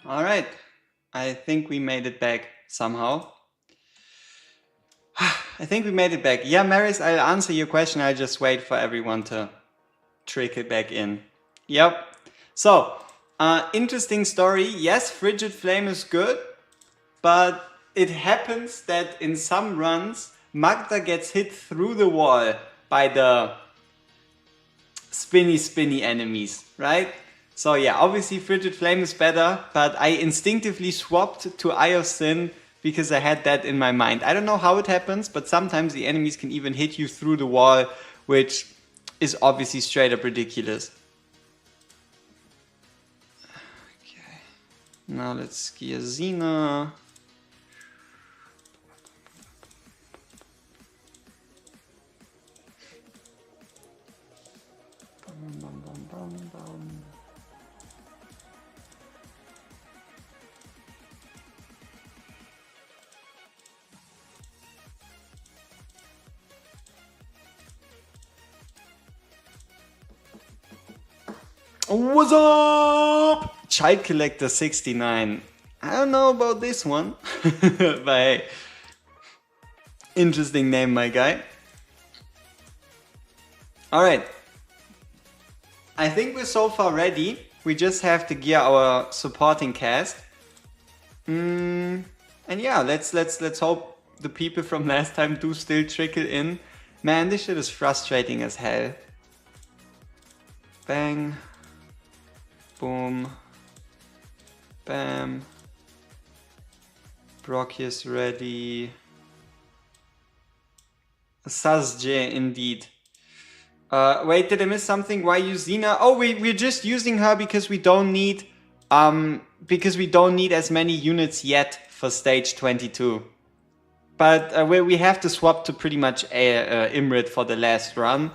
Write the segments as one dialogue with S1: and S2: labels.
S1: All right. I think we made it back somehow. I think we made it back. Yeah, Maris, I'll answer your question. I'll just wait for everyone to trickle back in. Yep. So, interesting story. Yes, Frigid Flame is good, but it happens that in some runs, Magda gets hit through the wall by the spinny enemies, right? So yeah, obviously Frigid Flame is better, but I instinctively swapped to Eye of Sin because I had that in my mind. I don't know how it happens, but sometimes the enemies can even hit you through the wall, which is obviously straight up ridiculous. Okay, now let's gear Xena. What's up? Child Collector 69. I don't know about this one, but hey, interesting name, my guy. Alright, I think we're so far ready. We just have to gear our supporting cast. And yeah, let's hope the people from last time do still trickle in. Man, this shit is frustrating as hell. Bang. Boom. Bam. Brock is ready. Sazje indeed. Wait, did I miss something? Why use Xena? Oh, we're just using her because we don't need as many units yet for stage 22. But we have to swap to pretty much Imrit for the last run,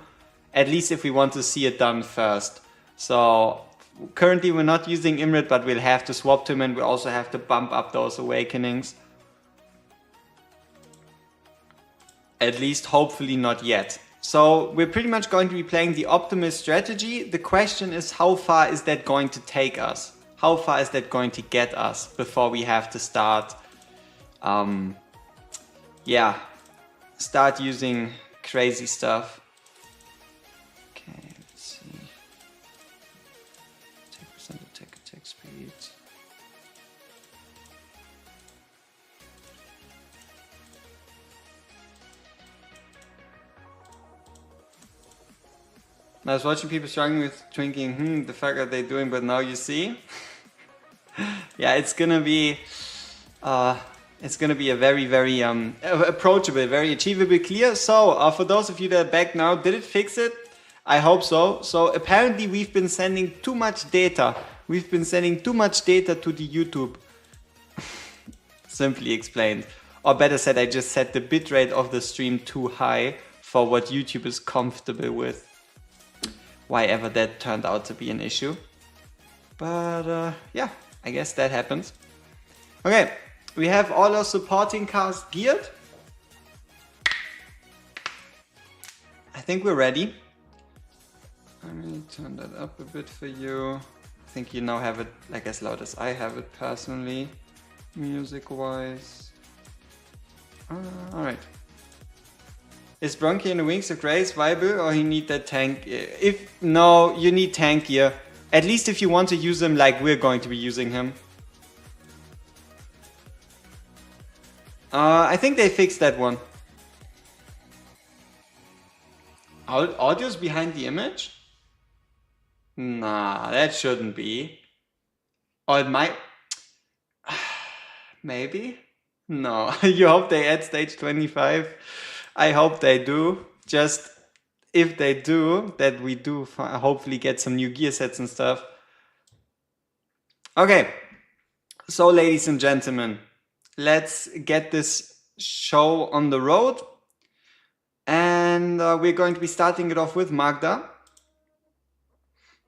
S1: at least if we want to see it done first. So currently we're not using Imrit, but we'll have to swap to him, and we also have to bump up those awakenings. At least hopefully not yet. So we're pretty much going to be playing the Optimist strategy. The question is, how far is that going to take us? How far is that going to get us before we have to start start using crazy stuff. Okay, let's see. 10% attack speed. I was watching people struggling with drinking, the fuck are they doing? But now you see. Yeah, it's gonna be a very, very approachable, very achievable clear. So for those of you that are back now, did it fix it? I hope so. So apparently we've been sending too much data. We've been sending too much data to the YouTube. Simply explained. Or better said, I just set the bitrate of the stream too high for what YouTube is comfortable with. Why ever that turned out to be an issue. But yeah, I guess that happens. Okay, we have all our supporting cars geared. I think we're ready. Let me turn that up a bit for you. I think you now have it like as loud as I have it personally, music-wise. Alright. Is Bronchi in the Wings of Grace viable, or you need that tank? No, you need tank gear. At least if you want to use him like we're going to be using him. I think they fixed that one. Audio's behind the image? Nah, that shouldn't be. Or it might... Maybe? No, you hope they add stage 25? I hope they do. Just if they do, that we do hopefully get some new gear sets and stuff. Okay, so ladies and gentlemen, let's get this show on the road. And we're going to be starting it off with Magda.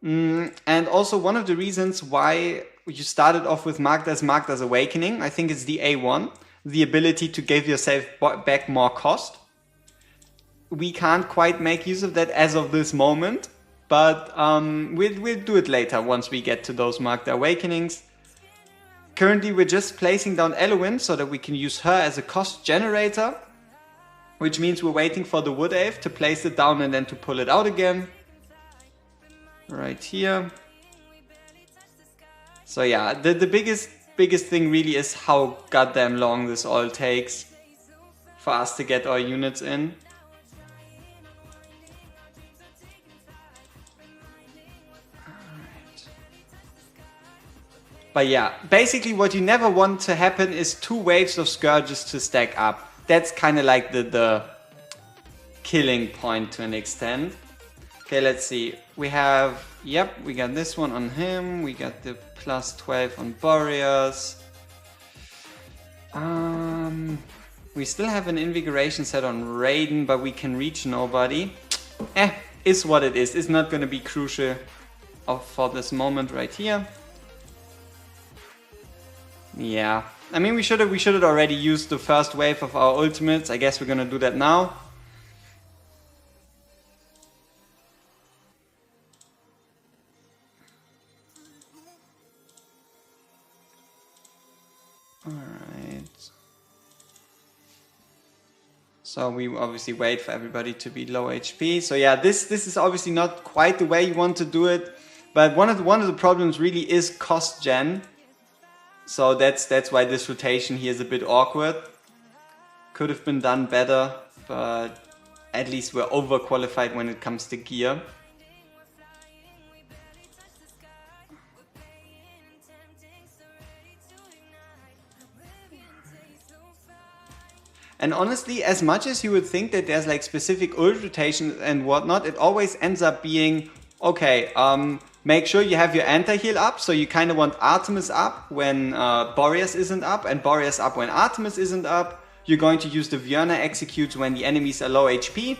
S1: And also one of the reasons why you started off with Magda is Magda's Awakening. I think it's the A1, the ability to give yourself back more cost. We can't quite make use of that as of this moment, but we'll do it later once we get to those Magda Awakenings. Currently we're just placing down Eloin so that we can use her as a cost generator, which means we're waiting for the Wood Elf to place it down and then to pull it out again. Right here. So yeah, the biggest thing really is how goddamn long this all takes for us to get our units in. Alright. But yeah, basically what you never want to happen is 2 waves of Scourges to stack up. That's kind of like the killing point to an extent. Okay, let's see. We have, yep, we got this one on him. We got the plus 12 on Boreas. We still have an invigoration set on Raiden, but we can reach nobody. Is what it is. It's not going to be crucial for this moment right here. Yeah, I mean we should have already used the first wave of our ultimates. I guess we're going to do that now. Alright. So we obviously wait for everybody to be low HP. So yeah, this is obviously not quite the way you want to do it. But one of the problems really is cost gen. So that's why this rotation here is a bit awkward. Could have been done better, but at least we're overqualified when it comes to gear. And honestly, as much as you would think that there's like specific ult rotations and whatnot, it always ends up being, okay, make sure you have your anti-heal up, so you kind of want Artemis up when Boreas isn't up, and Boreas up when Artemis isn't up. You're going to use the Vierna executes when the enemies are low HP,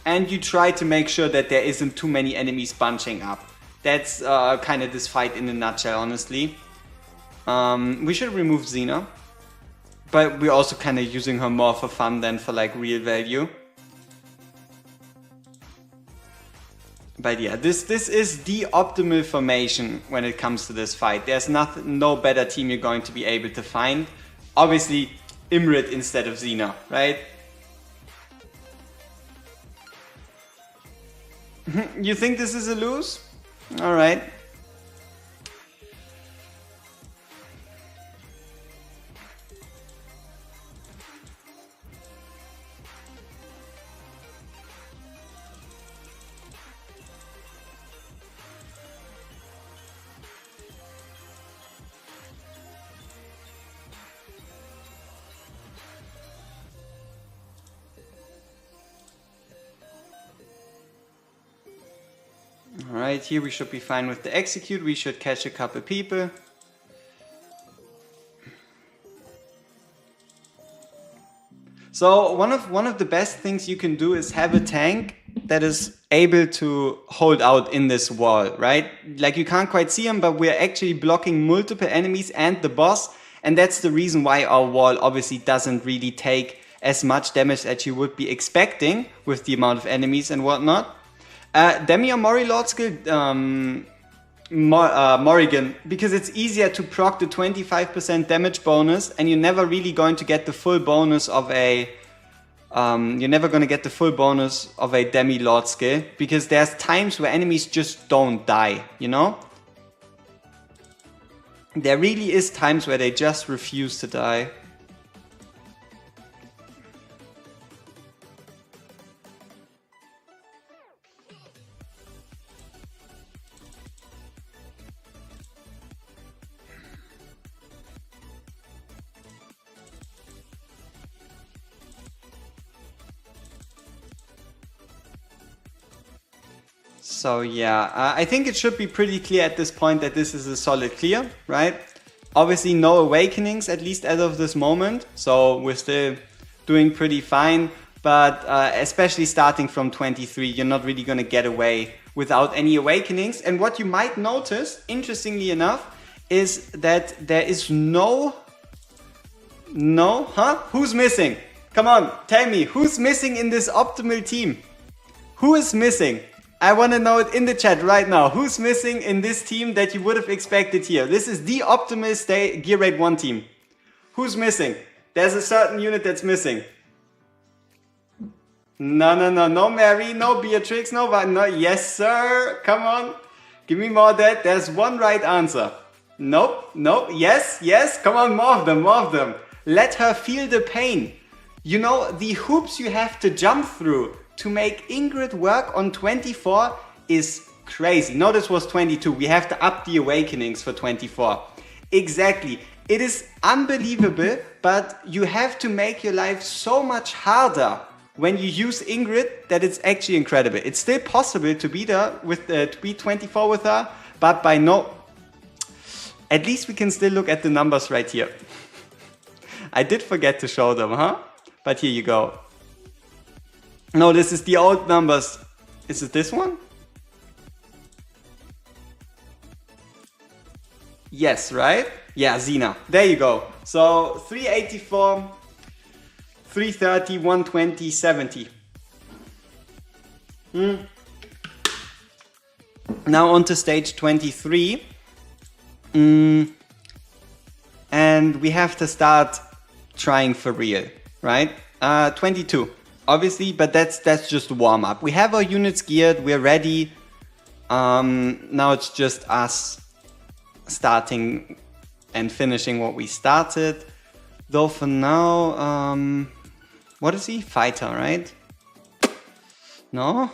S1: and you try to make sure that there isn't too many enemies bunching up. That's kind of this fight in a nutshell, honestly. We should remove Xena. But we're also kind of using her more for fun than for like real value. But yeah, this is the optimal formation when it comes to this fight. There's no better team you're going to be able to find. Obviously, Imrit instead of Xena, right? You think this is a lose? Alright. Alright, here we should be fine with the execute. We should catch a couple people. So one of the best things you can do is have a tank that is able to hold out in this wall, right? Like you can't quite see him, but we're actually blocking multiple enemies and the boss. And that's the reason why our wall obviously doesn't really take as much damage as you would be expecting with the amount of enemies and whatnot. Demi or Mori Lord skill, Morrigan, because it's easier to proc the 25% damage bonus, and you're never really going to get the full bonus of a Demi Lord skill, because there's times where enemies just don't die, you know? There really is times where they just refuse to die. So yeah, I think it should be pretty clear at this point that this is a solid clear, right? Obviously no awakenings, at least as of this moment, so we're still doing pretty fine, but especially starting from 23, you're not really going to get away without any awakenings. And what you might notice, interestingly enough, is that there is Who's missing? Come on, tell me, who's missing in this optimal team? Who is missing? I want to know it in the chat right now. Who's missing in this team that you would have expected here? This is the Optimus Gear Raid 1 team. Who's missing? There's a certain unit that's missing. No, Mary, no Beatrix, no, yes, sir. Come on. Give me more of that. There's one right answer. Nope, yes. Come on, more of them. Let her feel the pain. You know, the hoops you have to jump through to make Ingrid work on 24 is crazy. No, this was 22. We have to up the awakenings for 24. Exactly. It is unbelievable, but you have to make your life so much harder when you use Ingrid that it's actually incredible. It's still possible to beat her with to beat 24 with her, but by no. At least we can still look at the numbers right here. I did forget to show them, huh? But here you go. No, this is the old numbers. Is it this one? Yes, right? Yeah, Xena. There you go. So 384, 330, 120, 70. Now on to stage 23. And we have to start trying for real, right? 22, obviously, but that's just warm up. We have our units geared, we're ready. Now it's just us starting and finishing what we started. Though for now, what is he? Fighter, right? No?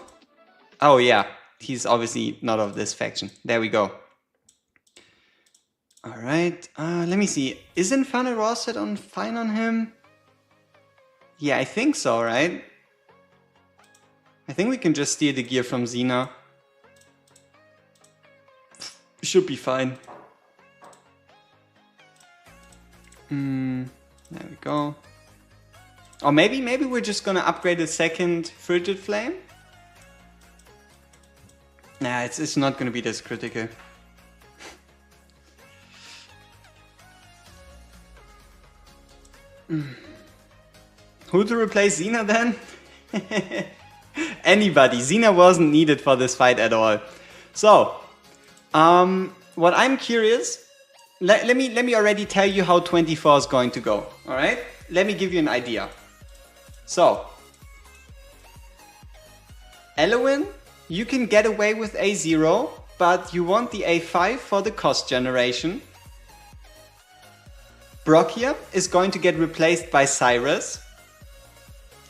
S1: Oh yeah, he's obviously not of this faction. There we go. Alright, let me see. Is Infernal Raw set on fine on him? Yeah, I think so, right? I think we can just steal the gear from Xena. Should be fine. There we go. Or maybe we're just gonna upgrade a second Frigid Flame? Nah, it's not gonna be this critical. Who to replace Xena then? Anybody. Xena wasn't needed for this fight at all. So, what I'm curious, let me already tell you how 24 is going to go. All right? Let me give you an idea. So, Elowen, you can get away with A0, but you want the A5 for the cost generation. Brokia is going to get replaced by Cyrus.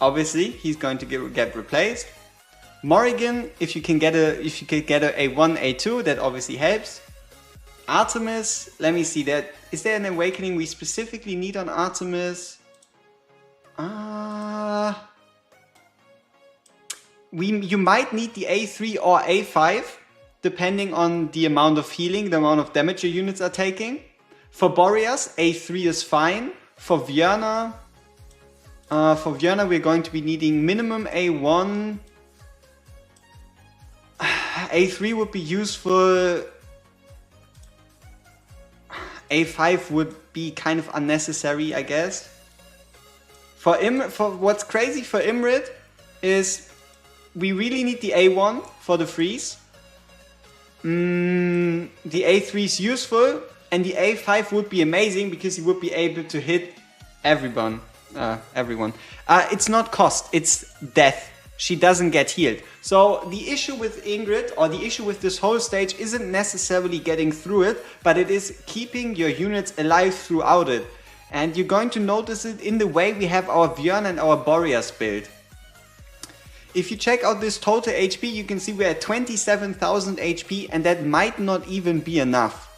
S1: Obviously, he's going to get replaced. Morrigan, if you could get a A1, A2, that obviously helps. Artemis, let me see that. Is there an awakening we specifically need on Artemis? You might need the A3 or A5, depending on the amount of healing, the amount of damage your units are taking. For Boreas, A3 is fine. For Vierna, we're going to be needing minimum A1. A3 would be useful. A5 would be kind of unnecessary, I guess. For what's crazy for Imrid is we really need the A1 for the freeze. The A3 is useful. And the A5 would be amazing because he would be able to hit everyone. It's not cost, it's death. She doesn't get healed. So the issue with Ingrid, or the issue with this whole stage, isn't necessarily getting through it, but it is keeping your units alive throughout it. And you're going to notice it in the way we have our Björn and our Boreas build. If you check out this total HP, you can see we're at 27,000 HP, and that might not even be enough.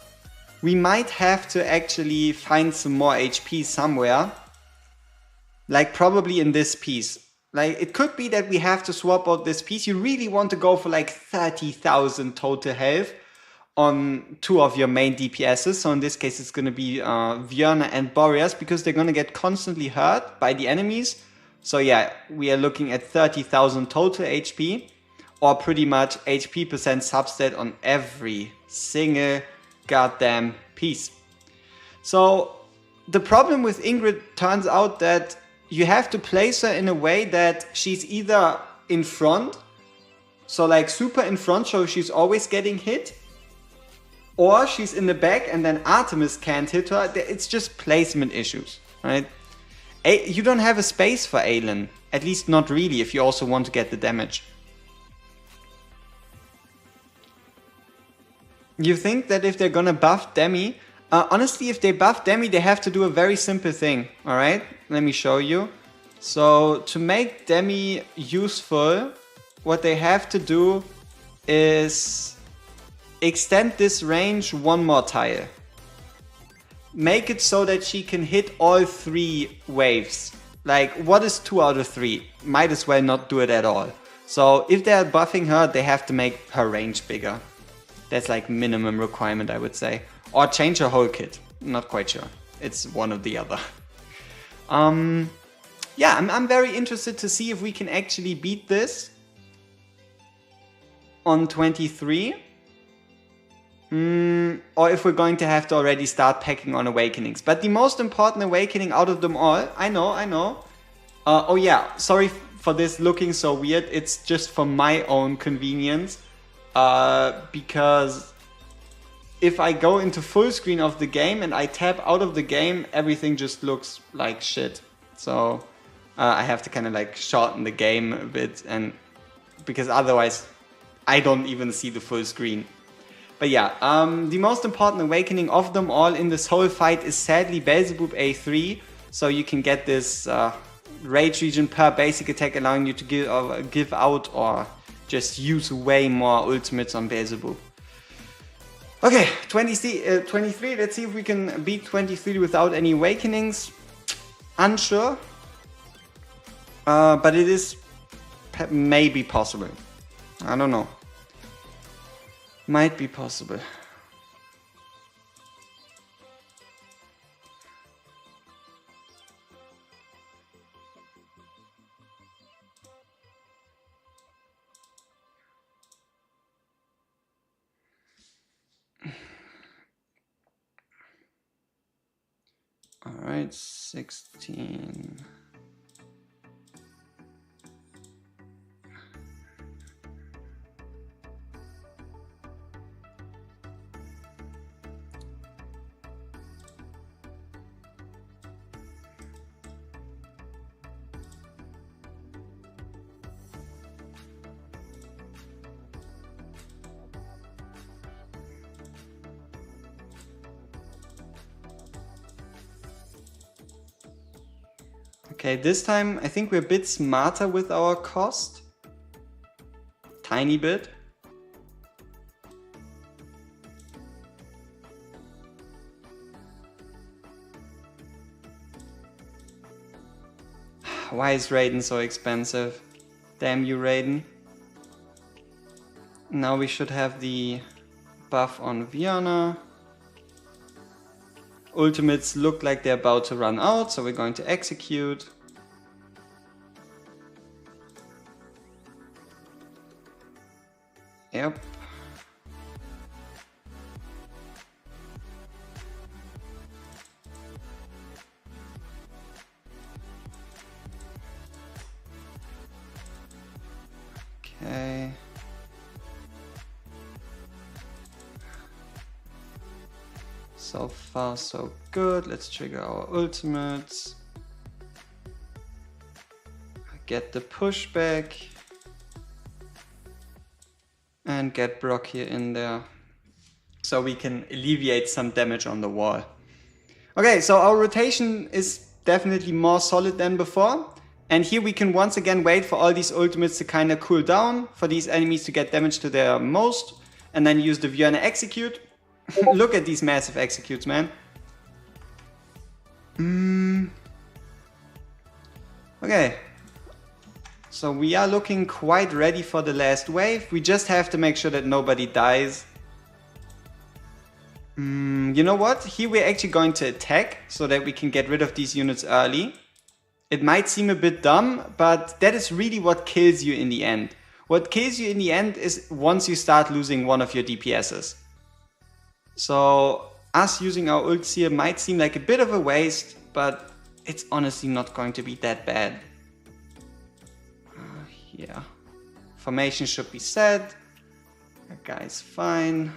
S1: We might have to actually find some more HP somewhere. Like probably in this piece. Like it could be that we have to swap out this piece. You really want to go for like 30,000 total health on two of your main DPSs. So in this case it's going to be Vierna and Boreas, because they're going to get constantly hurt by the enemies. So yeah, we are looking at 30,000 total HP, or pretty much HP percent substat on every single goddamn piece. So the problem with Ingrid turns out that you have to place her in a way that she's either in front So like super in front, so she's always getting hit. Or she's in the back and then Artemis can't hit her. It's just placement issues, right? You don't have a space for Aelin. At least not really, if you also want to get the damage. You think that if they're gonna buff Demi... honestly, if they buff Demi, they have to do a very simple thing, alright? Let me show you. So, to make Demi useful, what they have to do is extend this range one more tile. Make it so that she can hit all 3 waves. Like, what is 2 out of 3? Might as well not do it at all. So, if they're buffing her, they have to make her range bigger. That's like minimum requirement, I would say. Or change her whole kit. Not quite sure. It's one or the other. Yeah, I'm very interested to see if we can actually beat this on 23. Or if we're going to have to already start packing on awakenings. But the most important awakening out of them all, I know. Oh yeah, sorry for this looking so weird. It's just for my own convenience. Because if I go into full screen of the game and I tap out of the game, everything just looks like shit. So I have to kind of like shorten the game a bit, and because otherwise I don't even see the full screen. But yeah, the most important awakening of them all in this whole fight is sadly Beelzebub A3. So you can get this rage region per basic attack, allowing you to give out or just use way more ultimates on Beelzebub. Okay, 23, let's see if we can beat 23 without any awakenings. Unsure. But it is maybe possible. I don't know. Might be possible. All right, 16. Okay, this time I think we're a bit smarter with our cost. Tiny bit. Why is Raiden so expensive? Damn you, Raiden. Now we should have the buff on Viana. Ultimates look like they're about to run out, so we're going to execute. Yep. Okay. So far, so good. Let's trigger our ultimates. Get the pushback. And get Brock here in there. So we can alleviate some damage on the wall. Okay, so our rotation is definitely more solid than before. And here we can once again wait for all these ultimates to kind of cool down. For these enemies to get damage to their most. And then use the Vienna execute. Look at these massive executes, man. Okay. So we are looking quite ready for the last wave. We just have to make sure that nobody dies. You know what? Here we're actually going to attack so that we can get rid of these units early. It might seem a bit dumb, but that is really what kills you in the end. What kills you in the end is once you start losing one of your DPSs. So us using our ults here might seem like a bit of a waste, but it's honestly not going to be that bad. Yeah, Formation should be set. That guy's fine.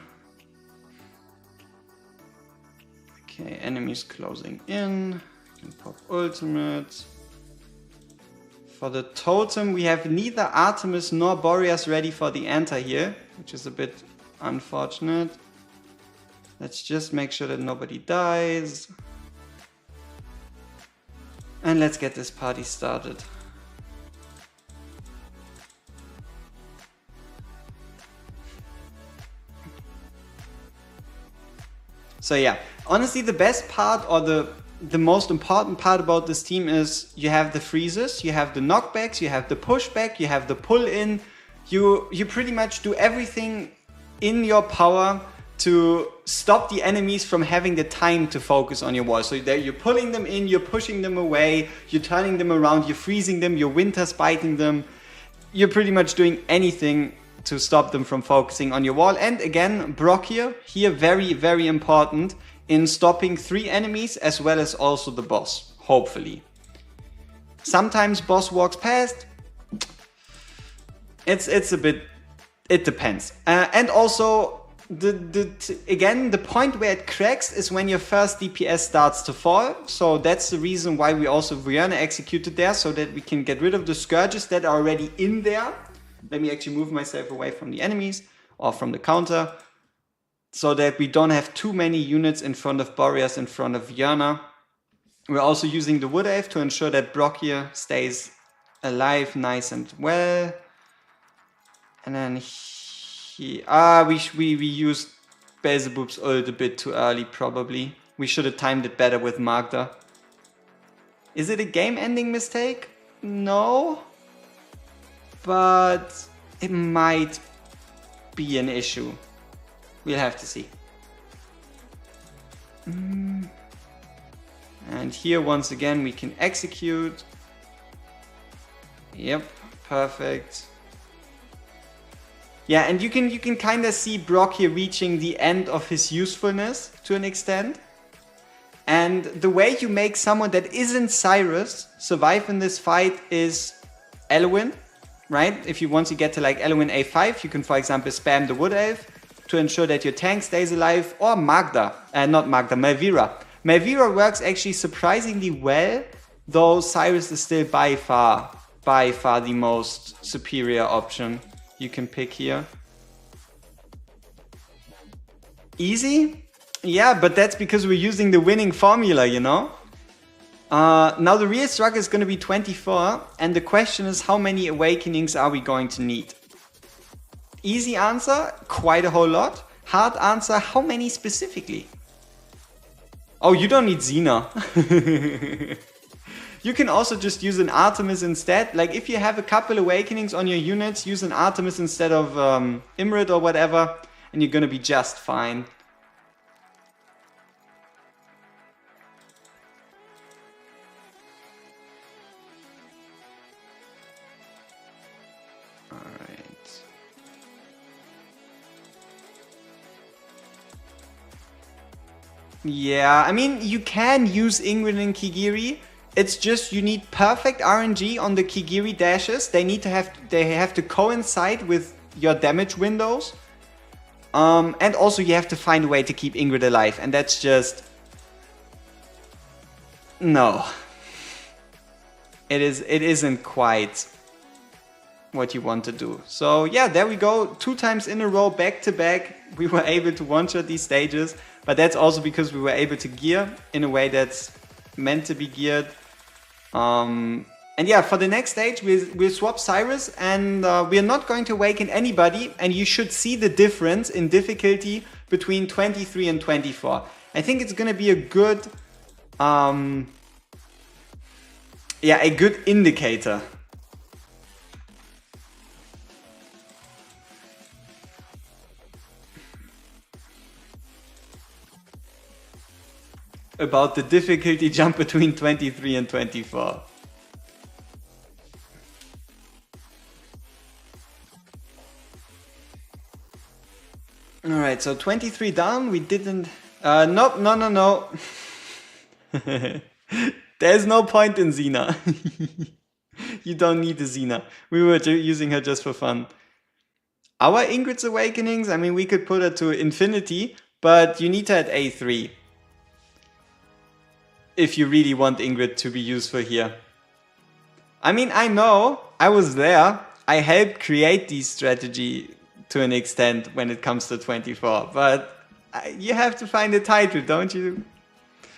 S1: Okay, enemies closing in. Can pop ultimate. For the totem, we have neither Artemis nor Boreas ready for the enter here, which is a bit unfortunate. Let's just make sure that nobody dies. And let's get this party started. So yeah, honestly the best part or the most important part about this team is you have the freezes, you have the knockbacks, you have the pushback, you have the pull in. You pretty much do everything in your power to stop the enemies from having the time to focus on your wall. So that you're pulling them in, you're pushing them away, you're turning them around, you're freezing them, you're winter spiting them. You're pretty much doing anything to stop them from focusing on your wall. And again, Brock here very, very important in stopping 3 enemies as well as also the boss, hopefully. Sometimes boss walks past. It's a bit, it depends. And also, again, the point where it cracks is when your first DPS starts to fall. So that's the reason why we also Brianna executed there, so that we can get rid of the Scourges that are already in there. Let me actually move myself away from the enemies or from the counter, so that we don't have too many units in front of Boreas, in front of Yana. We're also using the Wood Elf to ensure that Brock here stays alive nice and well. And then we used Beelzebub's ult a bit too early, probably. We should have timed it better with Magda. Is it a game-ending mistake? No. But it might be an issue. We'll have to see. And here, once again, we can execute. Yep, perfect. Yeah, and you can kind of see Brock here reaching the end of his usefulness to an extent. And the way you make someone that isn't Cyrus survive in this fight is Elwyn, right? If you once you get to like Elwyn A5, you can, for example, spam the Wood Elf to ensure that your tank stays alive, or Magda, not Magda, Melvira. Melvira works actually surprisingly well, though Cyrus is still by far the most superior option you can pick here. Easy? Yeah, but that's because we're using the winning formula, you know? Now the real struggle is going to be 24, and the question is, how many awakenings are we going to need? Easy answer, quite a whole lot. Hard answer, how many specifically? Oh, you don't need Xena. You can also just use an Artemis instead. Like if you have a couple awakenings on your units, use an Artemis instead of Imrit or whatever, and you're gonna be just fine. Alright. Yeah, I mean, you can use Ingrid and Kigiri. It's just you need perfect RNG on the Kigiri dashes. They have to coincide with your damage windows. And also you have to find a way to keep Ingrid alive, and that's just no. It isn't quite what you want to do. So yeah, there we go. 2 times in a row, back to back, we were able to one-shot these stages, but that's also because we were able to gear in a way that's meant to be geared. And yeah, for the next stage, we'll swap Cyrus, and we're not going to awaken anybody, and you should see the difference in difficulty between 23 and 24. I think it's gonna be a good, a good indicator. About the difficulty jump between 23 and 24. Alright, so 23 down, we didn't... nope, no. There's no point in Xena. You don't need the Xena. We were using her just for fun. Our Ingrid's Awakenings, I mean, we could put her to infinity, but you need her at A3. If you really want Ingrid to be useful here. I mean, I know, I was there. I helped create this strategy to an extent when it comes to 24, but you have to find a title, don't you?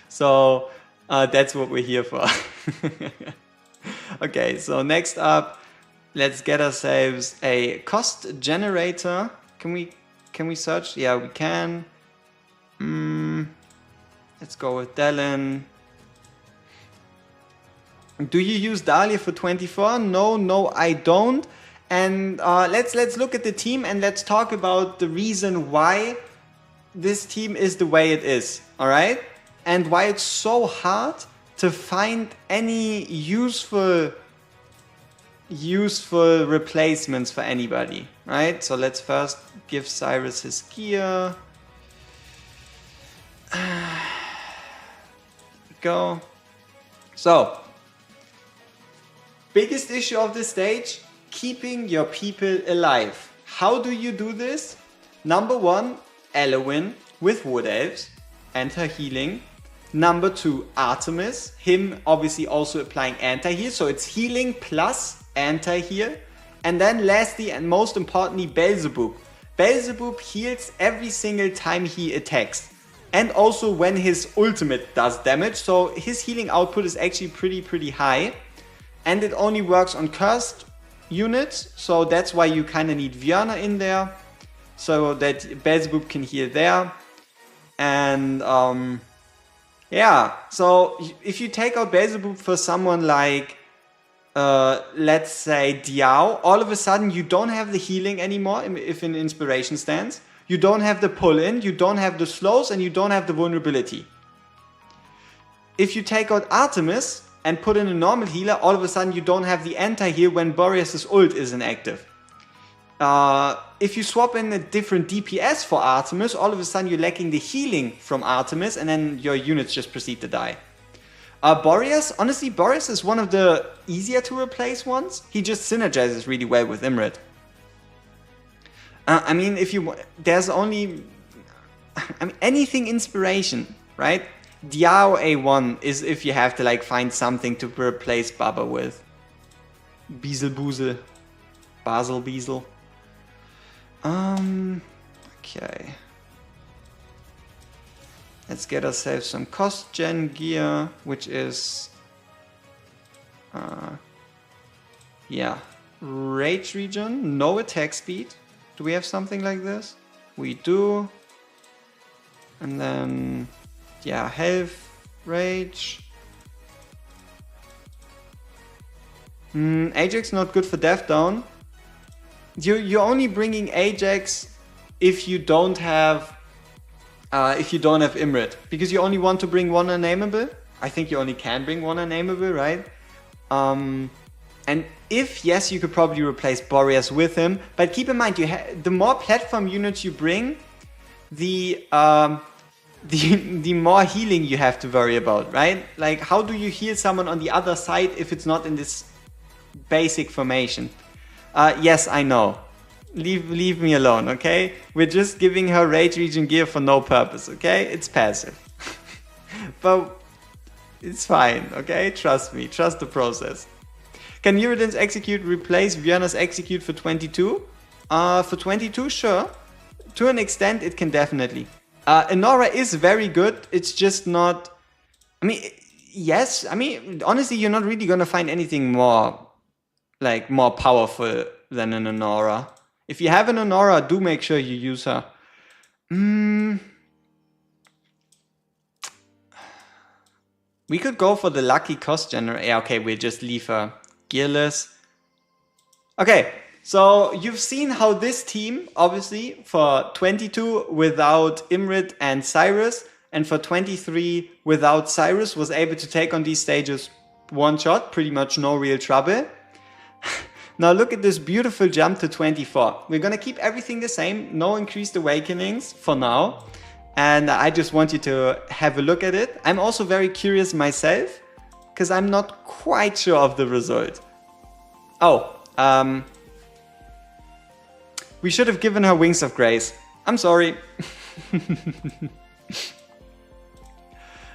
S1: So that's what we're here for. Okay, so next up, let's get ourselves a cost generator. Can we search? Yeah, we can. Let's go with Dallin. Do you use Dahlia for 24? No, I don't. And let's look at the team and let's talk about the reason why this team is the way it is. All right, and why it's so hard to find any useful replacements for anybody, right? So let's first give Cyrus his gear. Go. So, biggest issue of this stage, keeping your people alive. How do you do this? Number one, Elowin with Wood Elves and her healing. Number two, Artemis, him obviously also applying anti-heal, so it's healing plus anti-heal. And then lastly and most importantly, Beelzebub. Beelzebub heals every single time he attacks. And also when his ultimate does damage, so his healing output is actually pretty high. And it only works on cursed units, so that's why you kind of need Vierna in there, so that Beelzebub can heal there. And yeah, so if you take out Beelzebub for someone like, let's say Diao, all of a sudden you don't have the healing anymore if in Inspiration stance. You don't have the pull-in, you don't have the slows, and you don't have the vulnerability. If you take out Artemis and put in a normal healer, all of a sudden you don't have the anti-heal when Boreas' ult is inactive. If you swap in a different DPS for Artemis, all of a sudden you're lacking the healing from Artemis, and then your units just proceed to die. Boreas, honestly, Boreas is one of the easier to replace ones. He just synergizes really well with Imrit. I mean, there's only, anything Inspiration, right? Diao A1 is if you have to like find something to replace Baba with. Beelzebub, Basel Bezel. Okay. Let's get ourselves some cost gen gear, which is, yeah, rage regen, no attack speed. Do we have something like this? We do. And then, yeah, health, rage. Ajax not good for death down. You're only bringing Ajax if you don't have Imrit, because you only want to bring one unnameable. I think you only can bring one unnameable, right? And if yes, you could probably replace Boreas with him. But keep in mind, the more platform units you bring, the more healing you have to worry about, right? Like, how do you heal someone on the other side if it's not in this basic formation? Yes, I know. Leave me alone, okay? We're just giving her Rage Regen gear for no purpose, okay? It's passive. But it's fine, okay? Trust me. Trust the process. Can Uridin's Execute replace Vierna's Execute for 22? For 22, sure. To an extent, it can definitely. Enora is very good. It's just not... I mean, yes. I mean, honestly, you're not really going to find anything more powerful than an Enora. If you have an Enora, do make sure you use her. We could go for the lucky cost generator. Yeah, okay, we'll just leave her gearless. Okay, so you've seen how this team, obviously, for 22 without Imrit and Cyrus, and for 23 without Cyrus, was able to take on these stages one shot, pretty much no real trouble. Now look at this beautiful jump to 24. We're going to keep everything the same, no increased awakenings for now. And I just want you to have a look at it. I'm also very curious myself, because I'm not quite sure of the result. Oh, we should have given her Wings of Grace. I'm sorry.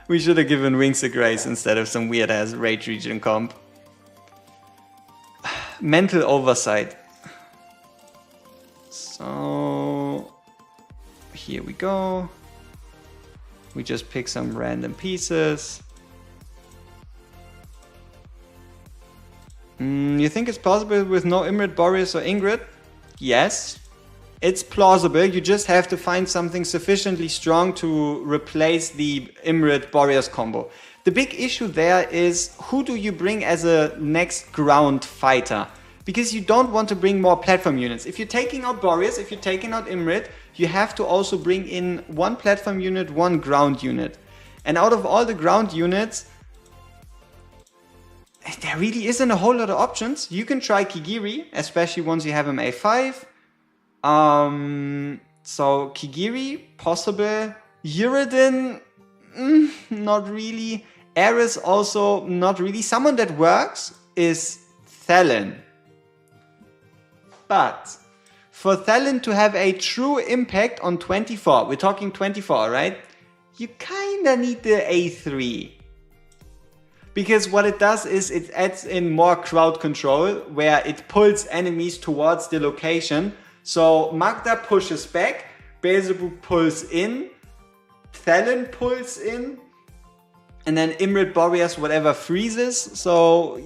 S1: We should have given Wings of Grace instead of some weird ass Rage Region comp. Mental oversight. So here we go. We just pick some random pieces. You think it's possible with no Imrit, Boreas or Ingrid? Yes, it's plausible. You just have to find something sufficiently strong to replace the Imrit Boreas combo. The big issue there is who do you bring as a next ground fighter? Because you don't want to bring more platform units. If you're taking out Boreas, if you're taking out Imrit, you have to also bring in one platform unit, one ground unit. And out of all the ground units, there really isn't a whole lot of options. You can try Kigiri, especially once you have him A5. So Kigiri, possible. Uridin, not really. Ares also not really. Someone that works is Thelen. But for Thelen to have a true impact on 24, we're talking 24, right? You kinda need the A3. Because what it does is it adds in more crowd control where it pulls enemies towards the location. So Magda pushes back, Beelzebub pulls in, Thelen pulls in, and then Imrit, Boreas, whatever freezes. So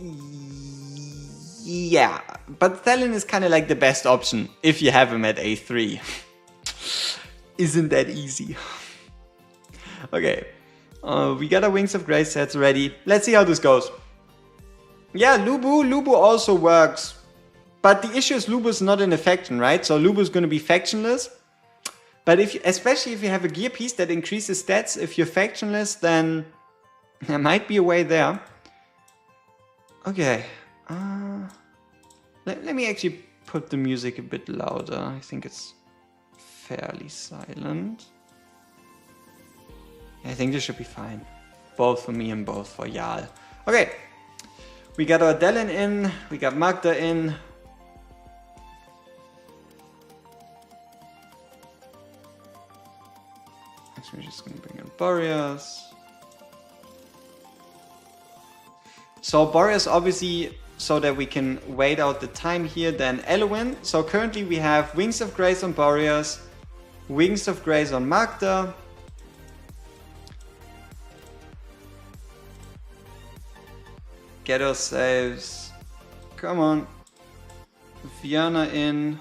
S1: yeah, but Thelen is kind of like the best option if you have him at A3. Isn't that easy? Okay. We got our Wings of Grace sets ready. Let's see how this goes. Yeah, Lubu also works. But the issue is Lubu's not in a faction, right? So Lubu's going to be factionless. But especially if you have a gear piece that increases stats, if you're factionless, then there might be a way there. Okay. Let me actually put the music a bit louder. I think it's fairly silent. I think this should be fine. Both for me and both for Jarl. Okay. We got our Dellen in. We got Magda in. Actually, we're just going to bring in Boreas. So Boreas obviously so that we can wait out the time here. Then Eluin. So currently we have Wings of Grace on Boreas. Wings of Grace on Magda. Get ourselves, come on, Fiona in.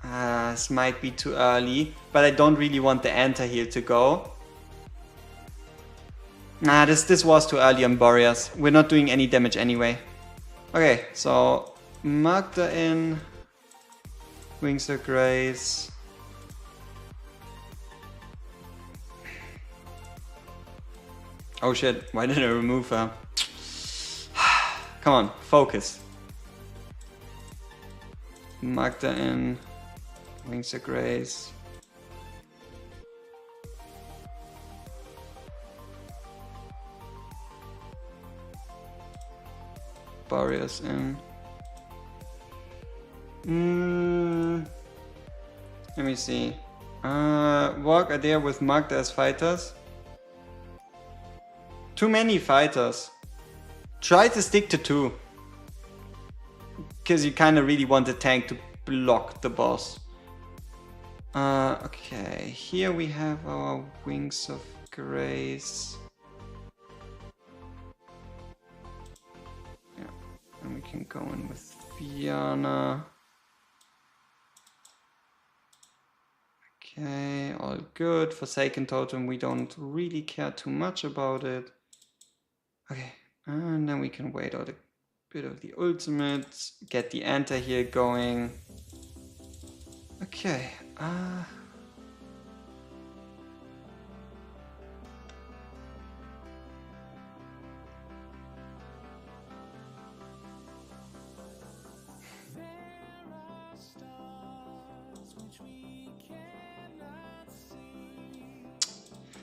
S1: This might be too early, but I don't really want the anti-heal to go. This was too early on Boreas. We're not doing any damage anyway. Okay, so Magda in, Wings of Grace. Oh shit, why did I remove her? Come on, focus. Magda in, Wings of Grace. Boreas in. Let me see. Walk are there with Magda as fighters. Too many fighters. Try to stick to 2. Because you kind of really want the tank to block the boss. Okay, here we have our Wings of Grace. Yeah, and we can go in with Fiona. Okay, all good. Forsaken Totem, we don't really care too much about it. Okay, and then we can wait out a bit of the ultimate, get the anti-heal going. Okay,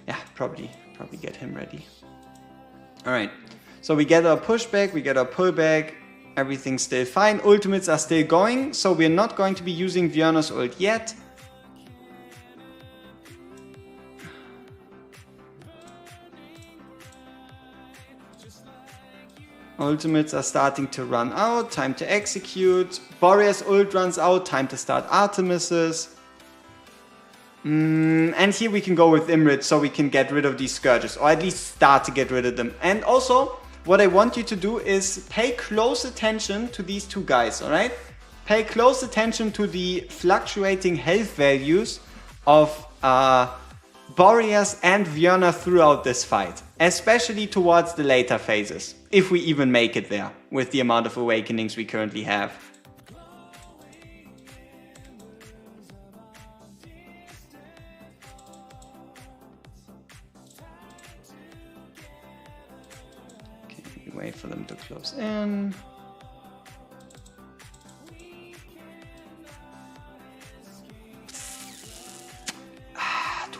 S1: yeah, probably get him ready. Alright, so we get our pushback, we get our pullback, everything's still fine, ultimates are still going, so we're not going to be using Björn's ult yet. Ultimates are starting to run out, time to execute. Boreas ult runs out, time to start Artemis's. And here we can go with Imrit so we can get rid of these Scourges, or at least start to get rid of them. And also, what I want you to do is pay close attention to these two guys, alright? Pay close attention to the fluctuating health values of Boreas and Björn throughout this fight, especially towards the later phases, if we even make it there with the amount of awakenings we currently have. Okay, wait for them to close in.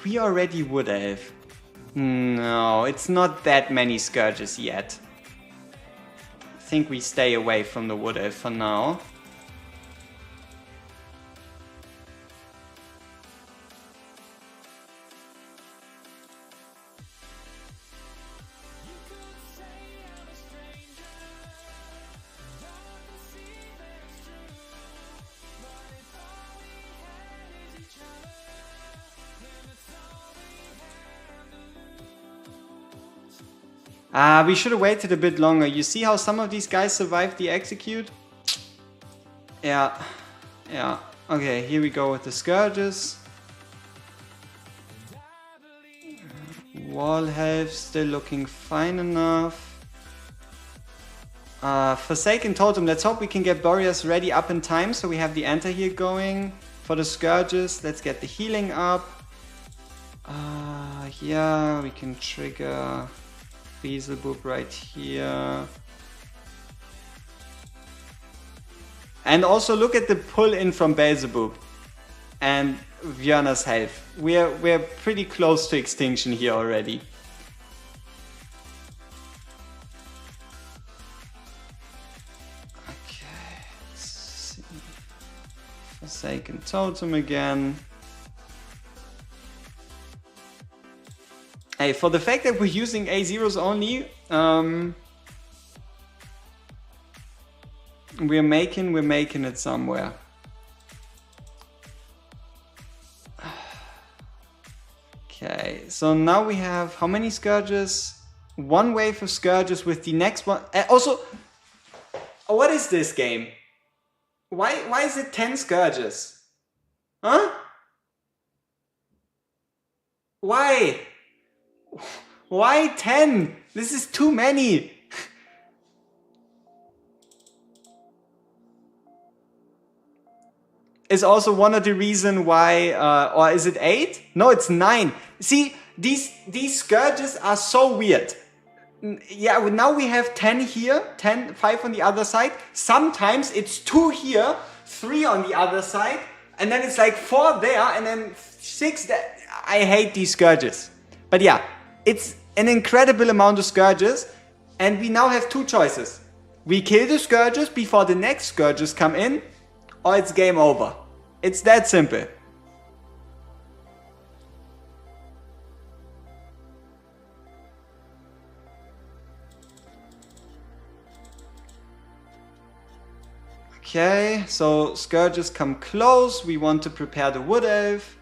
S1: We already would have. No, it's not that many Scourges yet. I think we stay away from the wood elf for now. We should have waited a bit longer. You see how some of these guys survived the execute? Yeah. Okay, here we go with the Scourges. Wall health still looking fine enough. Forsaken Totem. Let's hope we can get Boreas ready up in time so we have the enter here going for the Scourges. Let's get the healing up. Yeah, we can trigger Beelzebub right here. And also look at the pull in from Beelzebub and Björn's health. We're pretty close to extinction here already. Okay, let's see. Forsaken Totem again. Hey, for the fact that we're using A0s only, we're making it somewhere. Okay, so now we have how many Scourges? One wave of Scourges with the next one. Also, what is this game? Why is it 10 Scourges? Huh? Why? Why 10? This is too many. Is also one of the reason why, or is it 8? No, it's 9. See, these Scourges are so weird. Yeah, now we have 10 here, 5 on the other side. Sometimes it's 2 here, 3 on the other side, and then it's like 4 there, and then 6 there. I hate these Scourges. But yeah, it's an incredible amount of Scourges, and we now have 2 choices. We kill the Scourges before the next Scourges come in, or it's game over. It's that simple. Okay, so Scourges come close. We want to prepare the Wood Elf.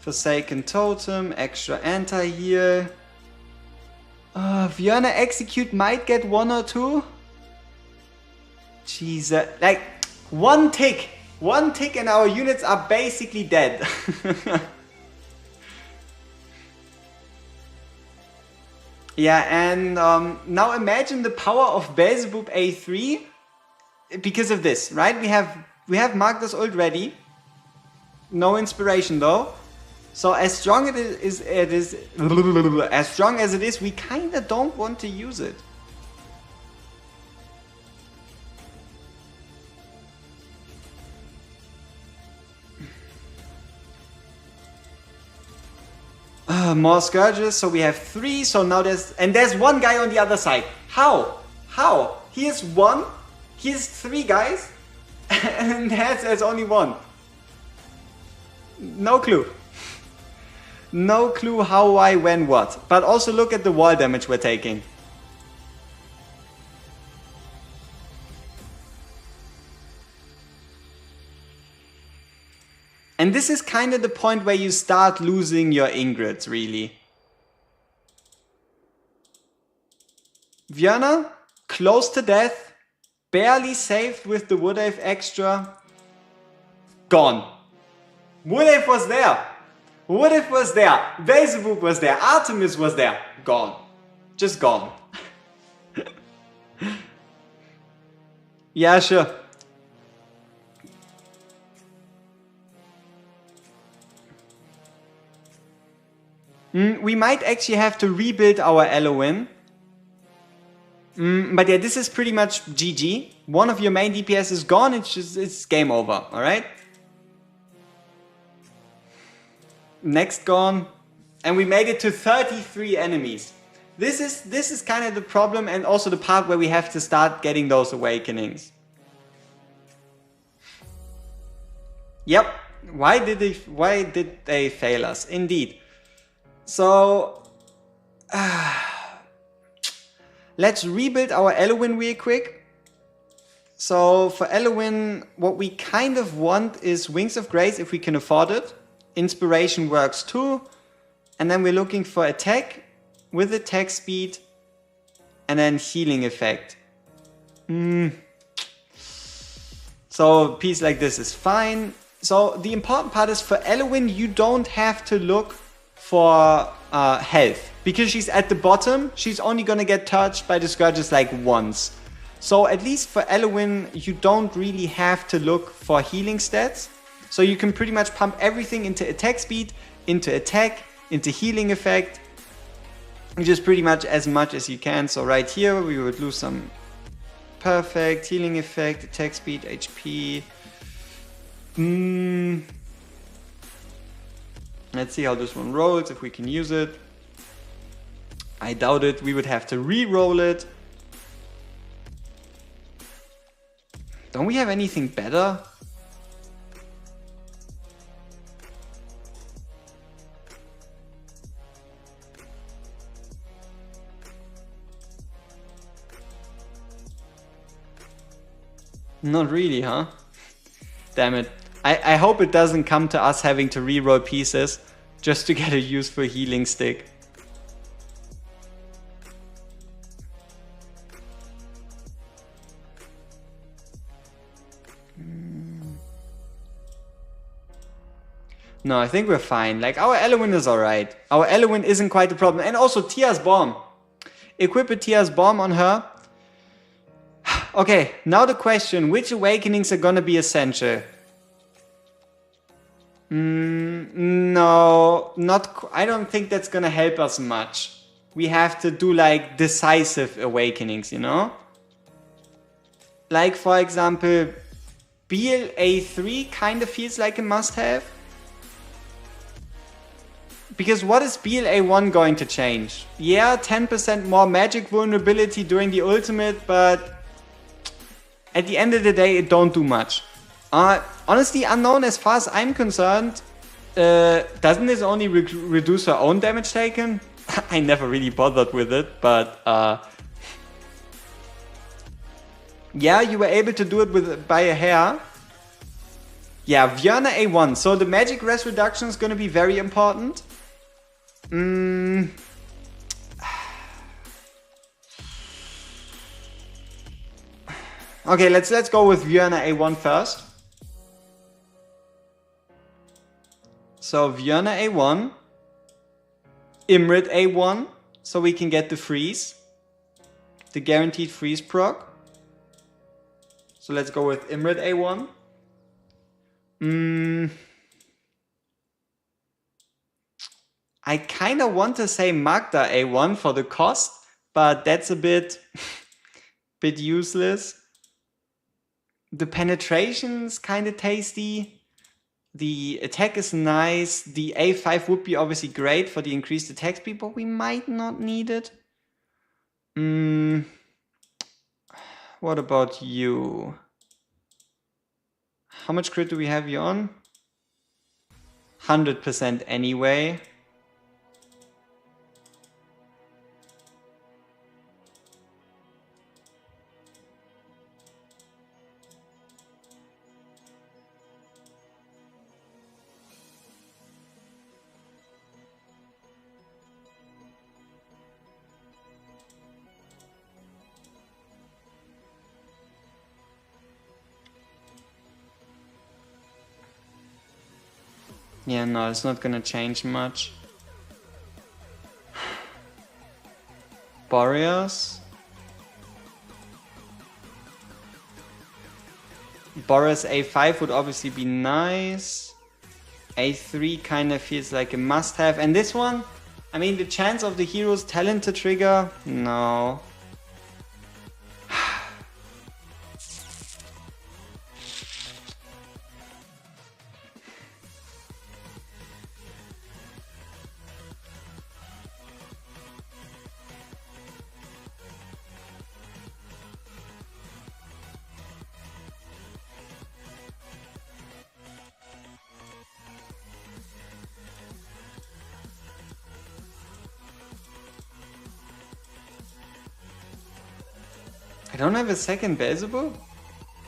S1: Forsaken Totem, extra anti-heal. Björn execute might get 1 or 2. Jesus, like one tick and our units are basically dead. Yeah, and now imagine the power of Beelzebub A3 because of this, right? We have Magda's ult ready. No inspiration though. So as strong as it is, we kinda don't want to use it. More Scourges, so we have 3, so now there's one guy on the other side. How? How? He has 1, he has 3 guys, and there's only 1. No clue. No clue how, why, when, what. But also look at the wall damage we're taking. And this is kind of the point where you start losing your Ingreds, really. Vjörna, close to death, barely saved with the Wood Elf extra. Gone. Wood Elf was there. Wood Elf was there. Beelzebub was there. Artemis was there. Gone. Just gone. Yeah, sure. We might actually have to rebuild our Elowen. But yeah, this is pretty much GG. One of your main DPS is gone, it's game over, alright? Next gone. And we made it to 33 enemies. This is kind of the problem, and also the part where we have to start getting those awakenings. Yep. Why did they fail us? Indeed. So let's rebuild our Elowen real quick. So for Elowen, what we kind of want is Wings of Grace if we can afford it. Inspiration works too. And then we're looking for attack with attack speed and then healing effect. So a piece like this is fine. So the important part is for Elowen, you don't have to look for health, because she's at the bottom. She's only gonna get touched by the Scourges like once. So at least for Elowen, you don't really have to look for healing stats. So you can pretty much pump everything into attack speed, into attack, into healing effect, which is pretty much as you can. So right here we would lose some perfect healing effect, attack speed, HP. Let's see how this one rolls, if we can use it. I doubt it. We would have to re-roll it. Don't we have anything better? Not really, huh? Damn it. I hope it doesn't come to us having to re-roll pieces just to get a useful healing stick. No, I think we're fine. Like, our Elowen is alright. Our Elowen isn't quite the problem. And also Tia's Bomb. Equip a Tia's Bomb on her. Okay, now the question, which awakenings are gonna be essential? No, I don't think that's gonna help us much. We have to do like decisive awakenings, you know? Like for example, BLA3 kind of feels like a must-have. Because what is BLA1 going to change? Yeah, 10% more magic vulnerability during the ultimate, but at the end of the day, it don't do much. Honestly, Unknown, as far as I'm concerned, doesn't this only reduce her own damage taken? I never really bothered with it, but yeah, you were able to do it by a hair. Yeah, Vjörna A1. So the magic res reduction is going to be very important. Okay, let's go with Vjörna A1 first. So Vjörna A1, Imrit A1, so we can get the freeze, the guaranteed freeze proc. So let's go with Imrit A1. I kind of want to say Magda A1 for the cost, but that's a bit useless. The penetration's kind of tasty. The attack is nice. The A5 would be obviously great for the increased attack speed, but we might not need it. What about you? How much crit do we have you on? 100% anyway. Yeah, no, it's not gonna change much. Boreas. Boreas A5 would obviously be nice. A3 kind of feels like a must-have. And this one, I mean, the chance of the hero's talent to trigger? No. I don't have a second Beelzebub?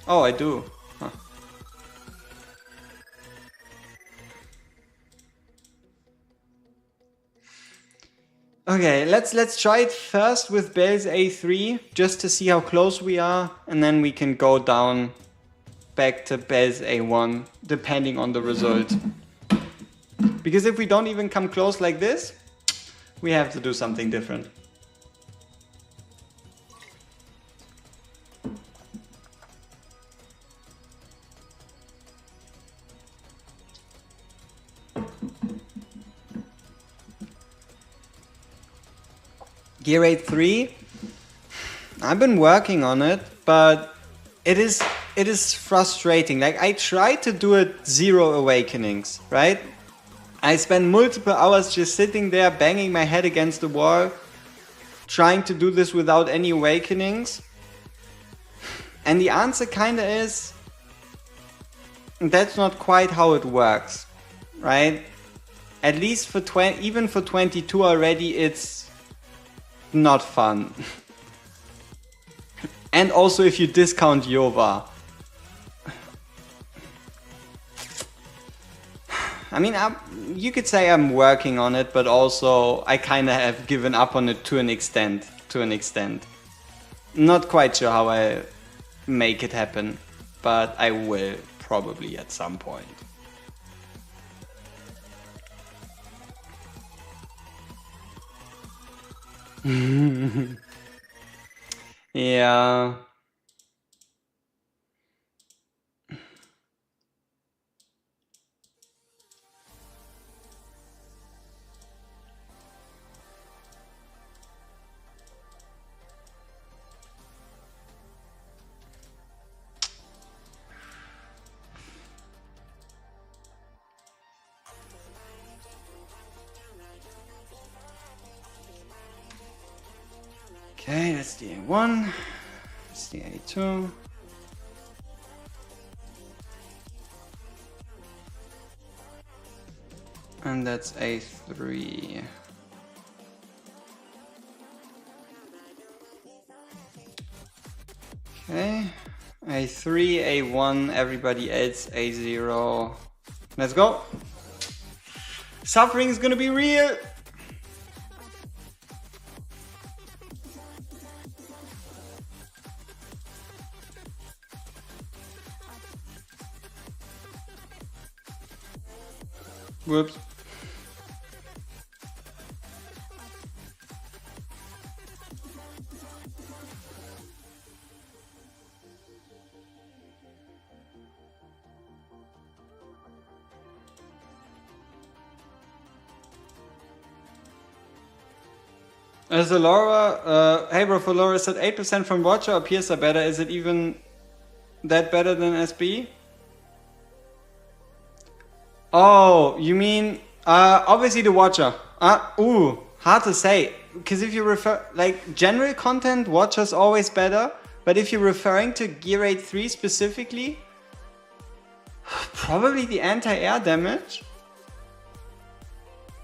S1: Oh, I do. Huh. Okay, let's try it first with Belz A3, just to see how close we are, and then we can go down back to Belz A1, depending on the result. Because if we don't even come close like this, we have to do something different. Gear Rate 3, I've been working on it, but it is frustrating. Like, I try to do it 0 awakenings, right? I spend multiple hours just sitting there banging my head against the wall, trying to do this without any awakenings. And the answer kinda is, that's not quite how it works, right? At least for even for 22 already, it's not fun. And also if you discount Yova. I mean, you could say I'm working on it, but also I kind of have given up on it to an extent. Not quite sure how I make it happen, but I will probably at some point. Yeah. Okay, that's the A1, that's the A2. And that's A3. Okay, A3, A1, everybody else A0. Let's go. Suffering is gonna be real. Whoops. As a Laura, hey bro, for Laura said 8% from Watcher or Pierce are better. Is it even that better than SB? Oh, you mean obviously the Watcher. Hard to say. Because if you refer, like, general content, Watcher's always better. But if you're referring to Gear Raid 3 specifically, probably the anti-air damage.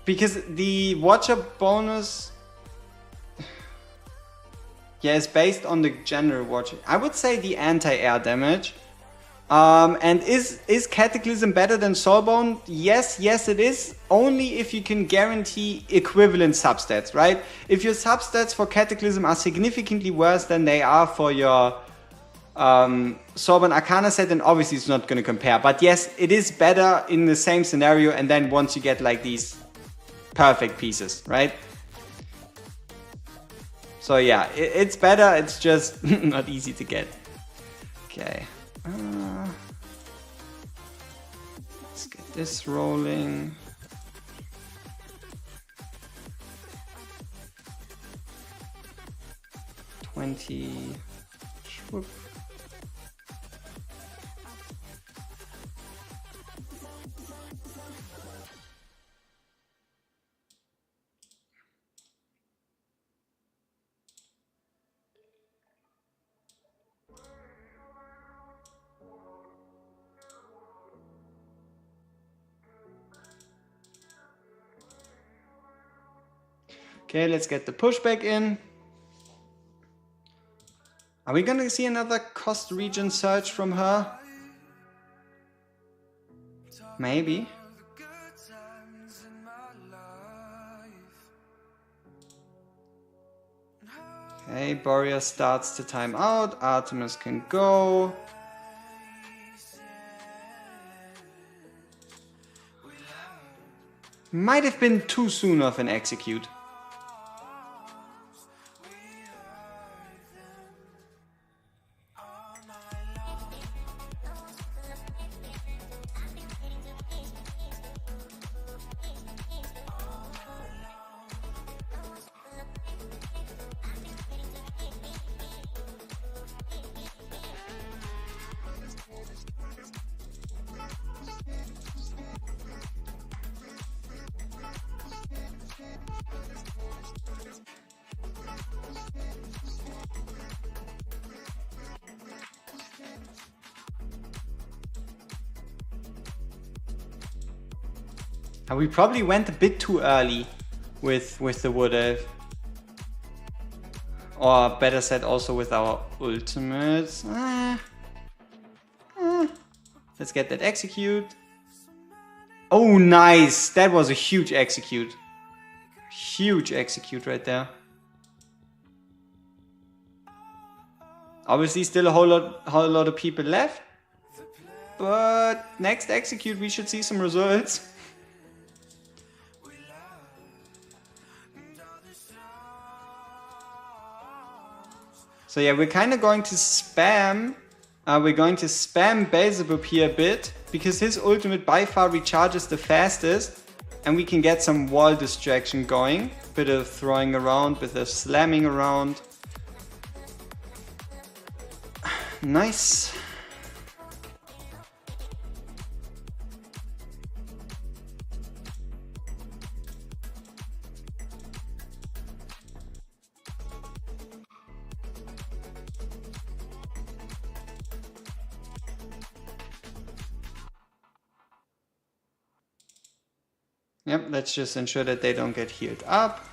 S1: Because the Watcher bonus, yeah, is based on the general Watcher. I would say the anti-air damage. And is Cataclysm better than Soulbone? Yes, it is. Only if you can guarantee equivalent substats, right? If your substats for Cataclysm are significantly worse than they are for your Soulbone Arcana set, then obviously it's not going to compare. But yes, it is better in the same scenario, and then once you get like these perfect pieces, right? So yeah, it's better, it's just not easy to get. Okay. Let's get this rolling. Swoop. Okay, let's get the pushback in. Are we gonna see another cost region surge from her? Maybe. Okay, Boreas starts to time out. Artemis can go. Might have been too soon of an execute. We probably went a bit too early with the Wood Elf. Or better said, also with our ultimates. Let's get that execute. Oh, nice! That was a huge execute. Huge execute right there. Obviously still a whole lot of people left. But next execute we should see some results. So yeah, we're kind of going to spam. We're going to spam Beelzebub here a bit, because his ultimate by far recharges the fastest, and we can get some wall distraction going. Bit of throwing around, bit of slamming around. Nice. Yep, let's just ensure that they don't get healed up.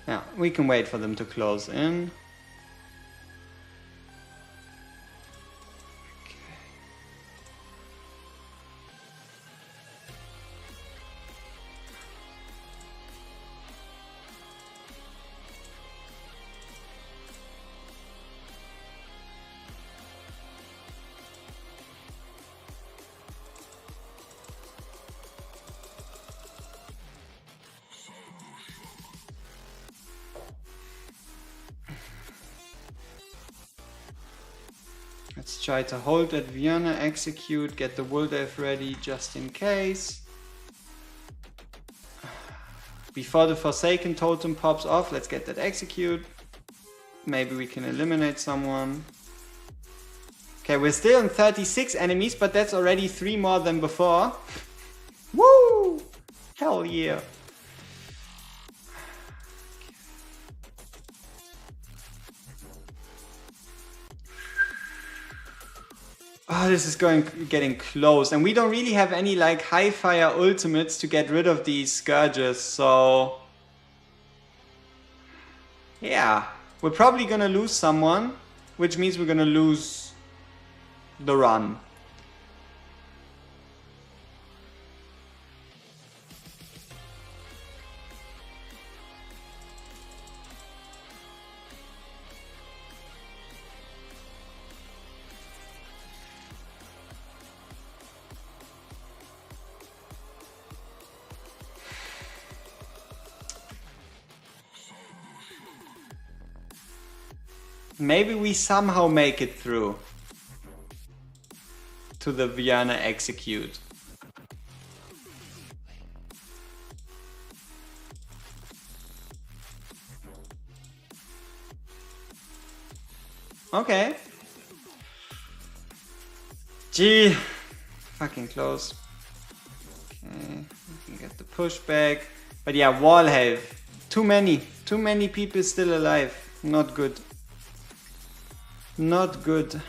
S1: Yeah, we can wait for them to close in. Let's try to hold that Vienna, execute, get the Wood Elf ready just in case. Before the Forsaken Totem pops off, let's get that execute. Maybe we can eliminate someone. Okay, we're still on 36 enemies, but that's already 3 more than before. Woo! Hell yeah. Oh, this is getting close. And we don't really have any like high fire ultimates to get rid of these scourges, so... Yeah, we're probably gonna lose someone, which means we're gonna lose the run. Maybe we somehow make it through to the Vienna execute. Okay. Gee, fucking close. Okay, we can get the pushback. But yeah, wall health. Too many people still alive. Not good. Not good.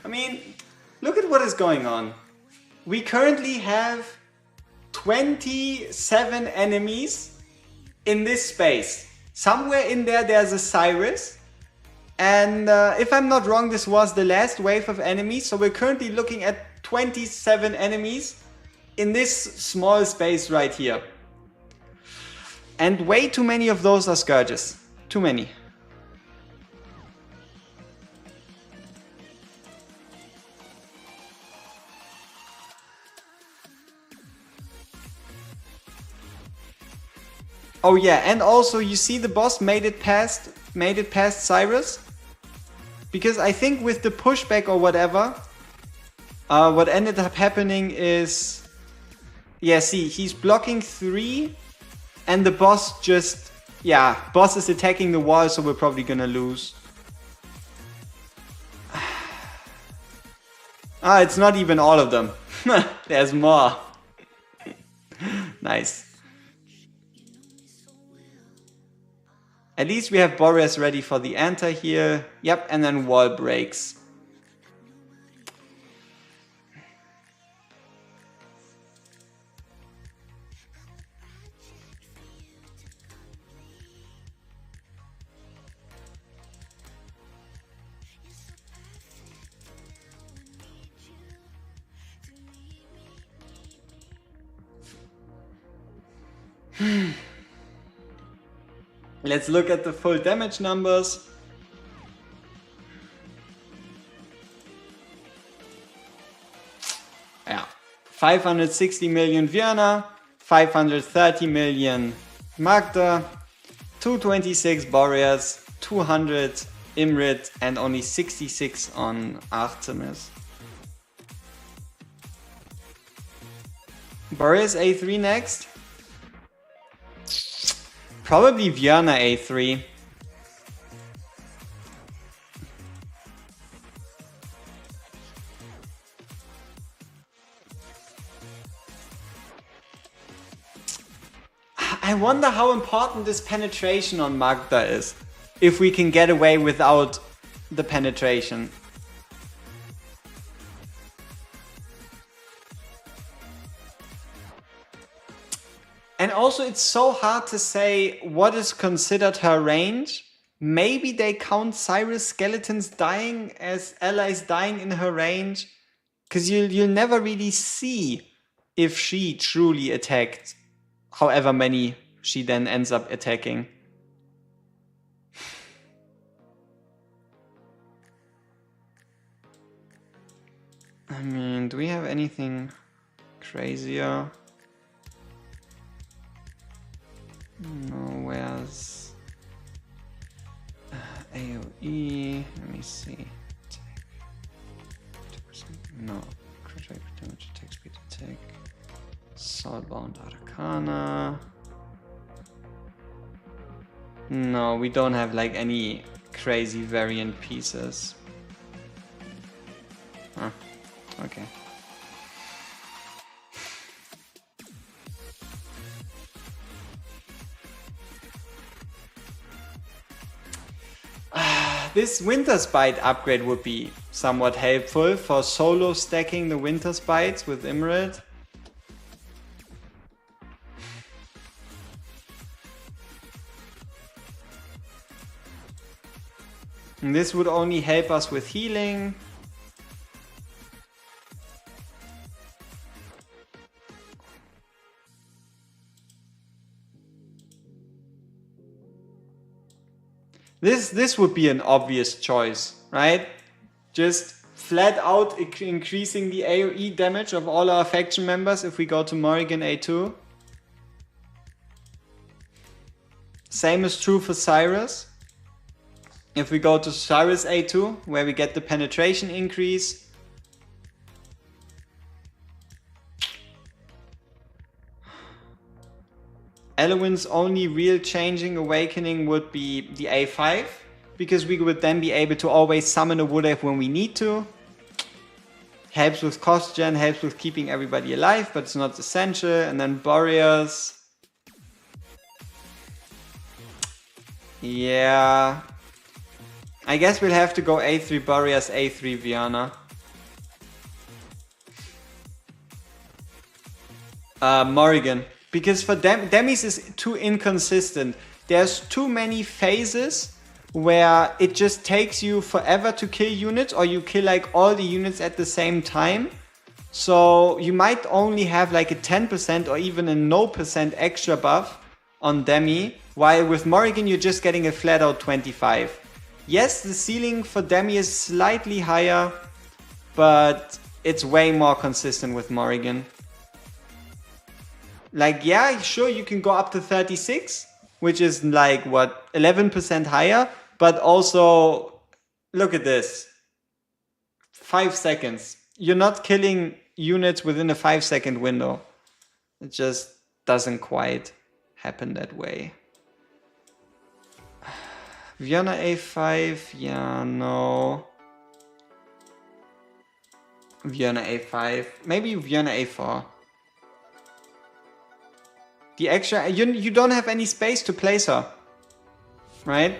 S1: I mean, look at what is going on. We currently have 27 enemies in this space. Somewhere in there there's a Cyrus. And if I'm not wrong, this was the last wave of enemies. So we're currently looking at 27 enemies in this small space right here. And way too many of those are scourges. Too many. Oh yeah, and also you see the boss made it past Cyrus. Because I think with the pushback or whatever, what ended up happening is, yeah, see, he's blocking 3 and the boss just, yeah, boss is attacking the wall, so we're probably gonna lose. Ah, it's not even all of them. There's more. Nice. At least we have Boreas ready for the enter here. Yep, and then wall breaks. Let's look at the full damage numbers. Yeah, 560 million Vienna, 530 million Magda, 226 Boreas, 200 Imrit, and only 66 on Artemis. Boreas A3 next. Probably Vienna A3. I wonder how important this penetration on Magda is. If we can get away without the penetration. And also it's so hard to say what is considered her range. Maybe they count Cyrus skeletons dying as allies dying in her range. Because you'll never really see if she truly attacked however many she then ends up attacking. I mean, do we have anything crazier. No, where's AoE? Let me see. No, crit rate, damage, attack speed, attack. Soulbound Arcana. No, we don't have like any crazy variant pieces. Huh. Okay. This Winter Spite upgrade would be somewhat helpful for solo stacking the Winter Spites with Imrit. And this would only help us with healing. This would be an obvious choice, right? Just flat out increasing the AoE damage of all our faction members if we go to Morrigan A2. Same is true for Cyrus. If we go to Cyrus A2, where we get the penetration increase. Elowin's only real changing awakening would be the A5, because we would then be able to always summon a Wood Elf when we need to. Helps with cost gen, helps with keeping everybody alive, but it's not essential. And then Boreas. Yeah. I guess we'll have to go A3 Boreas, A3 Viana. Morrigan. Because for Demis is too inconsistent. There's too many phases where it just takes you forever to kill units, or you kill like all the units at the same time. So you might only have like a 10% or even a no % extra buff on Demi, while with Morrigan you're just getting a flat out 25. Yes, the ceiling for Demi is slightly higher, but it's way more consistent with Morrigan. Like, yeah, sure, you can go up to 36, which is like, what, 11% higher? But also, look at this. 5 seconds. You're not killing units within a 5-second window. It just doesn't quite happen that way. Vienna A5, yeah, no. Vienna A5, maybe Vienna A4. The extra, you don't have any space to place her, right?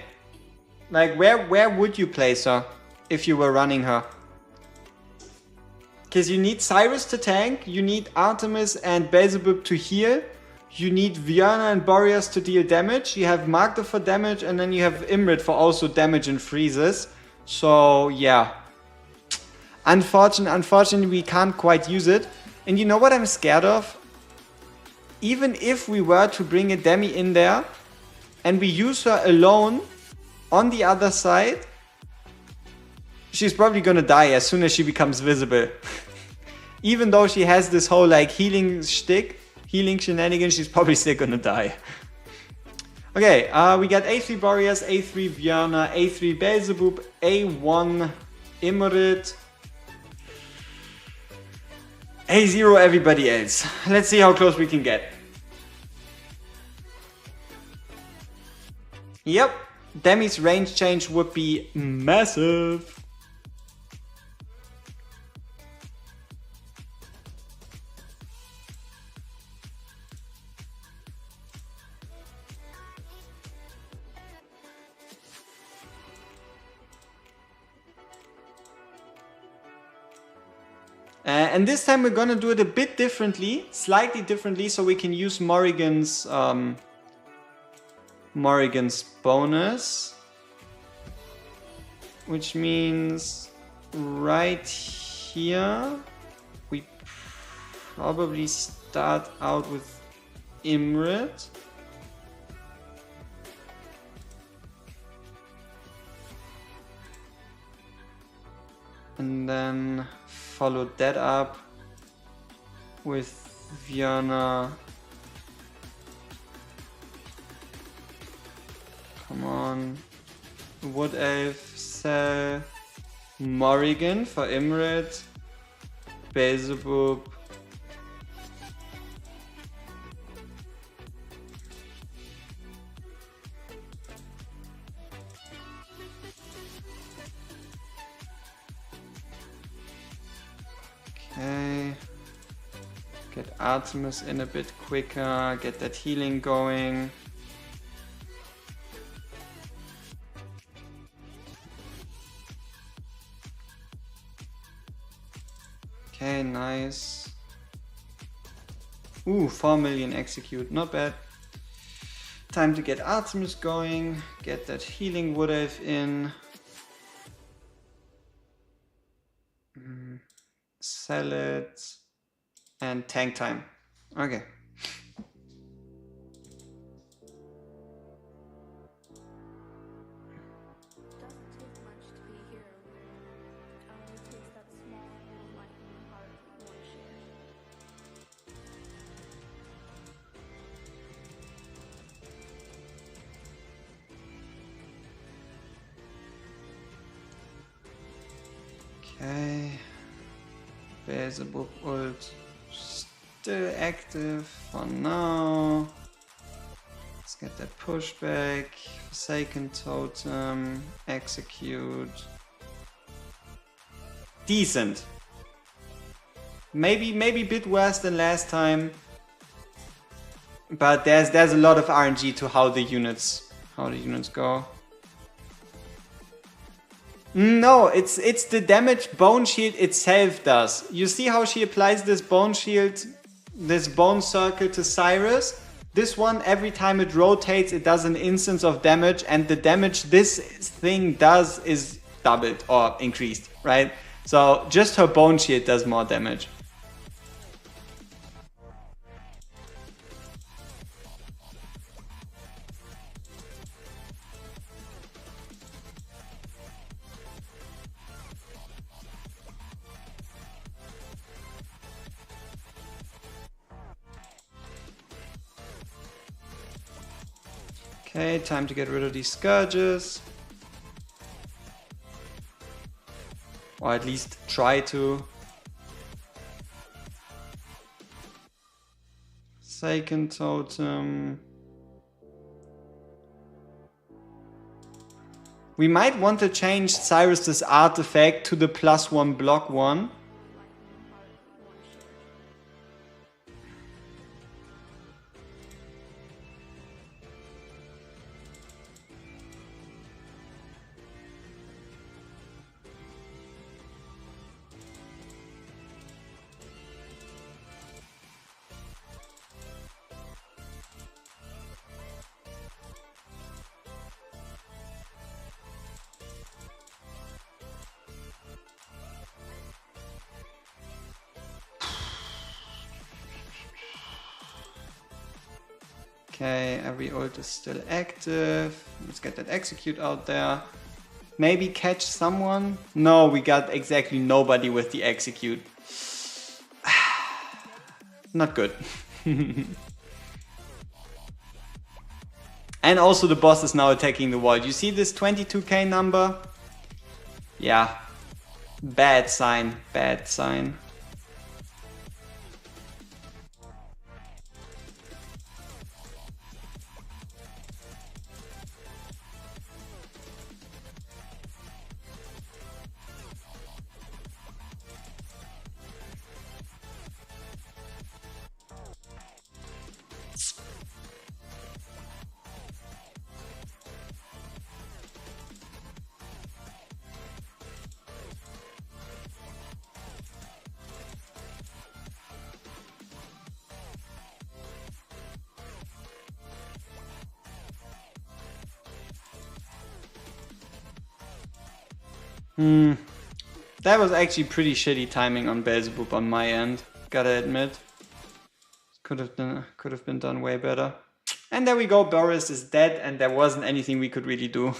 S1: Like, where would you place her if you were running her? Because you need Cyrus to tank, you need Artemis and Beelzebub to heal, you need Viana and Boreas to deal damage, you have Magda for damage, and then you have Imrit for also damage and freezes. So, yeah. Unfortunately, we can't quite use it. And you know what I'm scared of? Even if we were to bring a Demi in there and we use her alone on the other side, she's probably gonna die as soon as she becomes visible. Even though she has this whole like healing shtick, healing shenanigans, she's probably still gonna die. Okay, we got A3 Boreas, A3 Viana, A3 Beelzebub, A1 Imrit, A0 everybody else. Let's see how close we can get. Yep, Demi's range change would be massive. And this time we're gonna do it a bit differently, slightly differently, so we can use Morrigan's bonus, which means right here we probably start out with Imrit. And then follow that up with Vienna. Come on. Wood Elf, Cell. Morrigan for Imrit. Beelzebub. Okay. Get Artemis in a bit quicker. Get that healing going. Okay, nice. Ooh, 4 million execute, not bad. Time to get Artemis going, get that healing Wood Elf in. Sell it. And tank time. Okay. Okay. Beelzebub ult still active for now. Let's get that pushback. Forsaken Totem. Execute. Decent. Maybe a bit worse than last time. But there's a lot of RNG to how the units go. No, it's the damage Bone Shield itself does. You see how she applies this Bone Shield, this Bone Circle to Cyrus? This one, every time it rotates, it does an instance of damage, and the damage this thing does is doubled or increased, right? So just her Bone Shield does more damage. Okay, time to get rid of these Scourges. Or at least try to. Forsaken Totem. We might want to change Cyrus's artifact to the +1 block 1. Okay, every ult is still active. Let's get that execute out there. Maybe catch someone? No, we got exactly nobody with the execute. Not good. And also the boss is now attacking the wall. You see this 22k number? Yeah. Bad sign, bad sign. That was actually pretty shitty timing on Beelzebub on my end, gotta admit. Could have been done way better. And there we go, Boris is dead and there wasn't anything we could really do.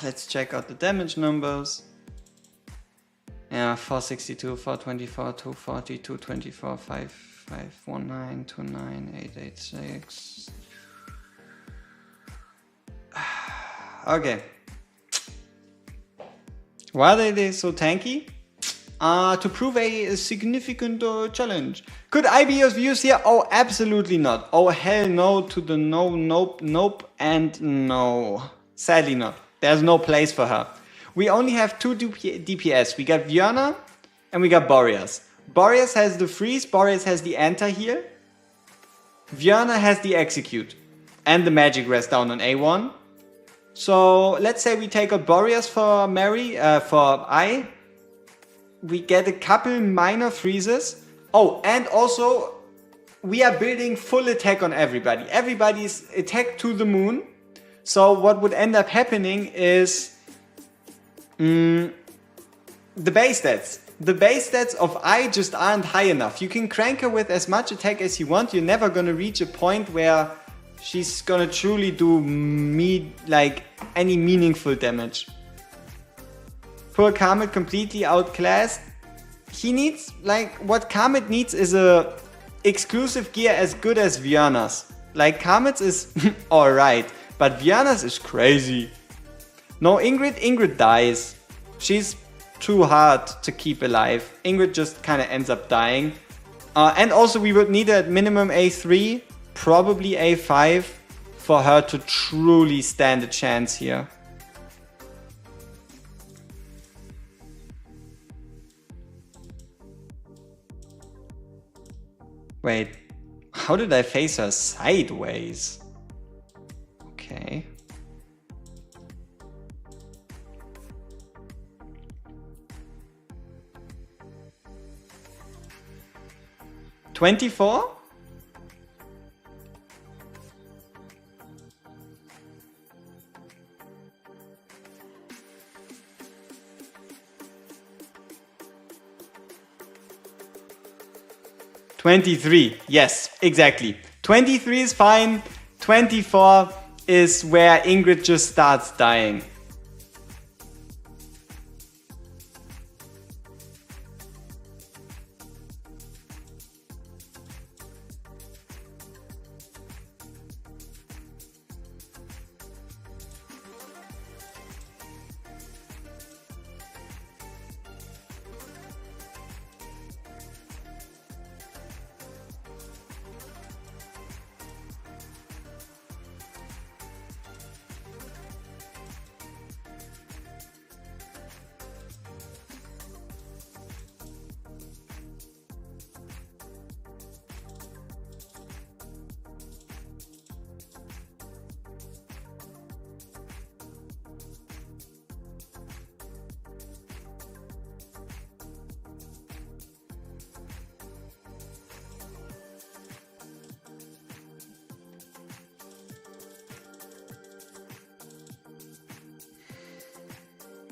S1: Let's check out the damage numbers. Yeah, 462, 424, 240, 224, 5519, 29, 886. Okay. Why are they so tanky? To prove a significant challenge. Could I be of use here? Oh, absolutely not. Oh, hell no to the no, nope, nope, and no. Sadly not. There's no place for her. We only have 2 DPS. We got Björna and we got Boreas. Boreas has the freeze, Boreas has the anti-heal. Björna has the execute and the magic rest down on A1. So let's say we take out Boreas for Mary, for I. We get a couple minor freezes. Oh, and also we are building full attack on everybody. Everybody's attack to the moon. So what would end up happening is the base stats. The base stats of I just aren't high enough. You can crank her with as much attack as you want. You're never gonna reach a point where she's gonna truly do any meaningful damage. Poor Karmit completely outclassed. He needs, what Karmit needs is a exclusive gear as good as Björna's. Karmit's is alright, but Björna's is crazy. No, Ingrid dies. She's too hard to keep alive. Ingrid just kind of ends up dying. And also we would need at minimum A3, probably A5, for her to truly stand a chance here. Wait, how did I face her sideways? Okay. $24? $23, yes, exactly. 23 is fine, 24 is where Ingrid just starts dying.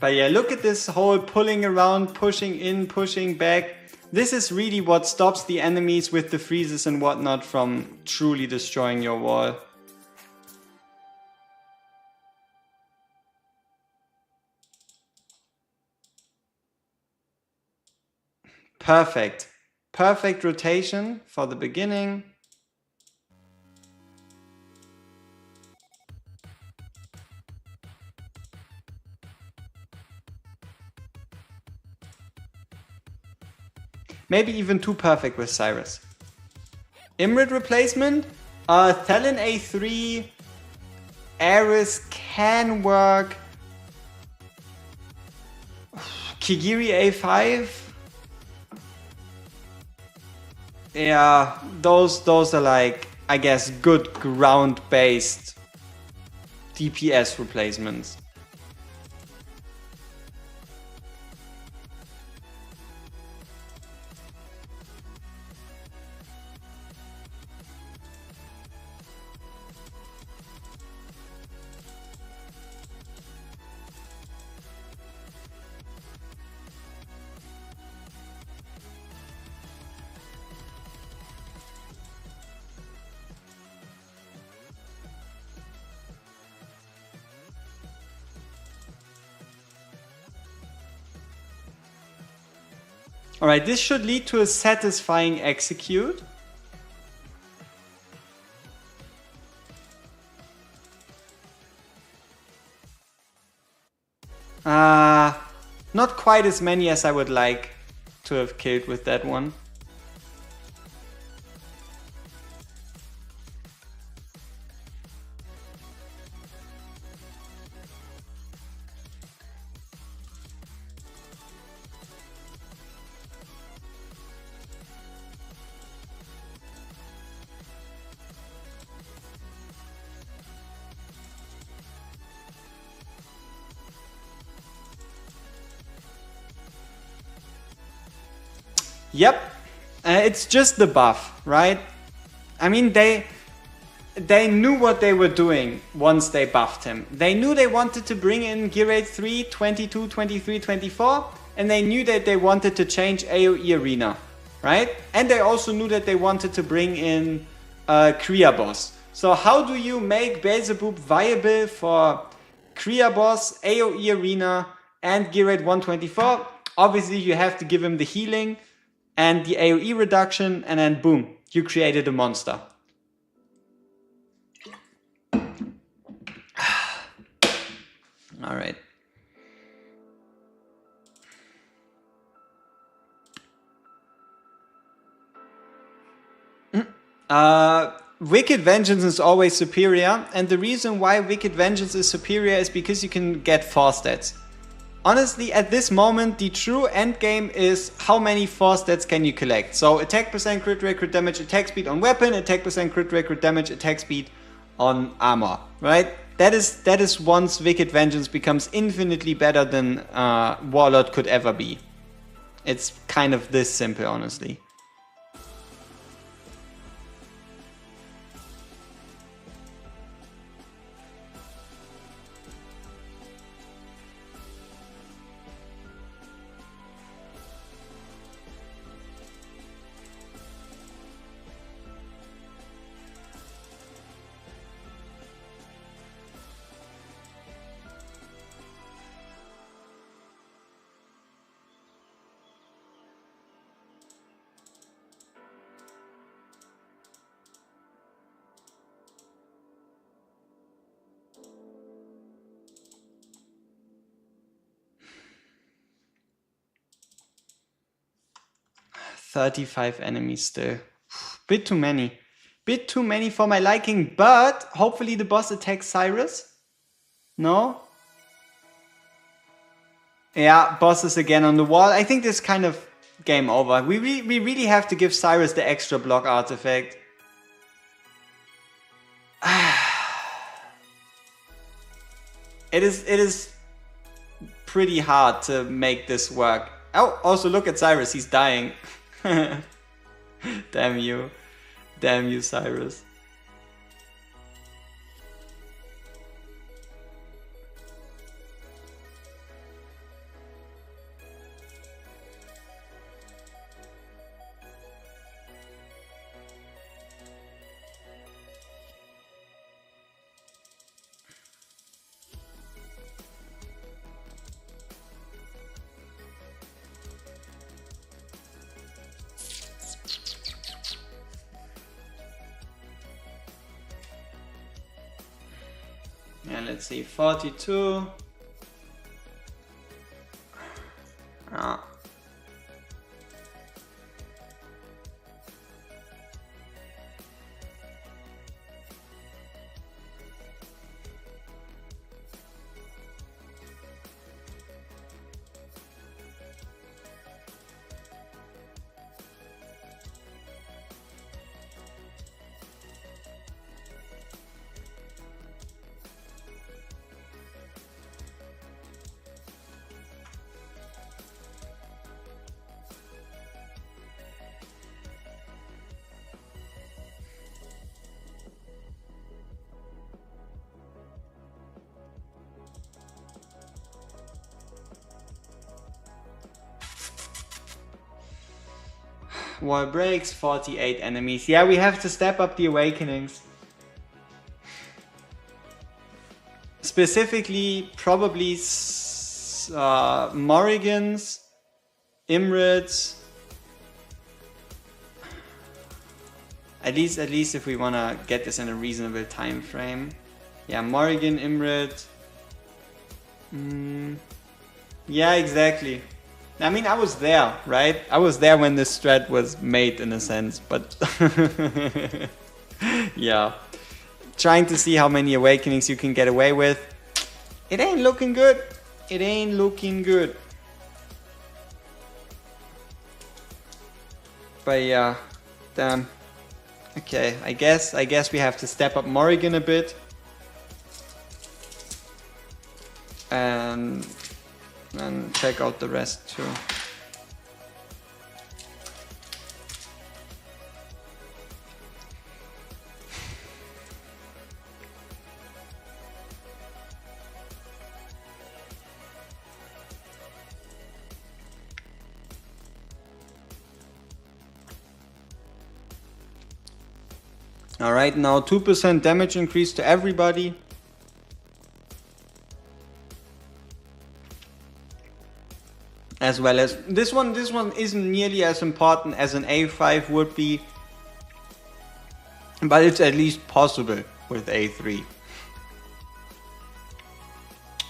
S1: But yeah, look at this whole pulling around, pushing in, pushing back. This is really what stops the enemies with the freezes and whatnot from truly destroying your wall. Perfect. Perfect rotation for the beginning. Maybe even too perfect with Cyrus. Imrit replacement. Thelin A3. Ares can work. Kigiri A5. Yeah, those are I guess, good ground-based DPS replacements. Alright, this should lead to a satisfying execute. Not quite as many as I would like to have killed with that one. Yep, it's just the buff, right? I mean, they knew what they were doing once they buffed him. They knew they wanted to bring in Gear Rate 3, 22, 23, 24, and they knew that they wanted to change AoE Arena, right? And they also knew that they wanted to bring in Kriya Boss. So how do you make Beelzebub viable for Kriya Boss, AoE Arena, and Gear Rate 124? Obviously, you have to give him the healing and the AoE reduction, and then boom, you created a monster. All right. Wicked Vengeance is always superior, and the reason why Wicked Vengeance is superior is because you can get 4 stats. Honestly, at this moment, the true end game is how many 4 stats can you collect. So attack percent, crit rate, crit damage, attack speed on weapon, attack percent, crit rate, crit damage, attack speed on armor, right? That is once Wicked Vengeance becomes infinitely better than Warlord could ever be. It's kind of this simple, honestly. "35 enemies still. Bit too many. Bit too many for my liking, but hopefully the boss attacks Cyrus. No? Yeah, boss is again on the wall. I think this kind of game over. We really have to give Cyrus the extra block artifact. It is pretty hard to make this work. Oh, also look at Cyrus, he's dying. Damn you. Damn you, Cyrus. Yeah, let's see, 42. Ah. Wall breaks, 48 enemies. Yeah, we have to step up the awakenings. Specifically, probably Morrigan's, Imrid's, At least if we wanna get this in a reasonable time frame. Yeah, Morrigan, Imrit. Yeah, exactly. I mean, I was there, right? I was there when this strat was made in a sense, but yeah. Trying to see how many awakenings you can get away with. It ain't looking good. It ain't looking good. But yeah, damn. Okay, I guess we have to step up Morrigan a bit. And check out the rest too. Alright, now 2% damage increase to everybody. As well as this one isn't nearly as important as an A5 would be, but it's at least possible with A3.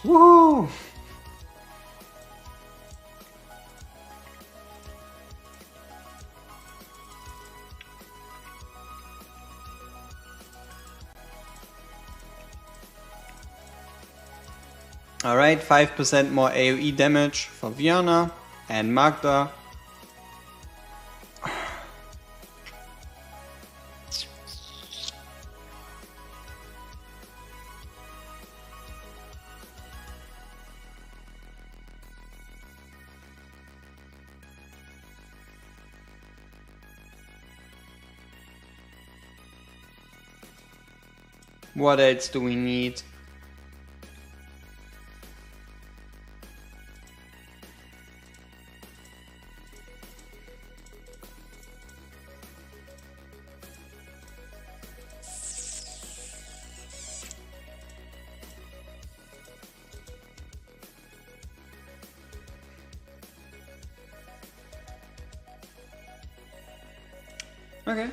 S1: Woo! Alright, 5% more AoE damage for Viana and Magda. What else do we need? Okay.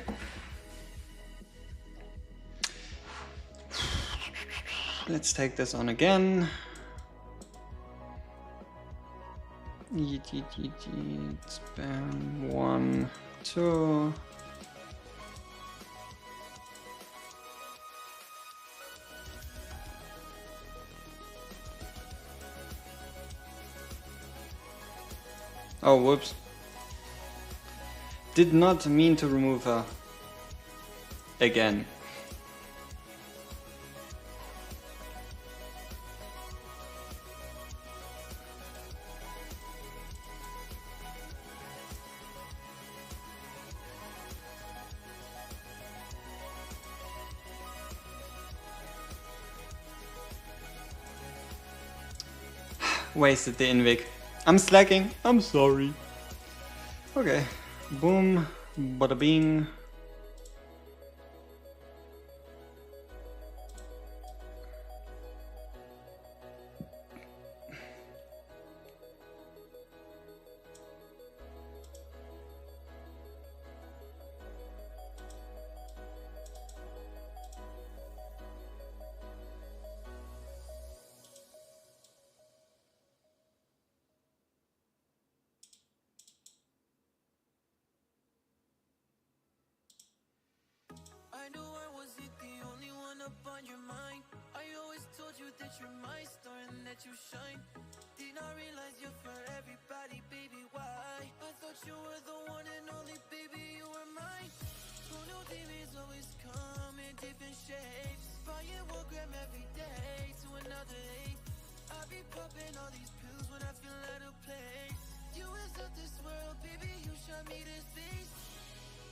S1: Let's take this on again. Spam 1, 2. Oh, whoops. Did not mean to remove her again. Wasted the Invic. I'm slacking. I'm sorry. Okay. Boom. Bada bing.
S2: I knew I wasn't the only one up on your mind. I always told you that you're my star and that you shine. Did not realize you're for everybody, baby, why? I thought you were the one and only, baby, you were mine. Who knew demons always come in different shapes? Buying WorGuides every day to another eight. I be popping all these pills when I feel out of place. You is of this world, baby, you shot me to space.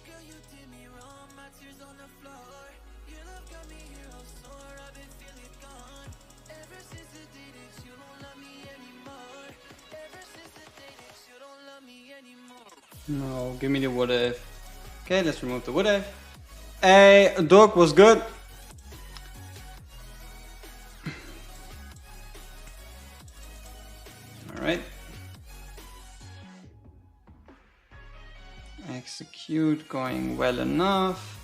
S2: Girl, you did me wrong, my tears on the floor. Your love got me here all sore, I've been feeling gone. Ever since the day that you don't love me anymore. Ever since the day that you don't love me anymore.
S1: No, give me the what if. Okay, let's remove the what if. Hey, dog was good. Alright. Execute going well enough.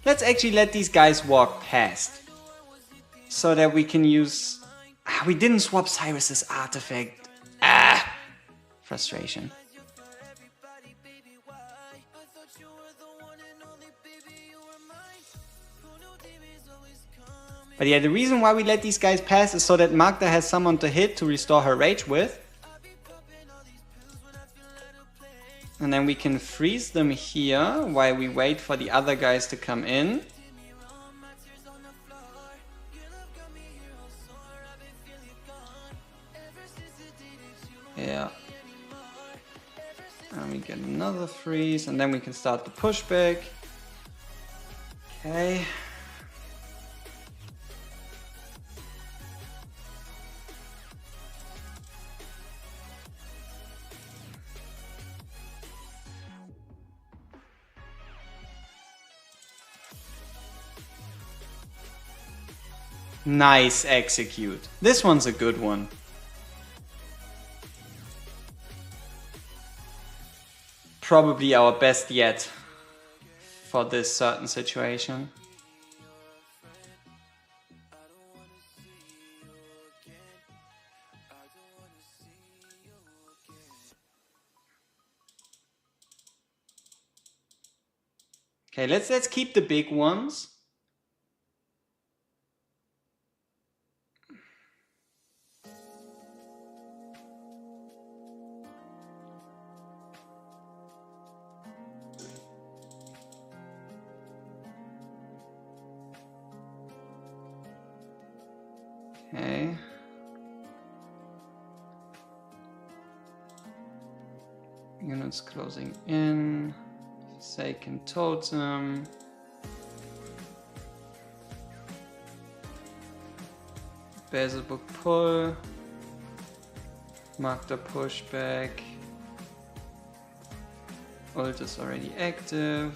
S1: Let's actually let these guys walk past. So that we can use... we didn't swap Cyrus's artifact. Frustration. But yeah, the reason why we let these guys pass is so that Magda has someone to hit to restore her rage with. And then we can freeze them here while we wait for the other guys to come in. Yeah. And we get another freeze, and then we can start the pushback. Okay. Nice execute. This one's a good one. Probably our best yet for this certain situation. Okay, let's keep the big ones. Okay. Units closing in. Forsaken Totem. Beelzebub pull. Magda pushback. Ult is already active.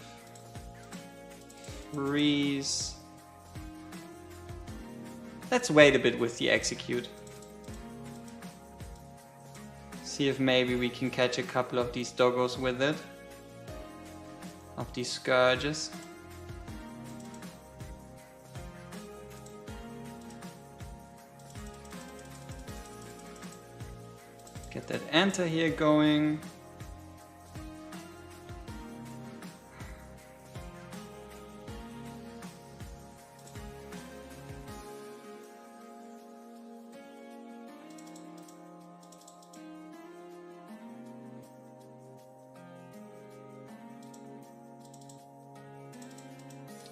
S1: Freeze. Let's wait a bit with the execute. See if maybe we can catch a couple of these doggos with it. Of these scourges. Get that enter here going.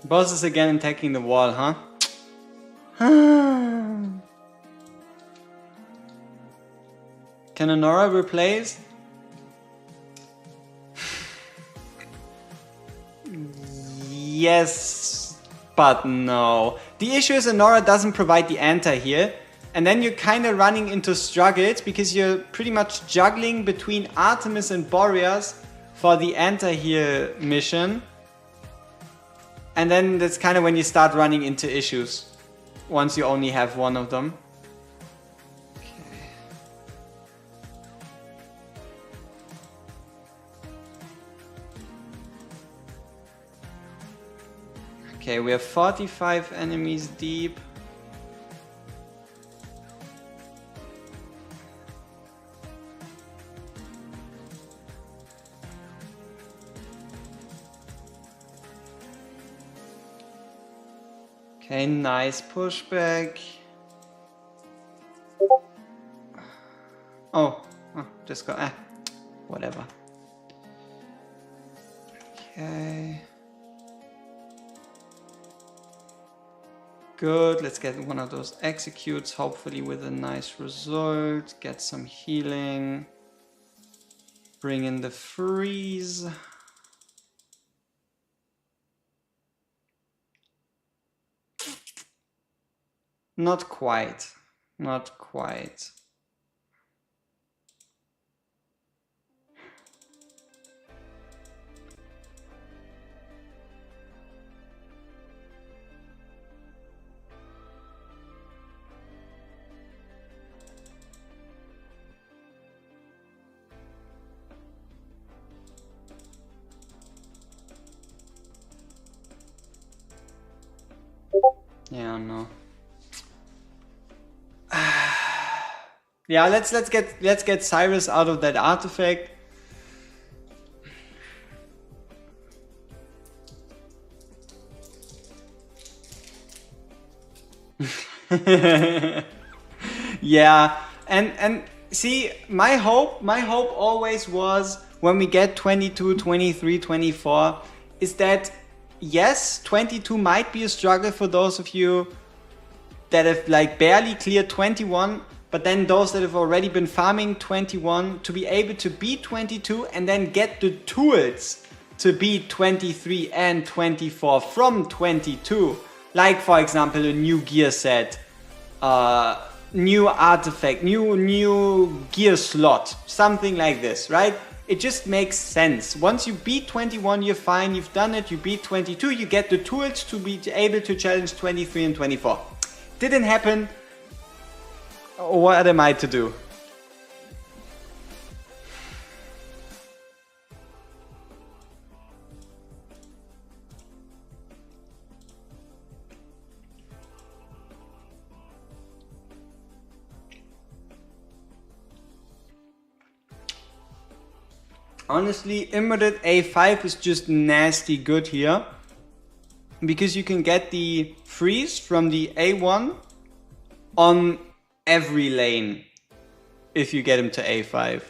S1: Boss is again attacking the wall, huh? Can Honora replace? Yes, but no. The issue is Honora doesn't provide the enter here. And then you're kind of running into struggles because you're pretty much juggling between Artemis and Boreas for the enter here mission. And then that's kind of when you start running into issues. Once you only have one of them. Okay, we have 45 enemies deep. Okay, nice pushback. Oh, just got whatever. Okay. Good, let's get one of those executes, hopefully with a nice result. Get some healing. Bring in the freeze. Not quite. Not quite. Yeah, no. Yeah, let's get Cyrus out of that artifact. Yeah, and see, my hope always was when we get 22, 23, 24 is that yes, 22 might be a struggle for those of you that have like barely cleared 21, but then those that have already been farming 21 to be able to beat 22 and then get the tools to beat 23 and 24 from 22. Like for example, a new gear set, new artifact, new gear slot, something like this, right? It just makes sense. Once you beat 21, you're fine, you've done it, you beat 22, you get the tools to be able to challenge 23 and 24. Didn't happen. What am I to do? Honestly, Immortal A5 is just nasty good here. Because you can get the freeze from the A1 on every lane if you get him to A5.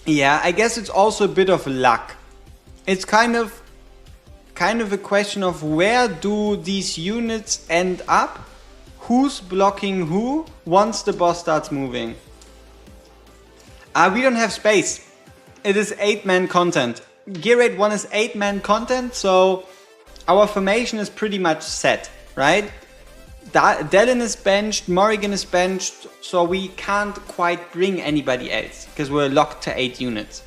S1: Yeah, I guess it's also a bit of luck. It's kind of a question of where do these units end up? Who's blocking who once the boss starts moving? We don't have space. It is 8-man content. Gear rate 1 is 8-man content, so our formation is pretty much set, right? Dallin is benched, Morrigan is benched, so we can't quite bring anybody else because we're locked to 8 units.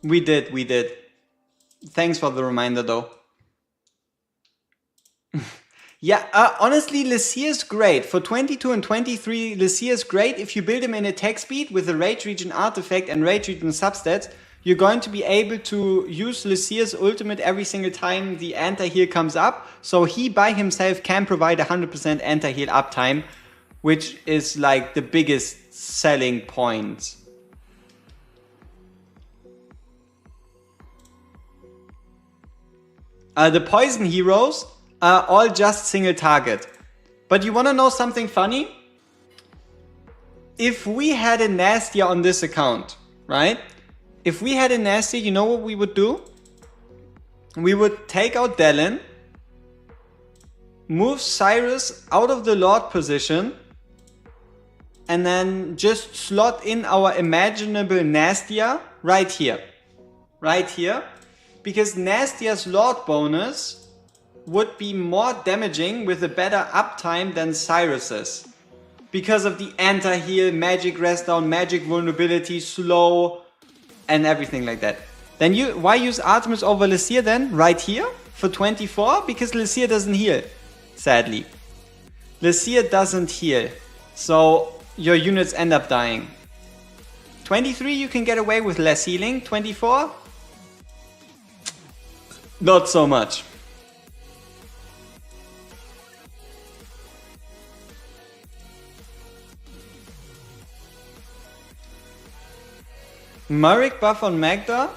S1: We did. Thanks for the reminder though. Yeah, honestly, Lycia is great. For 22 and 23, Lycia is great. If you build him in attack speed with a Rage Region artifact and Rage Region substats, you're going to be able to use Lycia's ultimate every single time the anti-heal comes up. So he by himself can provide 100% anti-heal uptime, which is like the biggest selling point. The poison heroes are all just single target. But you want to know something funny? If we had a Nastia on this account, right? If we had a Nastia, you know what we would do? We would take out Dallin, move Cyrus out of the Lord position, and then just slot in our imaginable Nastia right here. Right here. Because Nastia's Lord bonus would be more damaging with a better uptime than Cyrus's. Because of the anti-heal, magic rest down, magic vulnerability, slow, and everything like that. Then why use Artemis over Lycia then? Right here? For 24? Because Lycia doesn't heal. Sadly. Lycia doesn't heal. So your units end up dying. 23 you can get away with less healing. 24? Not so much. Muric buff on Magda?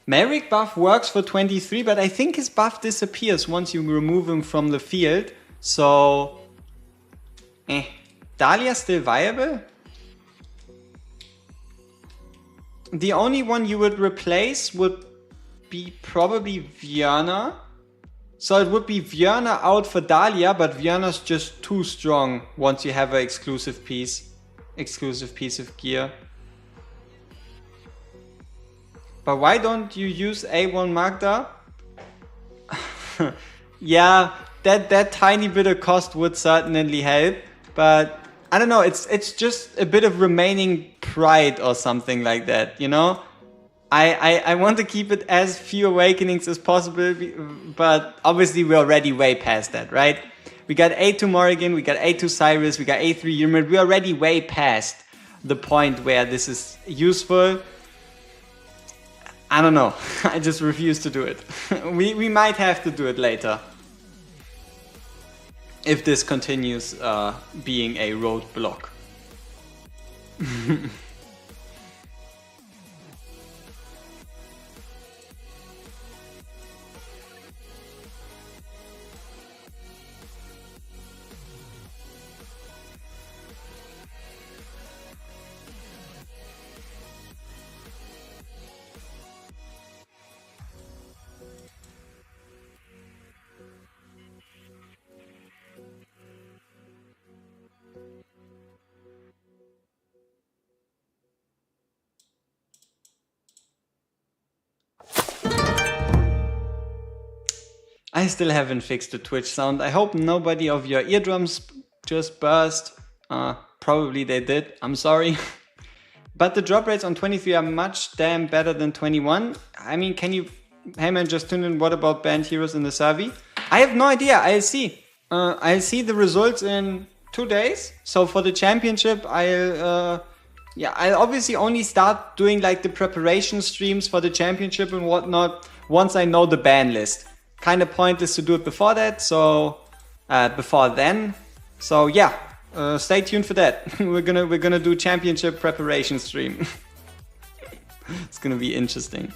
S1: Muric buff works for 23, but I think his buff disappears once you remove him from the field. So... Dahlia still viable? The only one you would replace would be probably Viana. So it would be Vjörner out for Dahlia, but Vjörner's just too strong once you have an exclusive piece of gear. But why don't you use A1 Magda? Yeah, that tiny bit of cost would certainly help, but I don't know, it's just a bit of remaining pride or something like that, you know? I want to keep it as few awakenings as possible, but obviously we're already way past that, right? We got A2 Morrigan, we got A2 Cyrus, we got A3 Ymrid. We're already way past the point where this is useful. I don't know. I just refuse to do it. We might have to do it later. If this continues being a roadblock. I still haven't fixed the Twitch sound. I hope nobody of your eardrums just burst. Probably they did. I'm sorry. But the drop rates on 23 are much damn better than 21. I mean, can you... Hey man, just tune in. What about banned heroes in the Savi? I have no idea. I'll see. I'll see the results in 2 days. So for the championship, I'll obviously only start doing like the preparation streams for the championship and whatnot once I know the ban list. Kind of pointless to do it before that, so before then. So yeah, stay tuned for that. we're gonna do championship preparation stream. It's gonna be interesting.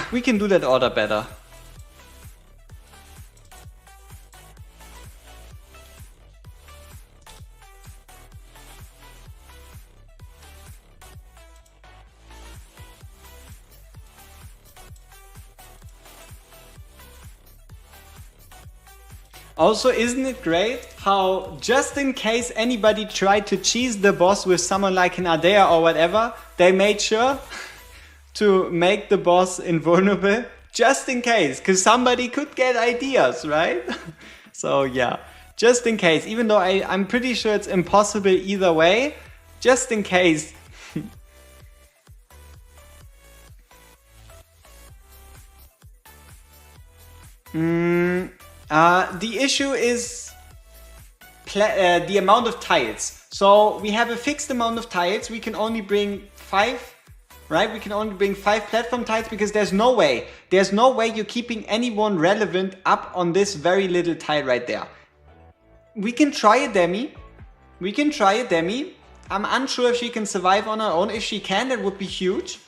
S1: We can do that order better. Also, isn't it great how just in case anybody tried to cheese the boss with someone like an Ardea or whatever, they made sure to make the boss invulnerable just in case, because somebody could get ideas, right? So yeah, just in case, even though I'm pretty sure it's impossible either way, just in case. The issue is the amount of tiles. So we have a fixed amount of tiles. We can only bring 5, right? We can only bring 5 platform tiles because there's no way you're keeping anyone relevant up on this very little tile right there. We can try a demi. I'm unsure if she can survive on her own. If she can, that would be huge.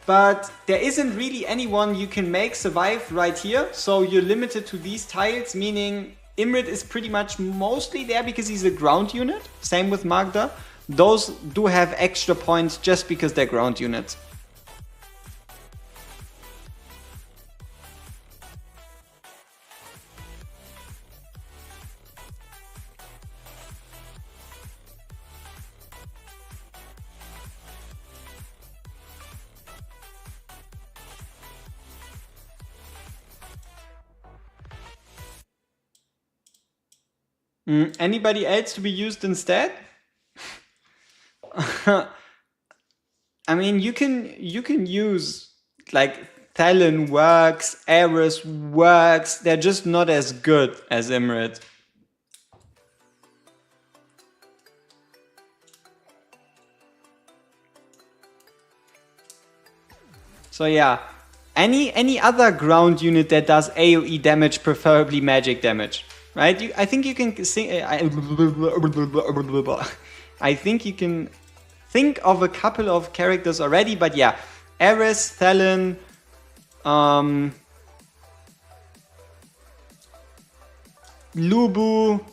S1: But there isn't really anyone you can make survive right here. So you're limited to these tiles, meaning Ymrid is pretty much mostly there because he's a ground unit. Same with Magda. Those do have extra points just because they're ground units. Anybody else to be used instead? I mean, you can use like Talon works, Eris works. They're just not as good as Ymrid. So yeah, any other ground unit that does AoE damage, preferably magic damage. right? I think you can sing. I think you can think of a couple of characters already, but yeah, Ares, Thelen, Lubu,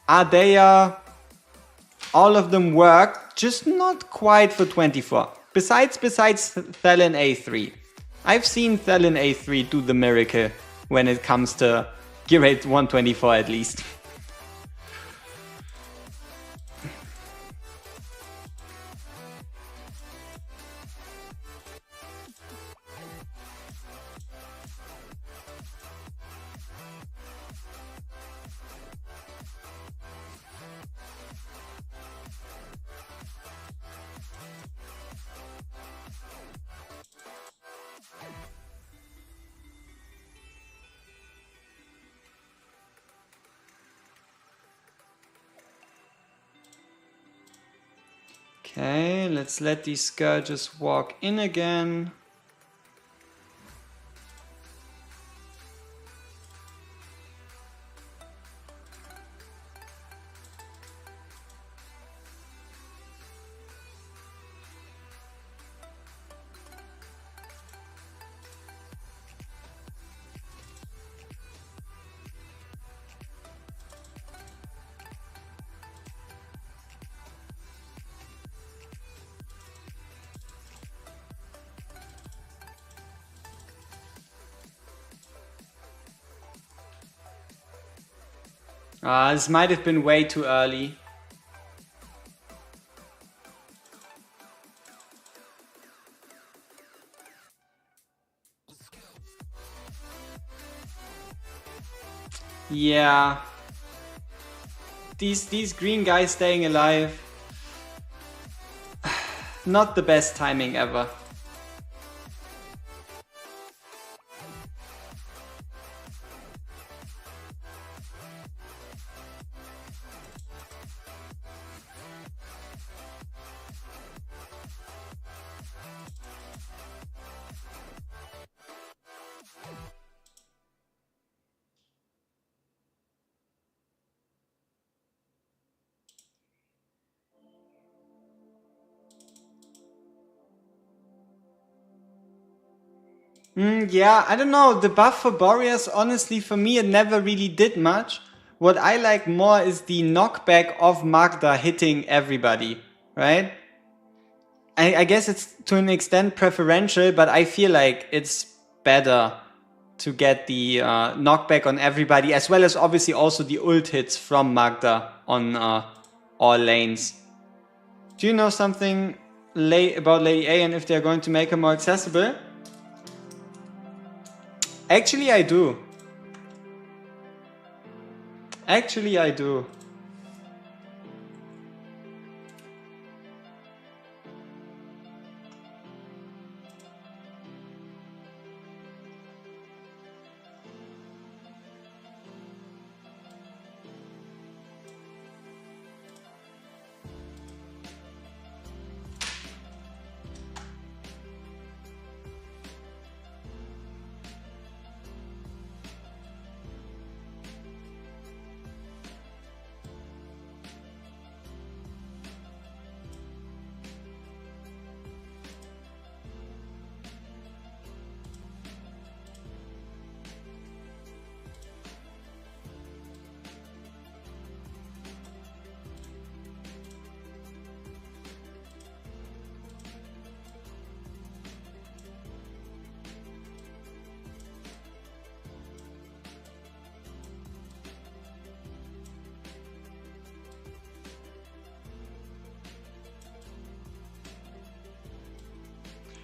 S1: Ardea, all of them work, just not quite for 24. Besides Thelen A3. I've seen Thelen A3 do the miracle when it comes to gear rate 124 at least. Okay, let's let these scourges walk in again. This might have been way too early. Yeah. These green guys staying alive. Not the best timing ever. Yeah, I don't know. The buff for Boreas, honestly, for me, it never really did much. What I like more is the knockback of Magda hitting everybody, right? I guess it's to an extent preferential, but I feel like it's better to get the knockback on everybody, as well as obviously also the ult hits from Magda on all lanes. Do you know something about Lady A and if they're going to make her more accessible? Actually, I do. Actually, I do.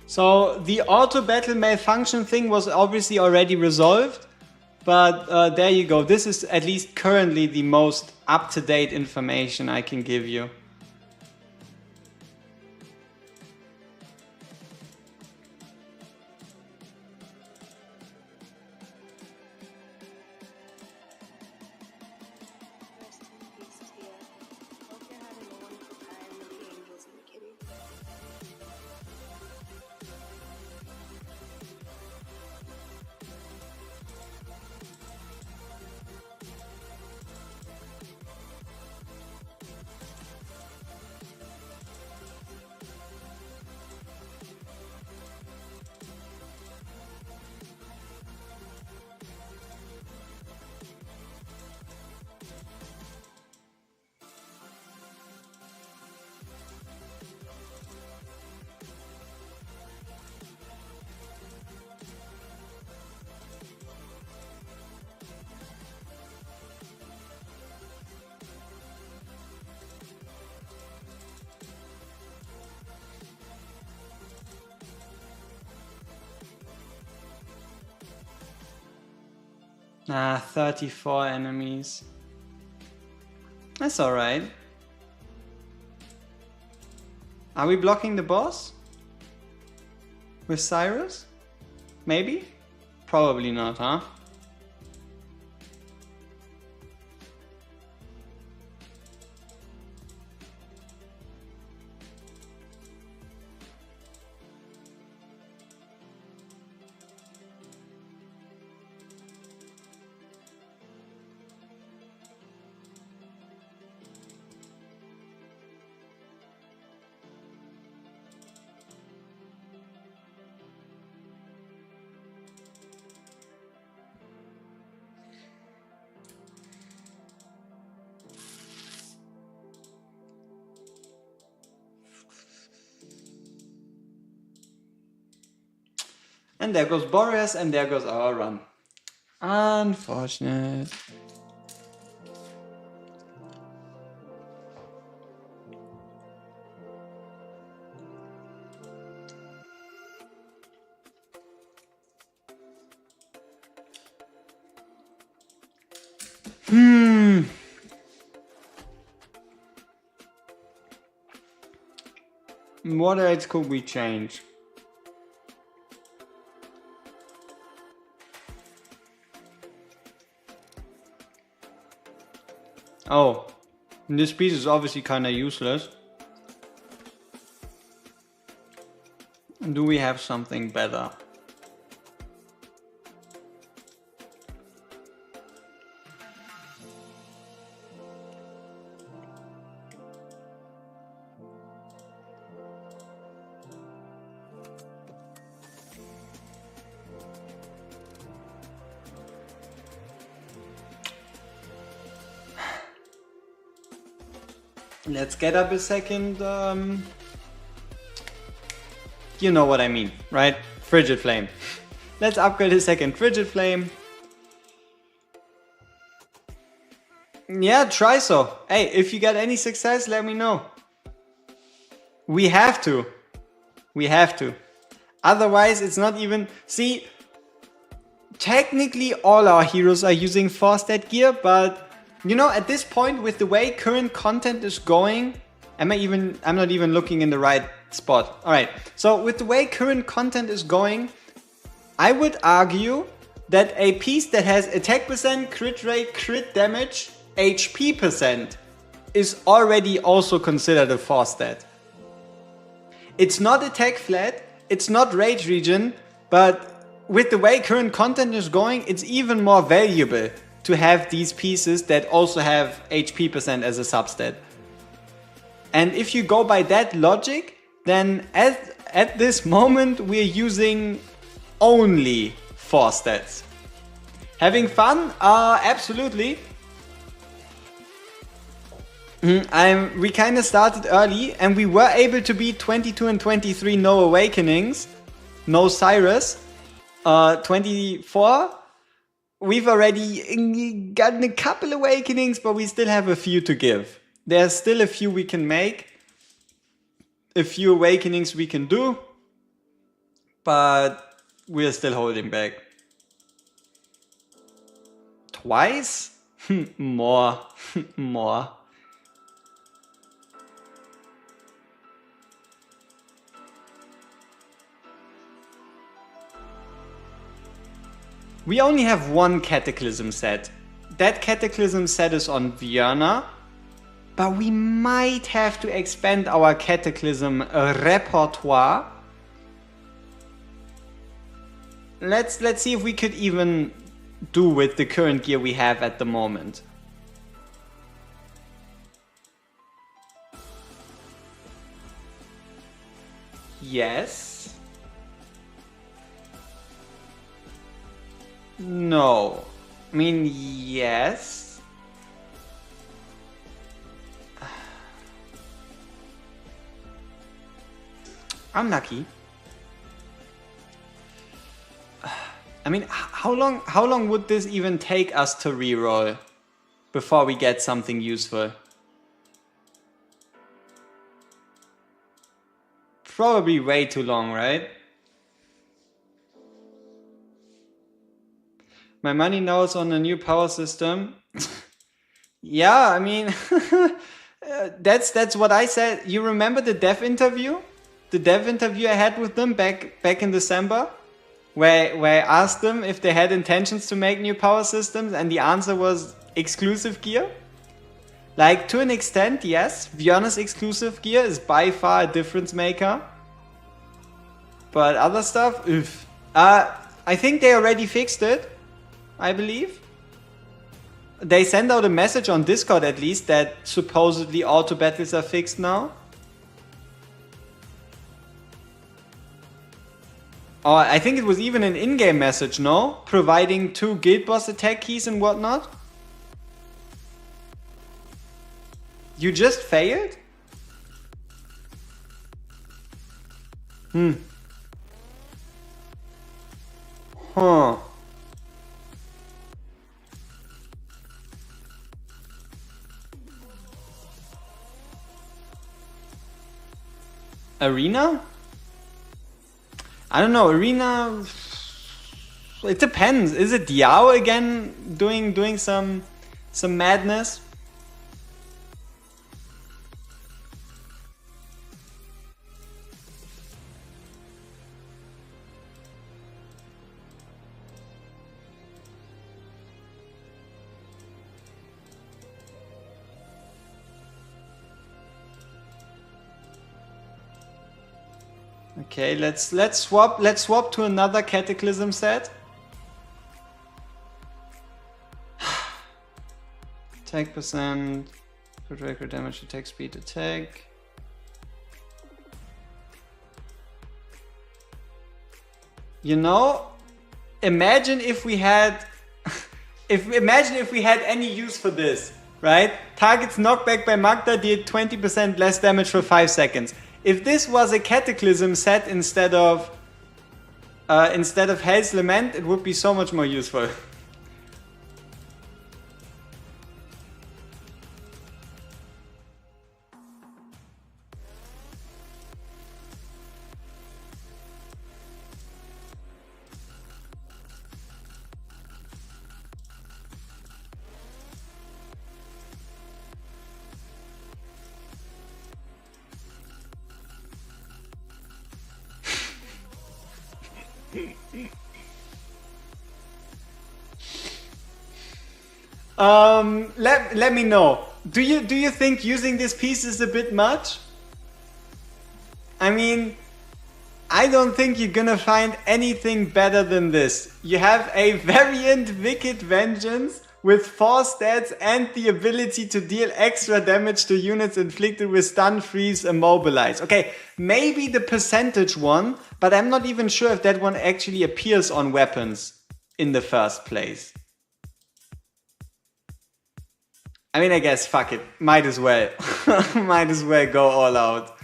S1: So the auto battle malfunction thing was obviously already resolved, but there you go. This is at least currently the most up-to-date information I can give you. Ah, 34 enemies. That's alright. Are we blocking the boss? With Cyrus? Maybe? Probably not, huh? And there goes Boreas, and there goes our run. Unfortunate. What else could we change? Oh, this piece is obviously kinda useless. Do we have something better? Let's get up a second. You know what I mean, right? Frigid Flame. Let's upgrade a second Frigid Flame. Yeah, try so. Hey, if you get any success, let me know. We have to. We have to. Otherwise, it's not even... See, technically all our heroes are using 4-stat gear, but... You know, at this point, with the way current content is going... I'm not even looking in the right spot. Alright, so with the way current content is going, I would argue that a piece that has attack percent, crit rate, crit damage, HP percent is already also considered a 4-stat. It's not attack flat, it's not rage regen, but with the way current content is going, it's even more valuable to have these pieces that also have HP percent as a substat. And if you go by that logic, then at this moment we're using only 4 stats. Having fun? Absolutely. We kind of started early and we were able to beat 22 and 23 no awakenings, no Cyrus. 24, we've already gotten a couple awakenings, but we still have a few to give. There's still a few we can make, a few awakenings we can do, but we're still holding back. Twice? More. More. We only have one Cataclysm set. That Cataclysm set is on Vienna, but we might have to expand our Cataclysm repertoire. Let's see if we could even do with the current gear we have at the moment. Yes. No. I mean, yes. Unlucky. I mean, how long would this even take us to reroll before we get something useful? Probably way too long, right? My money now is on a new power system. Yeah, I mean, that's what I said. You remember the dev interview? The dev interview I had with them back in December? Where I asked them if they had intentions to make new power systems, and the answer was exclusive gear. Like, to an extent, yes. Björn's exclusive gear is by far a difference maker. But other stuff, oof. I think they already fixed it, I believe. They sent out a message on Discord at least that supposedly auto battles are fixed now. Or I think it was even an in-game message, no? Providing 2 guild boss attack keys and whatnot. You just failed? Huh. Arena? I don't know, Arena... It depends. Is it Diao again doing some madness? Okay, let's swap to another Cataclysm set. Attack percent, crit record damage, attack speed, attack. You know, imagine if we had imagine if we had any use for this, right? Targets knockback by Magda did 20% less damage for 5 seconds. If this was a Cataclysm set instead of Hell's Lament, it would be so much more useful. Let me know. Do you think using this piece is a bit much? I mean, I don't think you're gonna find anything better than this. You have a variant Wicked Vengeance with 4 stats and the ability to deal extra damage to units inflicted with stun, freeze, immobilize. Okay, maybe the percentage one, but I'm not even sure if that one actually appears on weapons in the first place. I mean, I guess, fuck it. Might as well. Might as well go all out.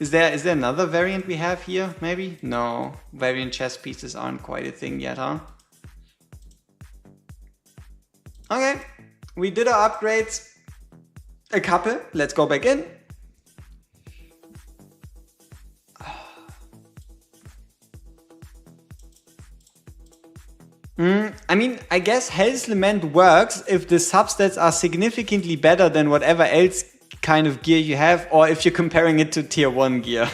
S1: Is there another variant we have here, maybe? No, variant chess pieces aren't quite a thing yet, huh? Okay, we did our upgrades. A couple, let's go back in. I mean, I guess Hell's Lament works if the substats are significantly better than whatever else kind of gear you have, or if you're comparing it to tier 1 gear.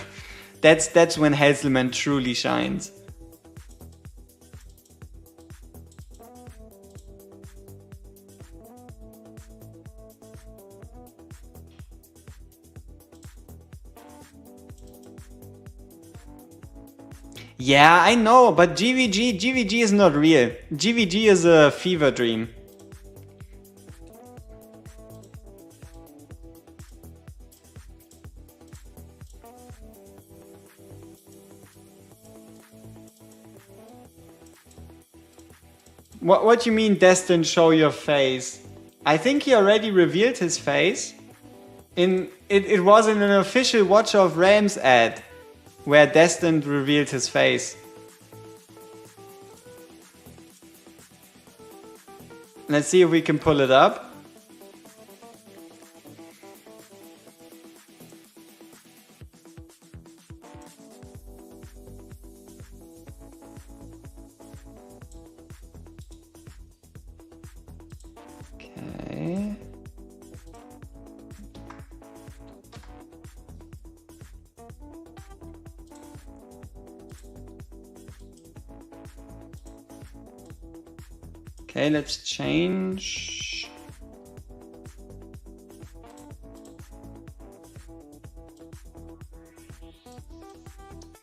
S1: That's when Hell's Lament truly shines. Yeah, I know, but GVG is not real. GVG is a fever dream. What you mean, Destined, show your face? I think he already revealed his face. It was in an official Watch of Realms ad where Destined revealed his face. Let's see if we can pull it up. Okay, let's change.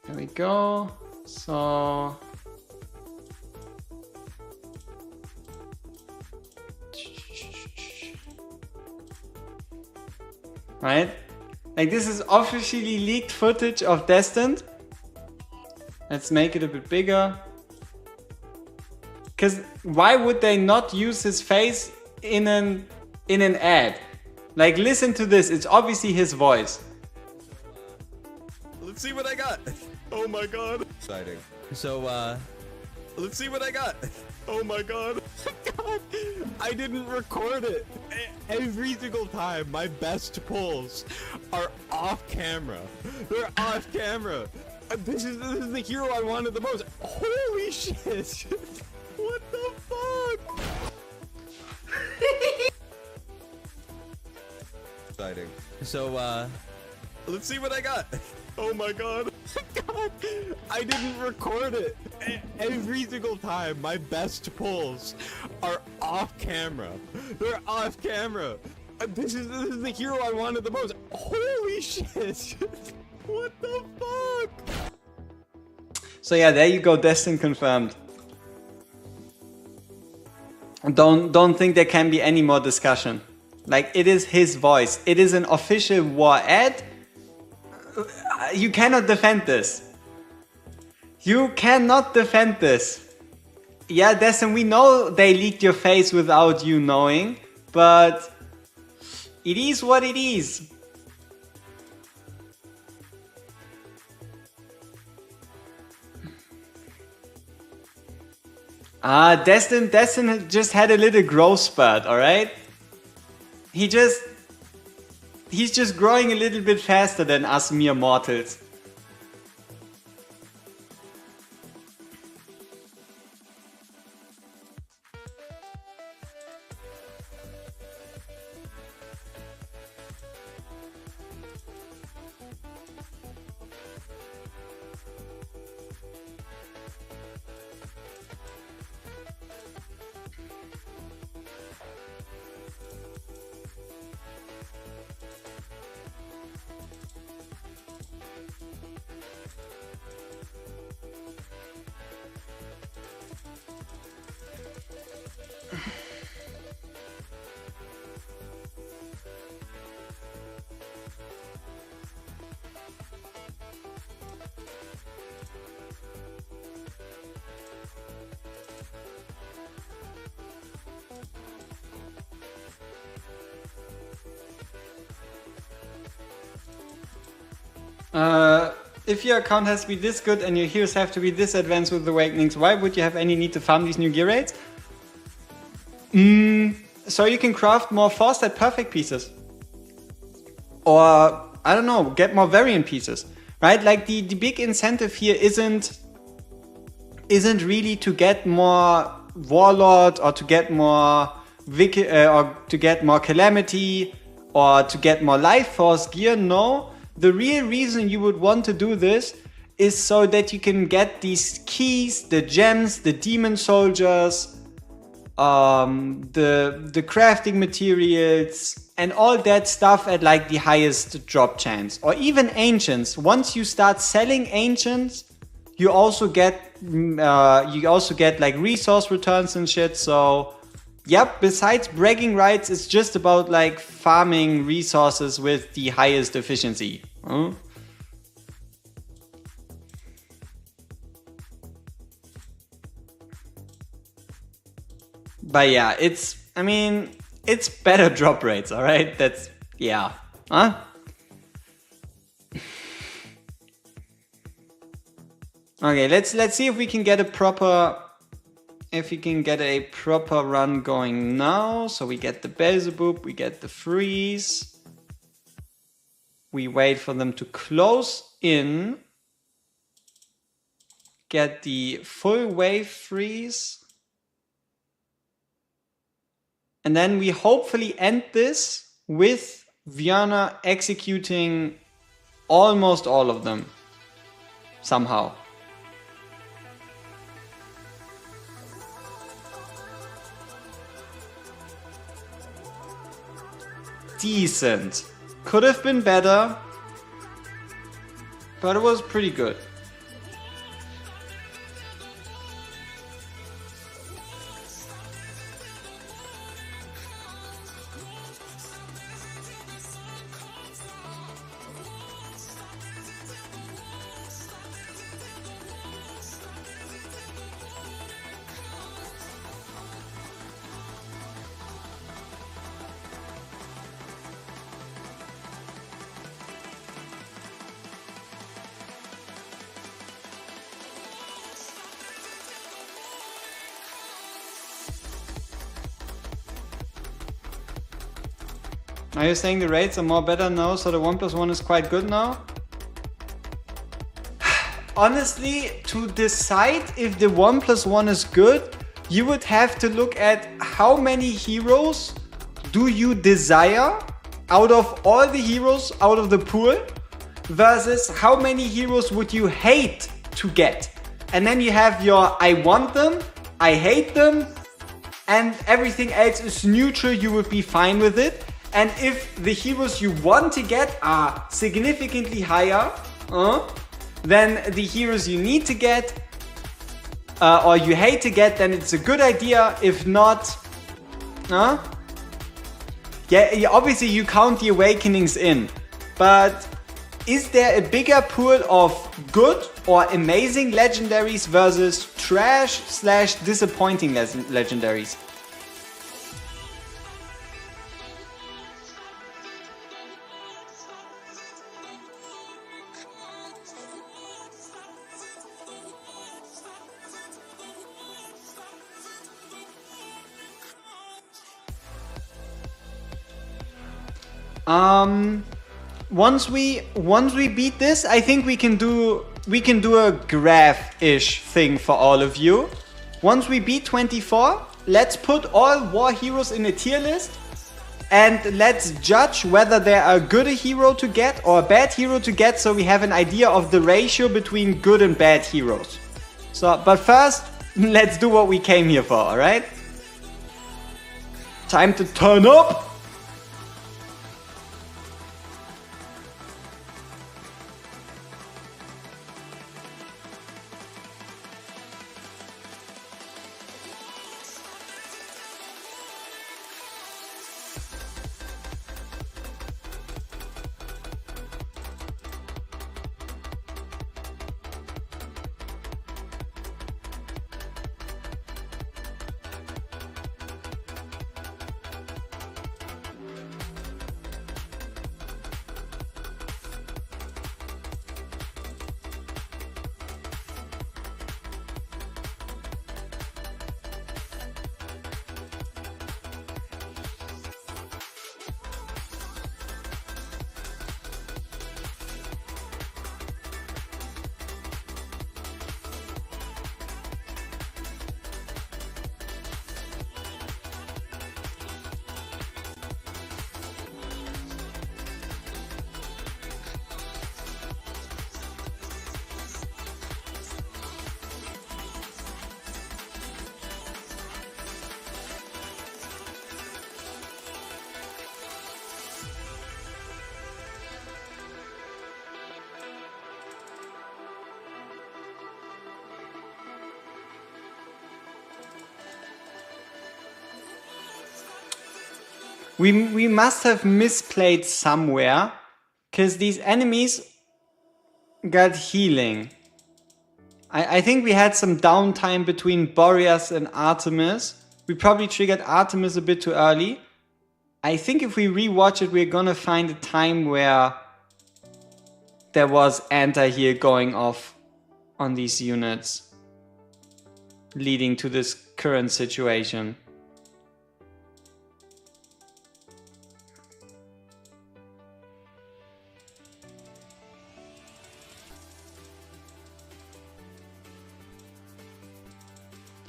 S1: There we go. So right? Like this is officially leaked footage of Destined. Let's make it a bit bigger. Because why would they not use his face in an ad? Like listen to this, it's obviously his voice.
S3: Let's see what I got. Oh my god. Exciting. So, let's see what I got. Oh my god. God, I didn't record it. Every single time, my best pulls are off camera. They're off camera. This is the hero I wanted the most. Holy shit. What the fuck? Exciting. So, let's see what I got. Oh my god. God, I didn't record it. Every single time, my best pulls are off camera. They're off camera. This is the hero I wanted the most. Holy shit. What the fuck?
S1: So yeah, there you go, Destin confirmed. Don't think there can be any more discussion. Like it is his voice. It is an official war ad. You cannot defend this. You cannot defend this. Yeah, Destin, we know they leaked your face without you knowing, but it is what it is. Destin just had a little growth spurt, alright? He's just growing a little bit faster than us mere mortals. If your account has to be this good and your heroes have to be this advanced with awakenings, why would you have any need to farm these new gear rates? So you can craft more forced at perfect pieces. Or, I don't know, get more variant pieces. Right? Like the big incentive here isn't really to get more Warlord or to get more or to get more Calamity or to get more Life Force gear. No. The real reason you would want to do this is so that you can get these keys, the gems, the demon soldiers, the crafting materials, and all that stuff at like the highest drop chance. Or even ancients. Once you start selling ancients, you also get like resource returns and shit. So yep, besides bragging rights, it's just about like farming resources with the highest efficiency. Huh? But yeah, it's better drop rates, alright? That's, yeah. Huh? Okay, let's see if we can get a proper run going now. So we get the Beelzebub, we get the freeze. We wait for them to close in. Get the full wave freeze. And then we hopefully end this with Viana executing almost all of them. Somehow. decent. Could have been better, but it was pretty good. Are you saying the rates are more better now, so the 1+1 is quite good now? Honestly, to decide if the 1+1 is good, you would have to look at how many heroes do you desire out of all the heroes out of the pool versus how many heroes would you hate to get. And then you have your I want them, I hate them, and everything else is neutral, you would be fine with it. And if the heroes you want to get are significantly higher than the heroes you need to get or you hate to get, then it's a good idea. If not, yeah, obviously you count the awakenings in. But is there a bigger pool of good or amazing legendaries versus trash/disappointing legendaries? Once we beat this, I think we can do a graph-ish thing for all of you. Once we beat 24, let's put all war heroes in a tier list and let's judge whether they're a good hero to get or a bad hero to get, so we have an idea of the ratio between good and bad heroes. So, but first, let's do what we came here for, alright? Time to turn up! We must have misplayed somewhere, because these enemies got healing. I think we had some downtime between Boreas and Artemis. We probably triggered Artemis a bit too early. I think if we rewatch it, we're gonna find a time where there was anti-heal going off on these units, leading to this current situation.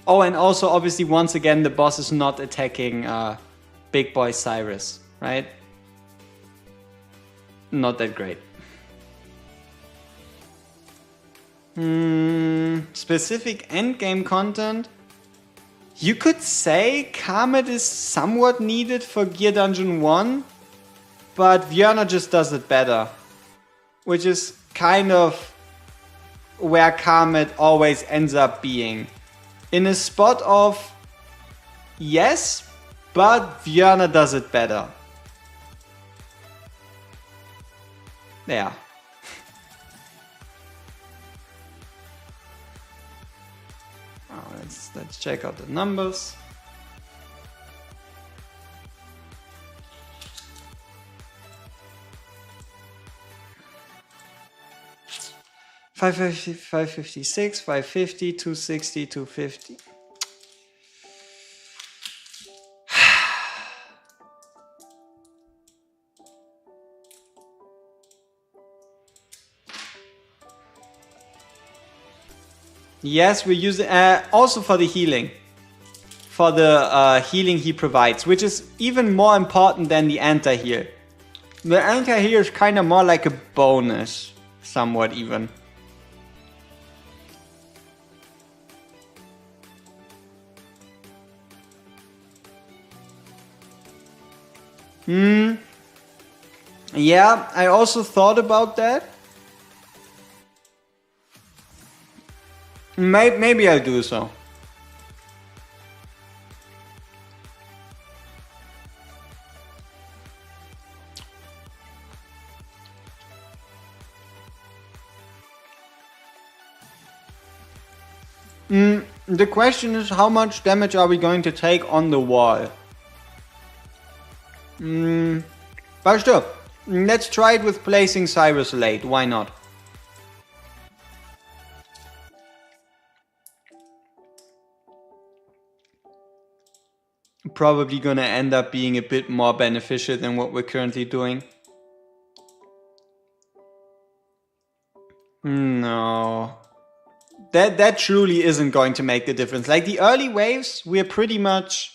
S1: Oh, and also, obviously, once again, the boss is not attacking Big Boy Cyrus, right? Not that great. Specific endgame content. You could say Karmet is somewhat needed for Gear Dungeon 1. but Björnar just does it better. Which is kind of where Karmet always ends up being. In a spot of yes, but Björnar does it better. There. Let's check out the numbers. $550, $556, $550, $260, $250. Yes, we're using also for the healing. For the healing he provides, which is even more important than the anti-heal. The anti-heal is kind of more like a bonus, somewhat even. Yeah, I also thought about that. Maybe I'll do so. The question is, how much damage are we going to take on the wall? But still, let's try it with placing Cyrus late. Why not? Probably gonna end up being a bit more beneficial than what we're currently doing. No. That truly isn't going to make the difference. Like the early waves, we're pretty much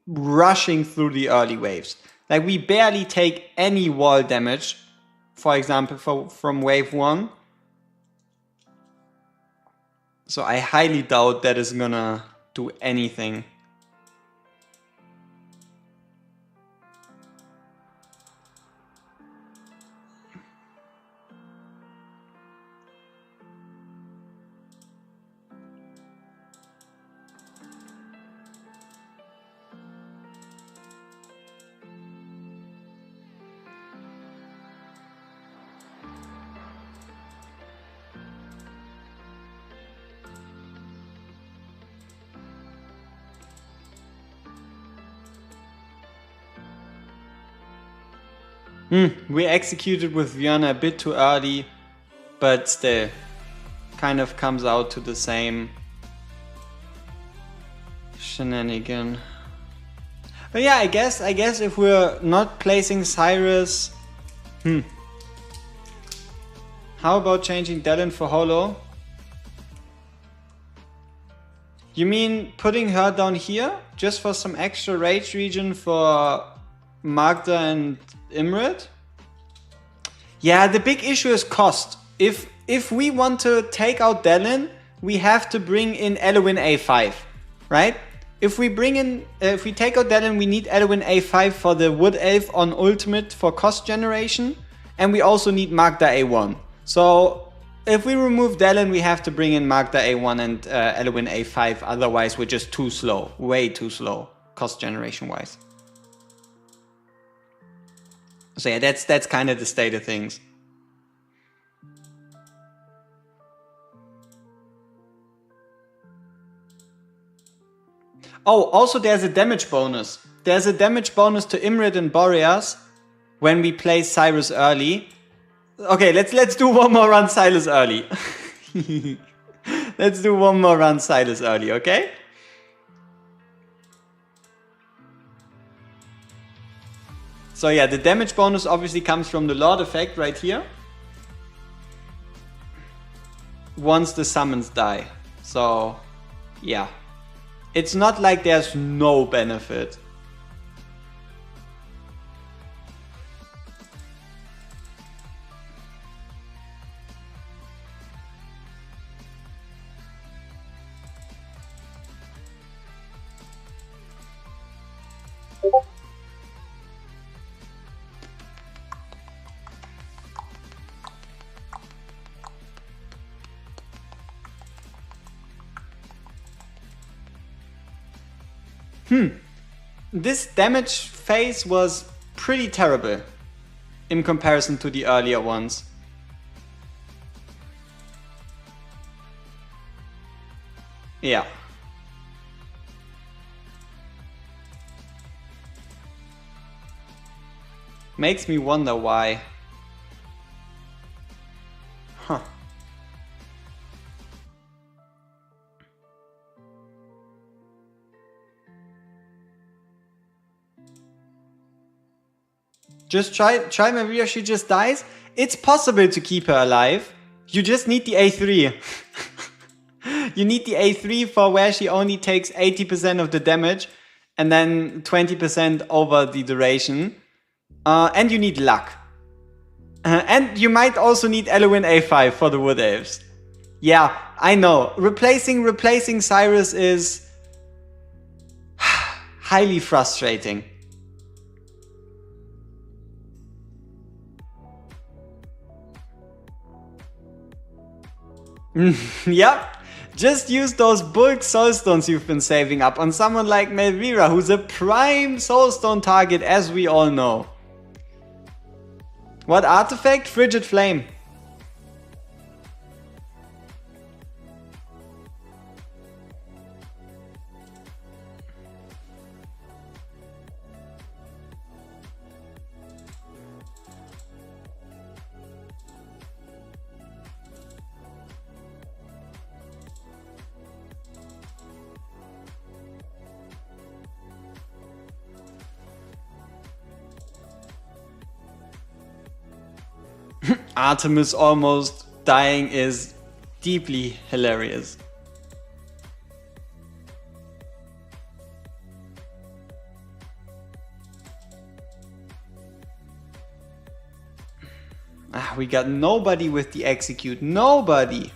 S1: rushing through the early waves. Like we barely take any wall damage, for example, from wave 1. So I highly doubt that is gonna do anything. We executed with Vienna a bit too early, but still kind of comes out to the same shenanigan. But yeah, I guess if we're not placing Cyrus, how about changing Dellen for Holo? You mean putting her down here just for some extra rage region for Magda and Imrit? Yeah, the big issue is cost. If we want to take out Dellen, we have to bring in Elwyn A5, right? If we take out Dellen, we need Elwyn A5 for the Wood Elf on Ultimate for cost generation, and we also need Magda A1. So if we remove Dellen, we have to bring in Magda A1 and Elwyn A5, otherwise we're just too slow, way too slow, cost generation wise. So yeah, that's kind of the state of things. Oh, also there's a damage bonus. There's a damage bonus to Imrit and Boreas when we play Cyrus early. Okay, let's do one more run Silas early. Let's do one more run Silas early, okay? So yeah, the damage bonus obviously comes from the Lord effect right here. Once the summons die. So yeah. It's not like there's no benefit. This damage phase was pretty terrible in comparison to the earlier ones. Yeah. Makes me wonder why. Huh. Just try Maria, she just dies. It's possible to keep her alive. You just need the A3. You need the A3 for where she only takes 80% of the damage and then 20% over the duration. And you need luck. And you might also need Eloin A5 for the Wood Elves. Yeah, I know. Replacing Cyrus is highly frustrating. Yep. Just use those bulk soulstones you've been saving up on someone like Melvira, who's a prime soulstone target, as we all know. What artifact? Frigid Flame. Artemis almost dying is deeply hilarious. We got nobody with the execute. Nobody.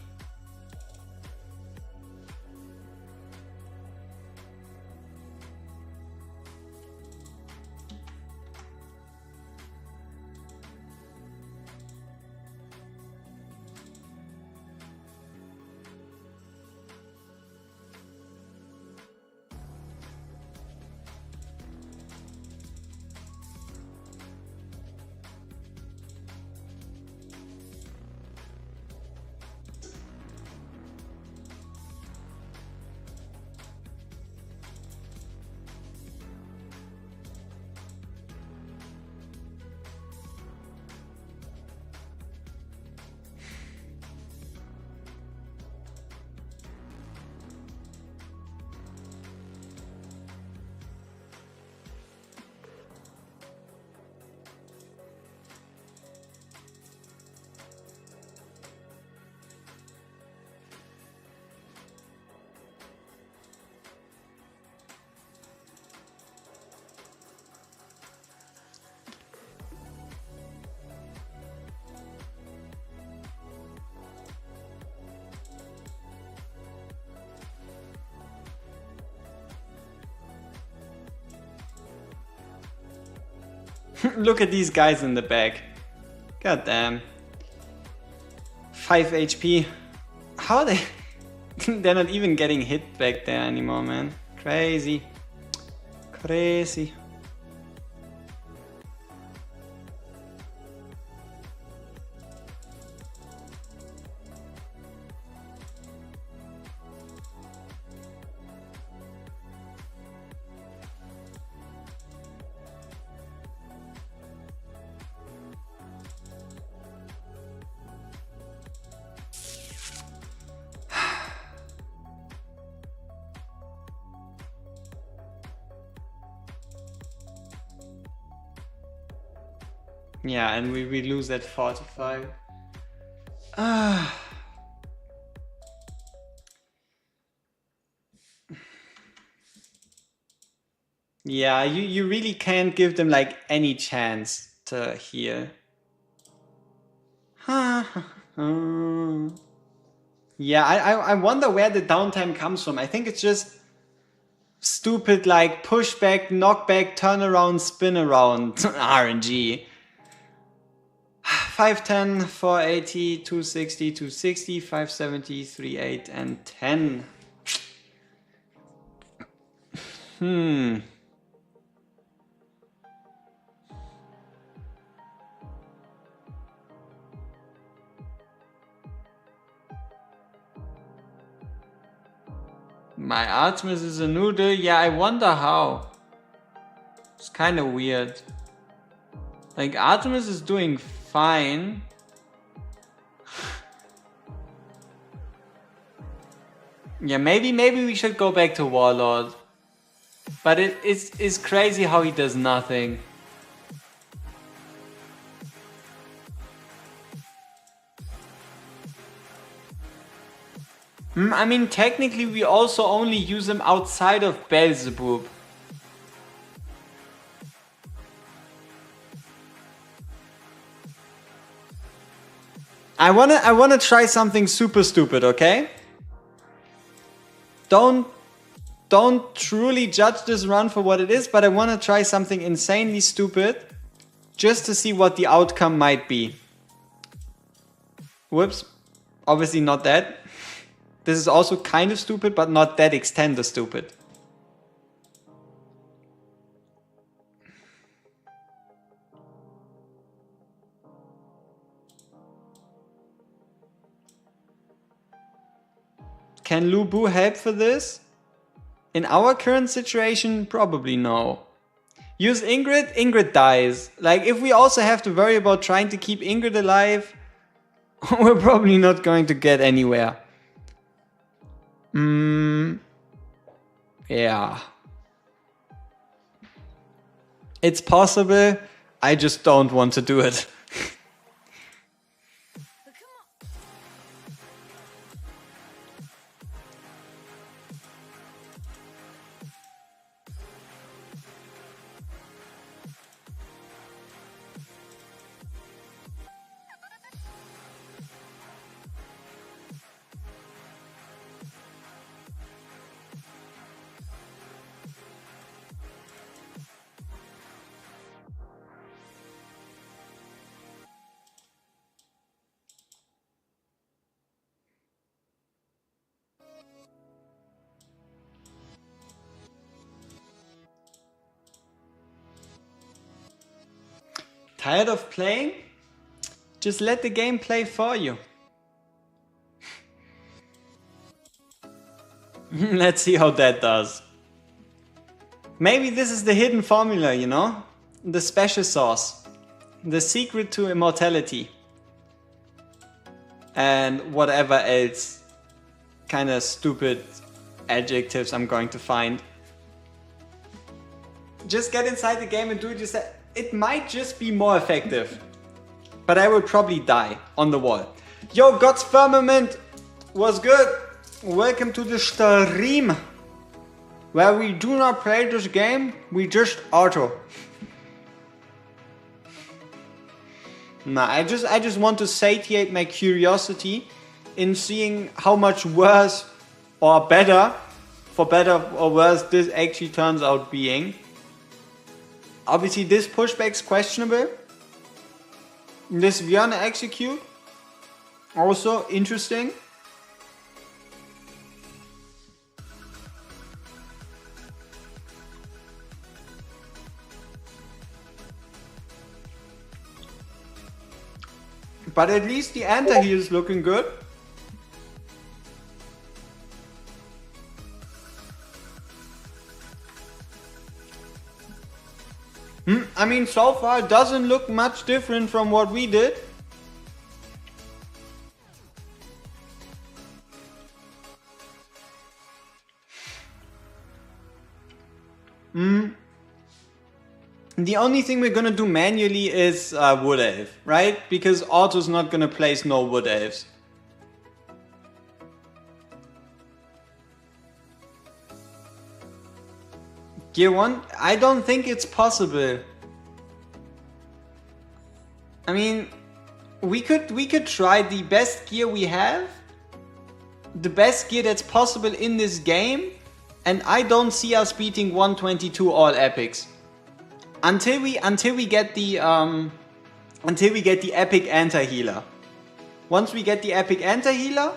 S1: Look at these guys in the back. God damn. 5 HP. How are they? They're not even getting hit back there anymore, man. Crazy. Crazy. Yeah, and we lose at 45. Yeah, you really can't give them like any chance to heal. Yeah, I wonder where the downtime comes from. I think it's just stupid like pushback, knockback, turnaround, spin around RNG. 510, 480, 260, 260, 570, 38, and 10. My Artemis is a noodle? Yeah, I wonder how. It's kind of weird. Like, Artemis is doing fine. Yeah, maybe we should go back to Warlord. But it's crazy how he does nothing. I mean, technically we also only use him outside of Beelzebub. I wanna try something super stupid, okay? Don't truly judge this run for what it is, but I wanna try something insanely stupid just to see what the outcome might be. Whoops. Obviously not that. This is also kind of stupid, but not that extent of stupid. Can Lu Bu help for this? In our current situation, probably no. Use Ingrid, Ingrid dies. Like, if we also have to worry about trying to keep Ingrid alive, we're probably not going to get anywhere. Yeah. It's possible, I just don't want to do it. Tired of playing? Just let the game play for you. Let's see how that does. Maybe this is the hidden formula, you know? The special sauce. The secret to immortality. And whatever else kind of stupid adjectives I'm going to find. Just get inside the game and do it yourself. It might just be more effective. But I will probably die on the wall. Yo, God's Firmament was good. Welcome to the stream. Where we do not play this game, we just auto. Nah, I just want to satiate my curiosity in seeing how much worse or better, for better or worse, this actually turns out being. Obviously this pushback's questionable. This Viana execute, also interesting. But at least the anti-heal is looking good. I mean, so far it doesn't look much different from what we did. The only thing we're gonna do manually is Wood Elf, right? Because Auto's not gonna place no Wood Elves. Gear 1? I don't think it's possible. I mean, we could try the best gear we have. The best gear that's possible in this game. And I don't see us beating 122 all epics. Until we get the epic anti-healer. Once we get the epic anti-healer,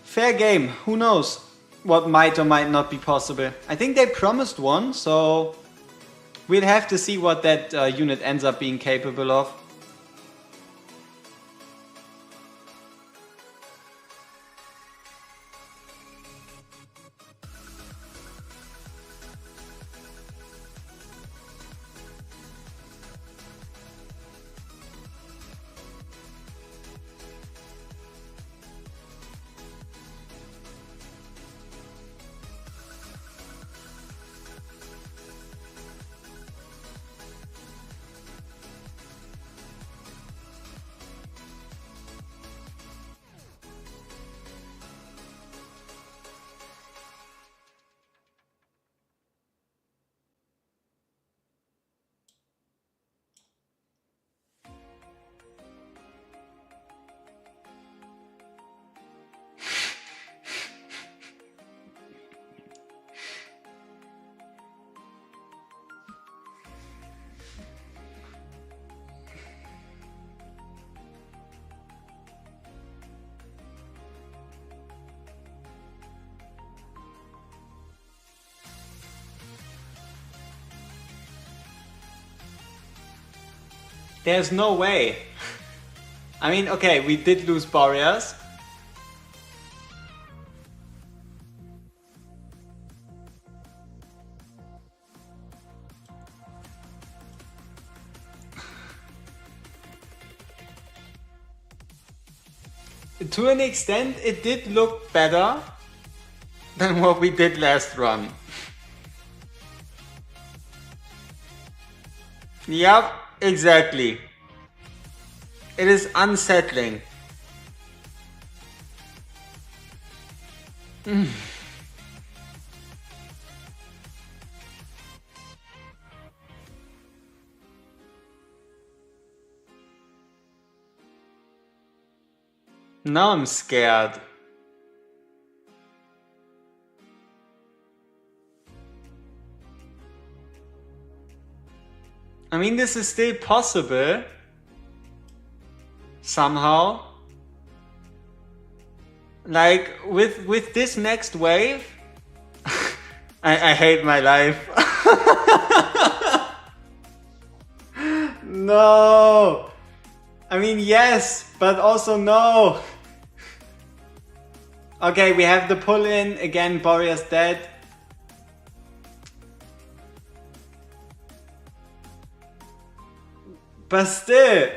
S1: fair game, who knows? what might or might not be possible. I think they promised one, so we'll have to see what that unit ends up being capable of. There's no way. I mean, okay, we did lose Boreas. To an extent, it did look better than what we did last run. Yep, exactly. It is unsettling. Now I'm scared. I mean, this is still possible. Somehow. Like, with this next wave, I hate my life. No. I mean, yes, but also no. Okay, we have the pull in. Again, Boreas dead. But still.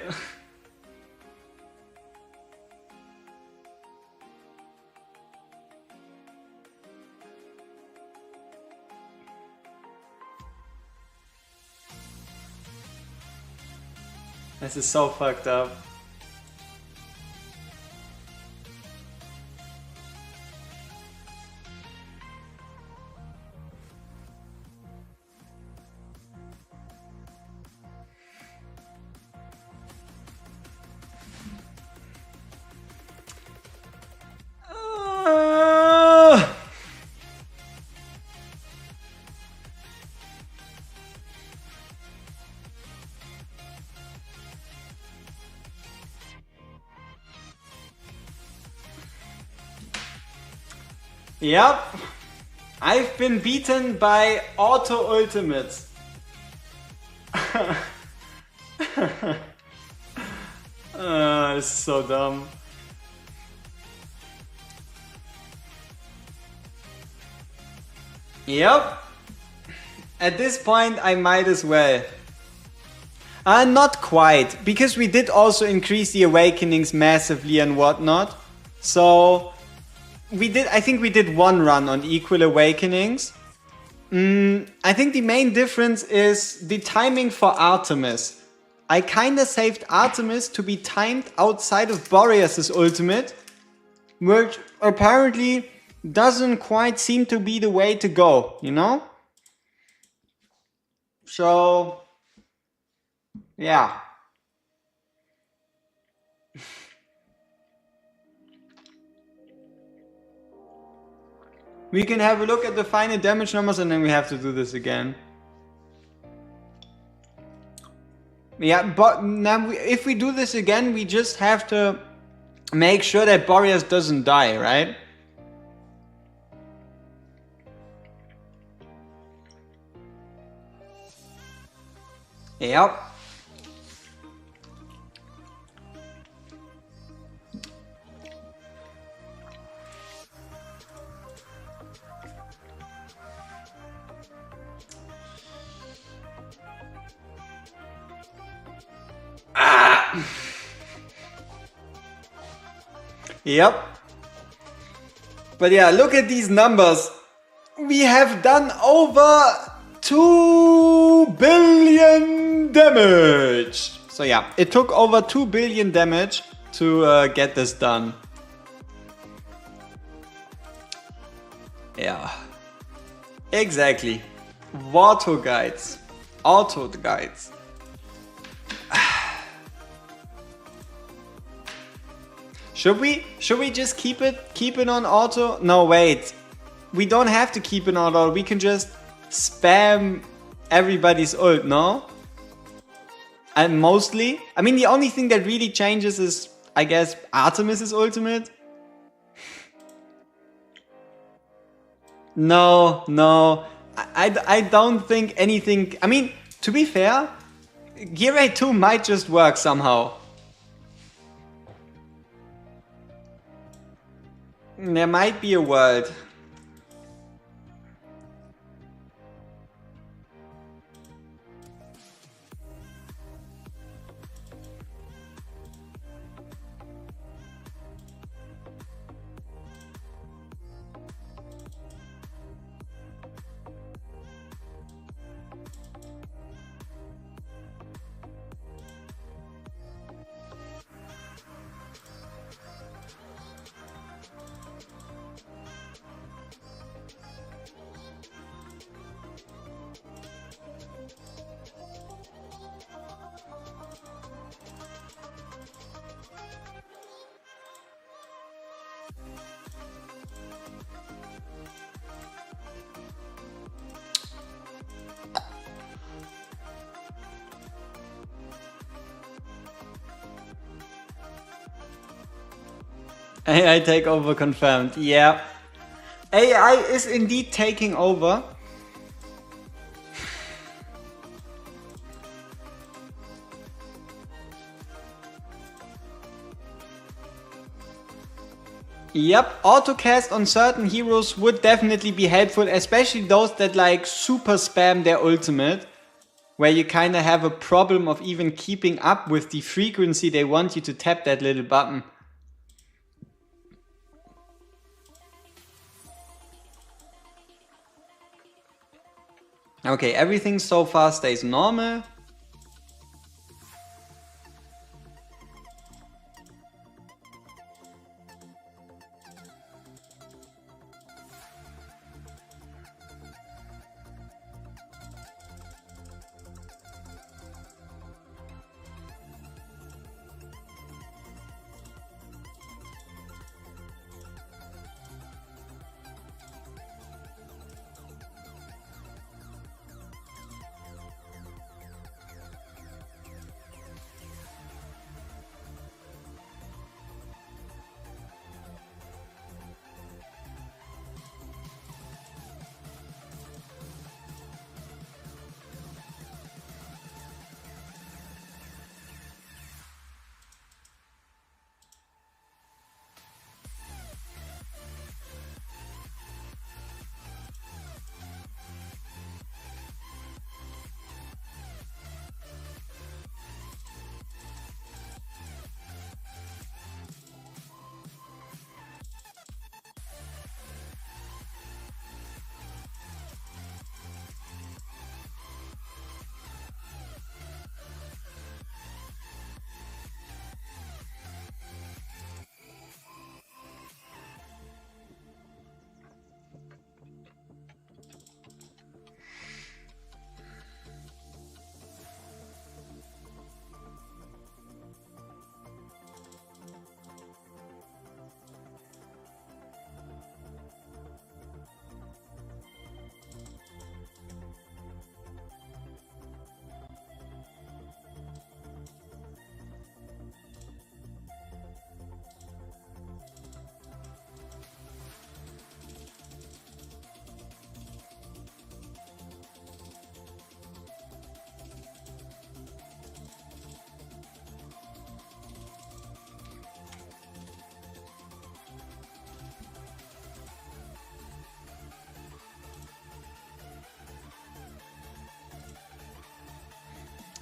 S1: This is so fucked up. Yep, I've been beaten by auto ultimates. This is so dumb. Yep, at this point I might as well. Not quite, because we did also increase the awakenings massively and whatnot. So we did, I think we did one run on equal awakenings. I think the main difference is the timing for Artemis. I kinda saved Artemis to be timed outside of Boreas' ultimate, which apparently doesn't quite seem to be the way to go, you know? So, yeah. We can have a look at the final damage numbers and then we have to do this again. Yeah, but now if we do this again, we just have to make sure that Boreas doesn't die, right? Yep. Yep. But yeah, look at these numbers. We have done over 2 billion damage. So yeah, it took over 2 billion damage to get this done. Yeah. Exactly. WorGuides. Auto guides. Should we just keep it on auto? No, wait. We don't have to keep it on auto. We can just spam everybody's ult, no? And mostly, I mean, the only thing that really changes is, I guess, Artemis's ultimate. No. I don't think anything. I mean, to be fair, Gear Raid 2 might just work somehow. There might be a world. AI takeover confirmed. Yeah. AI is indeed taking over. Yep, autocast on certain heroes would definitely be helpful, especially those that like super spam their ultimate, where you kind of have a problem of even keeping up with the frequency they want you to tap that little button. Okay, everything so far stays normal.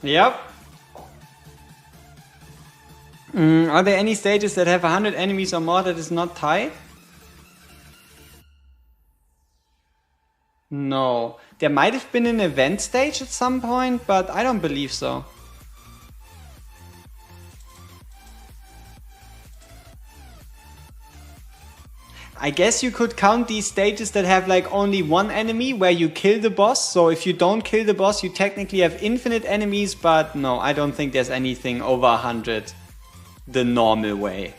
S1: Yep. Are there any stages that have 100 enemies or more that is not tied? No. There might have been an event stage at some point, but I don't believe so. I guess you could count these stages that have like only one enemy where you kill the boss. So if you don't kill the boss, you technically have infinite enemies, but no, I don't think there's anything over 100 the normal way.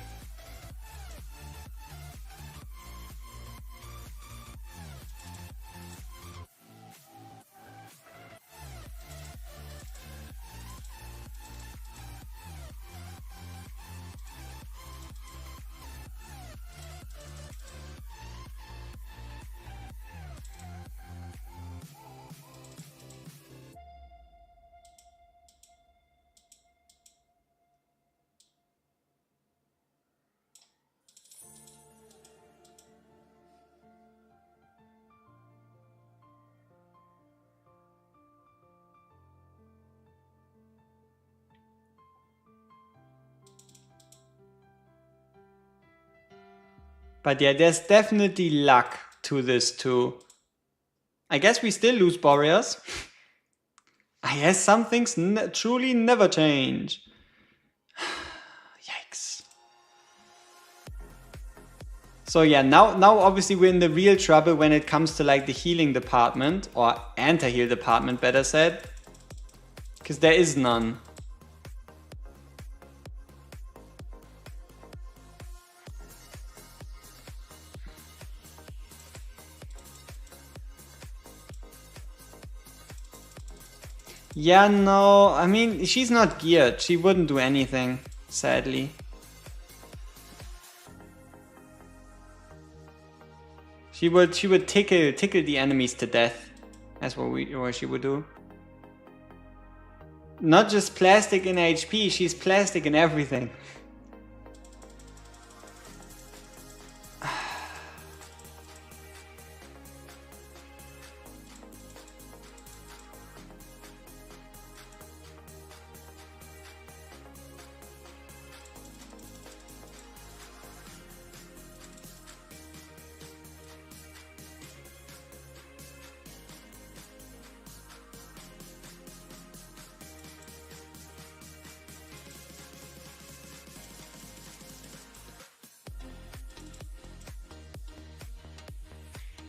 S1: But yeah, there's definitely luck to this too. I guess we still lose Boreas. I guess some things truly never change. Yikes. So yeah, now obviously we're in the real trouble when it comes to like the healing department, or anti-heal department better said. Because there is none. Yeah, no, I mean, she's not geared. She wouldn't do anything, sadly. She would tickle the enemies to death. That's what she would do. Not just plastic in HP, she's plastic in everything.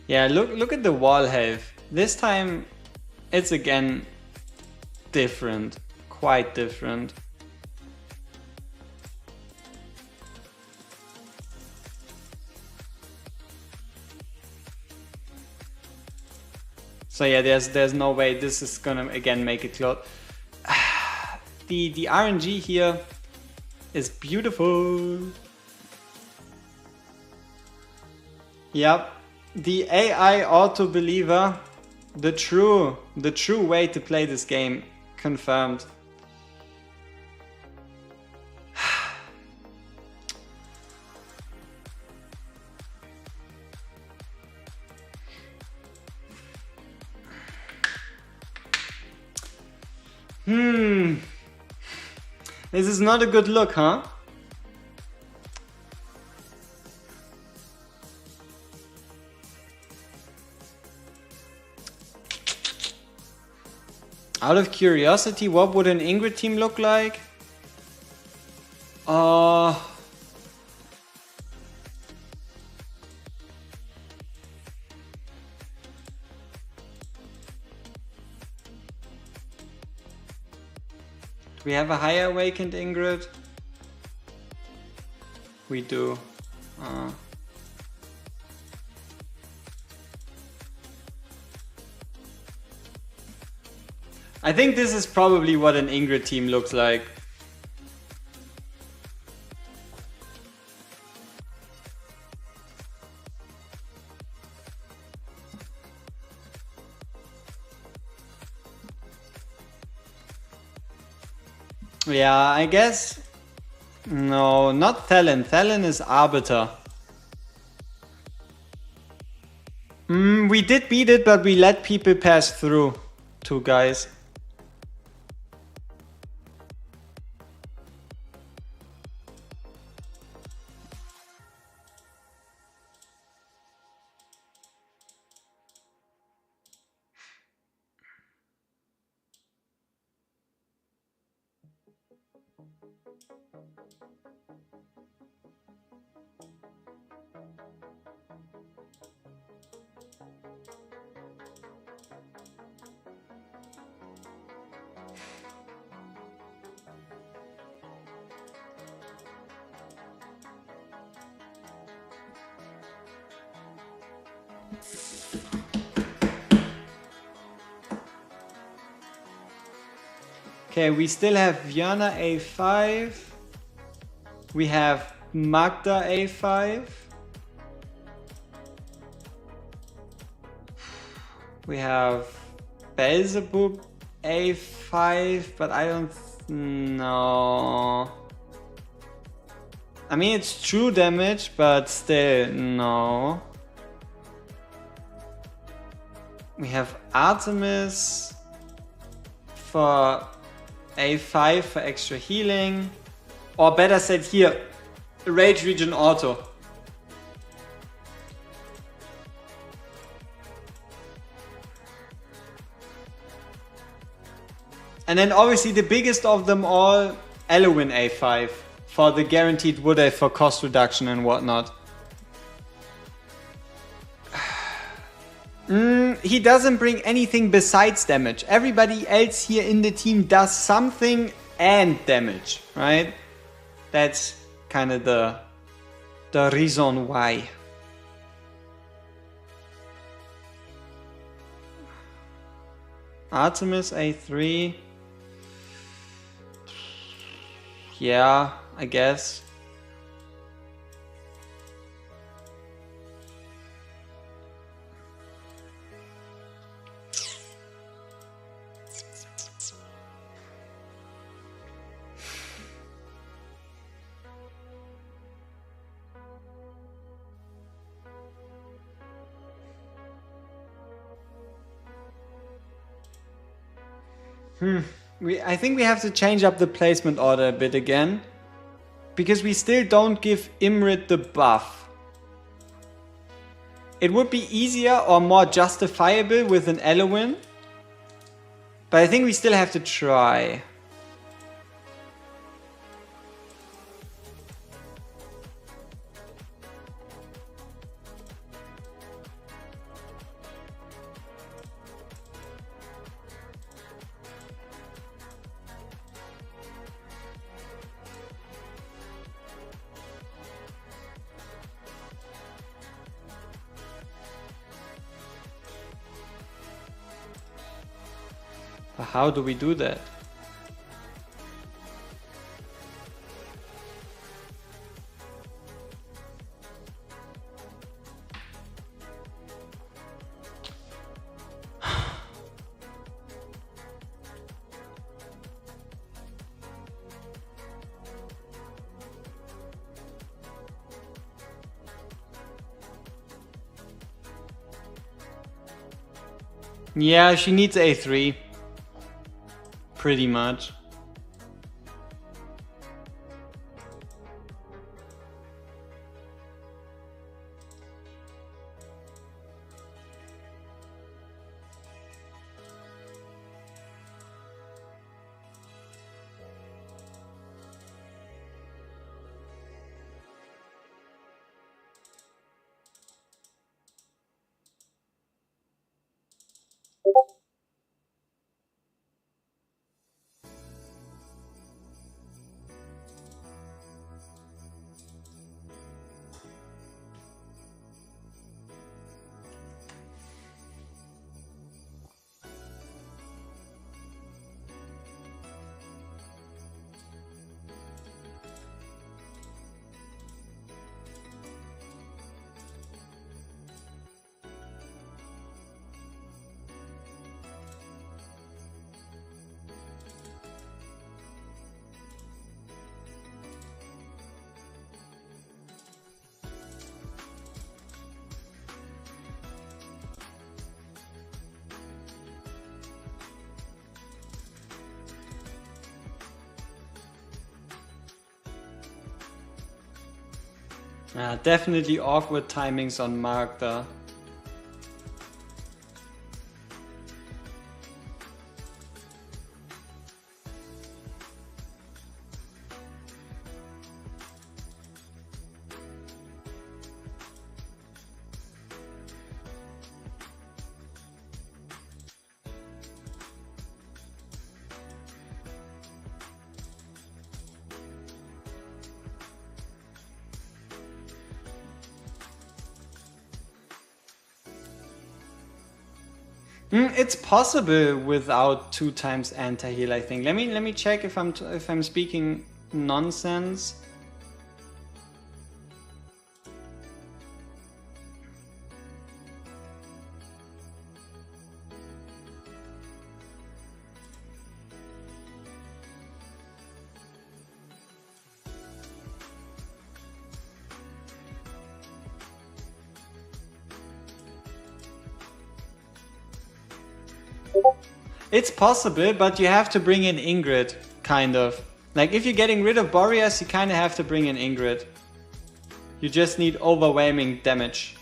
S1: Yeah, look at the wall health. This time it's again different, quite different. So yeah, there's no way this is gonna again make it close. The RNG here is beautiful. Yep. The AI auto-believer, the true way to play this game, confirmed. This is not a good look, huh? Out of curiosity, what would an Ingrid team look like? Do we have a higher awakened Ingrid? We do. I think this is probably what an Ingrid team looks like. Yeah, I guess. No, not Thelen. Thelen is Arbiter. We did beat it, but we let people pass through. Two guys. Okay, we still have Vienna a5. We have Magda a5. We have Beelzebub a5, but I don't know. I mean, it's true damage, but still, no. We have Artemis for a5 for extra healing. Or better said here, Rage Region Auto. And then obviously the biggest of them all, Elowin a5 for the guaranteed wood A for cost reduction and whatnot. He doesn't bring anything besides damage. Everybody else here in the team does something and damage, right? That's kind of the reason why. Artemis a3. Yeah, I guess. I think we have to change up the placement order a bit again. Because we still don't give Imrit the buff. It would be easier or more justifiable with an Elowin. But I think we still have to try. How do we do that? Yeah, she needs a3. Pretty much. Definitely awkward timings on Magda. It's possible without 2 times anti-heal, I think. Let me check if I'm speaking nonsense. It's possible, but you have to bring in Ingrid, kind of. Like, if you're getting rid of Boreas, you kind of have to bring in Ingrid. You just need overwhelming damage.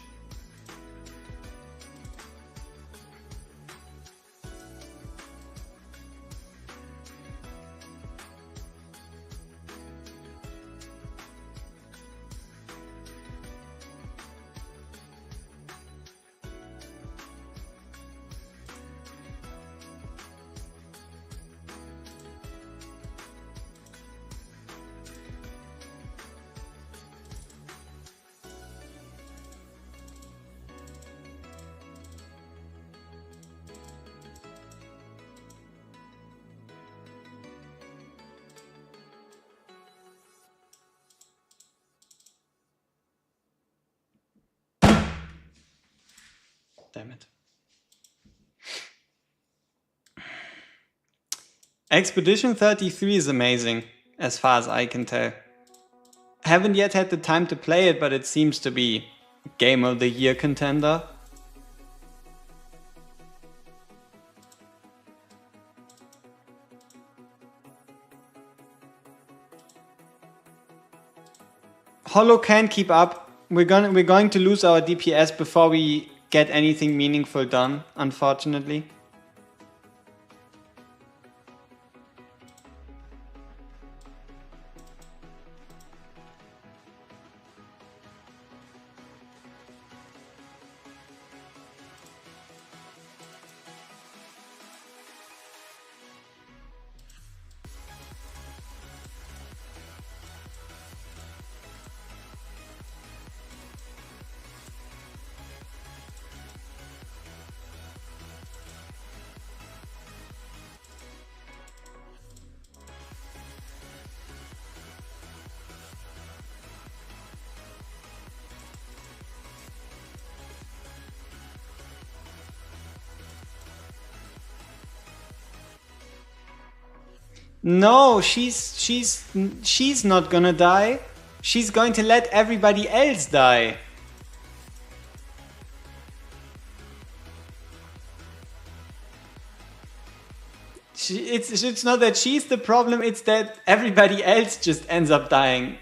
S1: Damn it. Expedition 33 is amazing, as far as I can tell. Haven't yet had the time to play it, but it seems to be Game of the Year contender. Hollow can't keep up. We're going to lose our DPS before we get anything meaningful done, unfortunately. No, she's not gonna die. She's going to let everybody else die. It's not that she's the problem, it's that everybody else just ends up dying.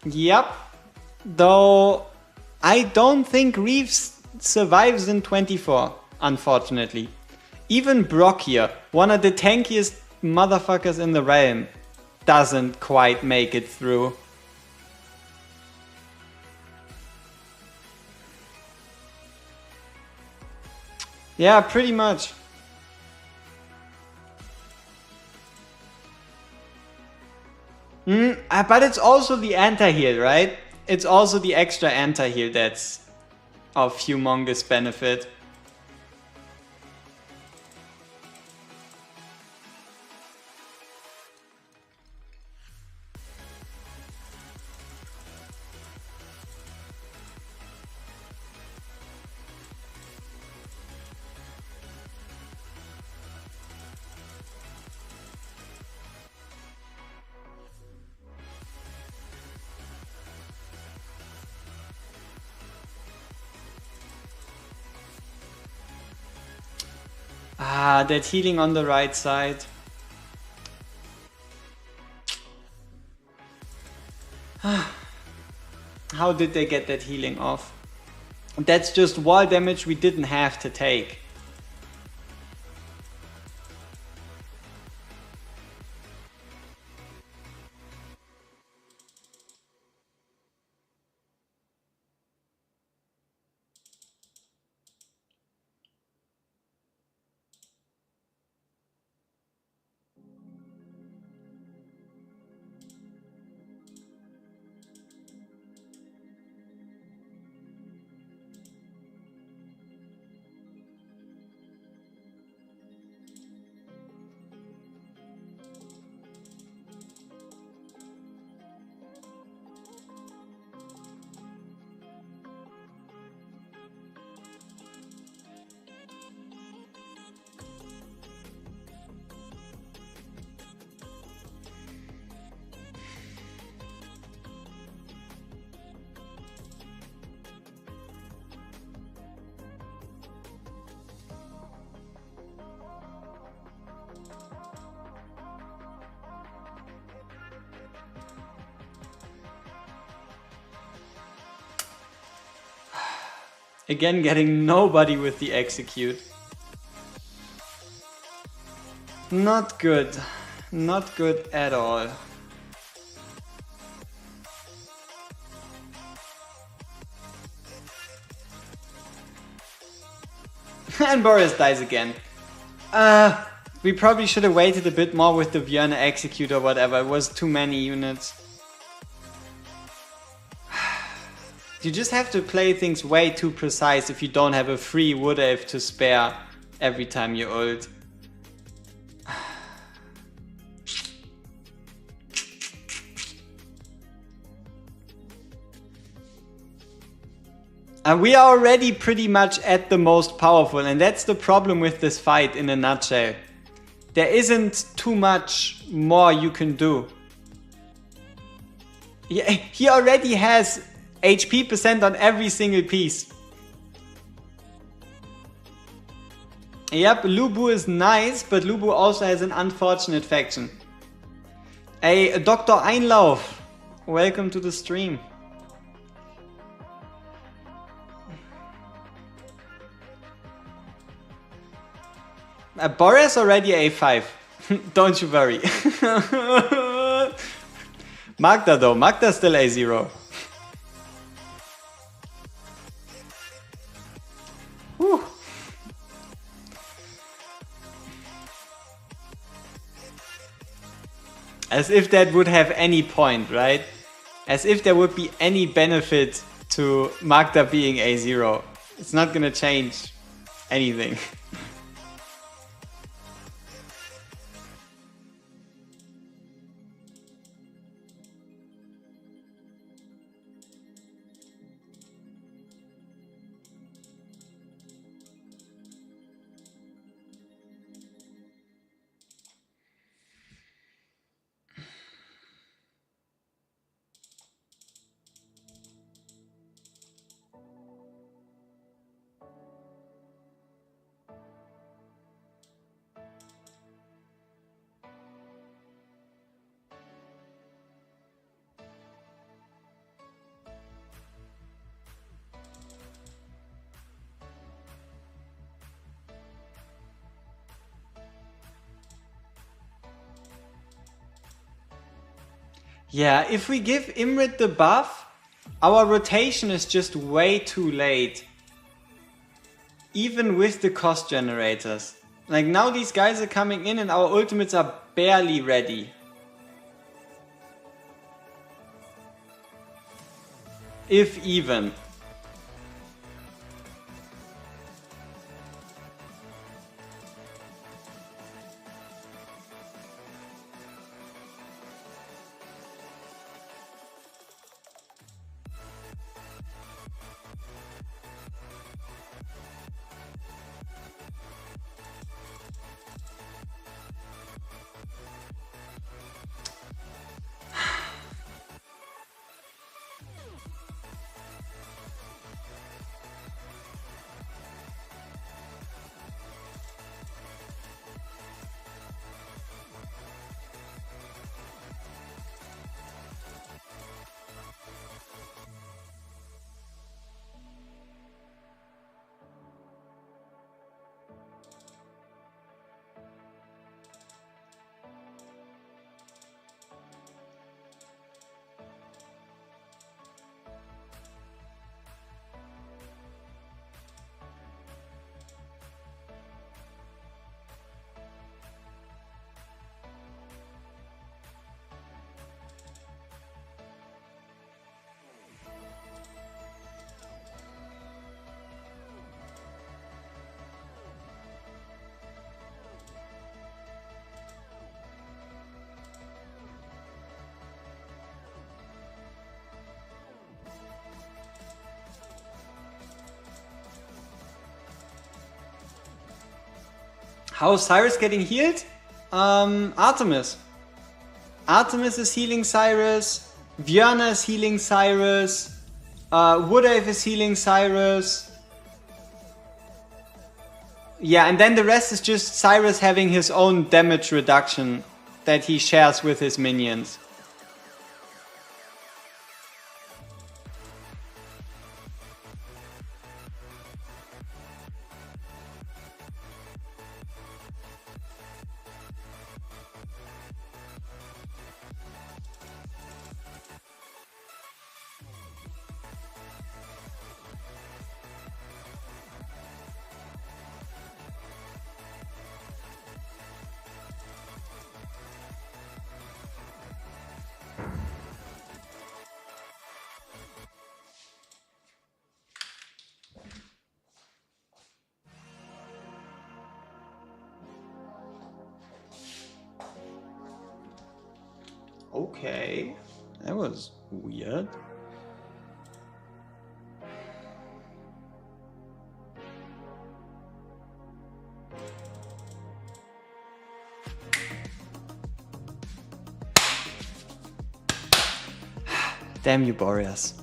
S1: Yep. Though I don't think Reeves survives in 24, unfortunately. Even Brock here, one of the tankiest motherfuckers in the realm, doesn't quite make it through. Yeah, pretty much. But it's also the anti-heal, right? It's also the extra anti-heal that's of humongous benefit. Ah, that healing on the right side. How did they get that healing off? That's just wall damage we didn't have to take. Again, getting nobody with the execute. Not good. Not good at all. And Boris dies again. We probably should have waited a bit more with the Björn execute or whatever. It was too many units. You just have to play things way too precise if you don't have a free wood elf to spare every time you ult. And we are already pretty much at the most powerful, and that's the problem with this fight in a nutshell. There isn't too much more you can do. He already has HP percent on every single piece. Yep, Lubu is nice, but Lubu also has an unfortunate faction. Hey, Dr. Einlauf, welcome to the stream. Boris already A5. Don't you worry. Magda though, Magda still A0. Whew. As if that would have any point, right? As if there would be any benefit to Magda being A0. It's not gonna change anything. Yeah, if we give Imrit the buff, our rotation is just way too late. Even with the cost generators. Like now these guys are coming in and our ultimates are barely ready. If even. How is Cyrus getting healed? Artemis. Artemis is healing Cyrus. Björn is healing Cyrus. Wood Elf is healing Cyrus. Yeah, and then the rest is just Cyrus having his own damage reduction that he shares with his minions. Okay, that was weird. Damn you, Boreas.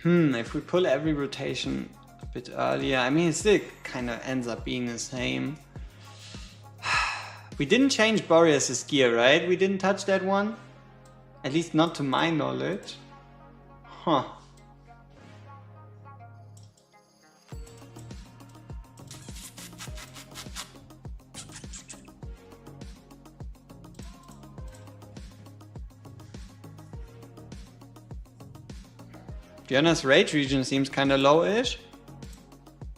S1: If we pull every rotation a bit earlier, I mean, it still kind of ends up being the same. We didn't change Boreas' gear, right? We didn't touch that one? At least not to my knowledge. Huh. Björna's rage region seems kind of low-ish.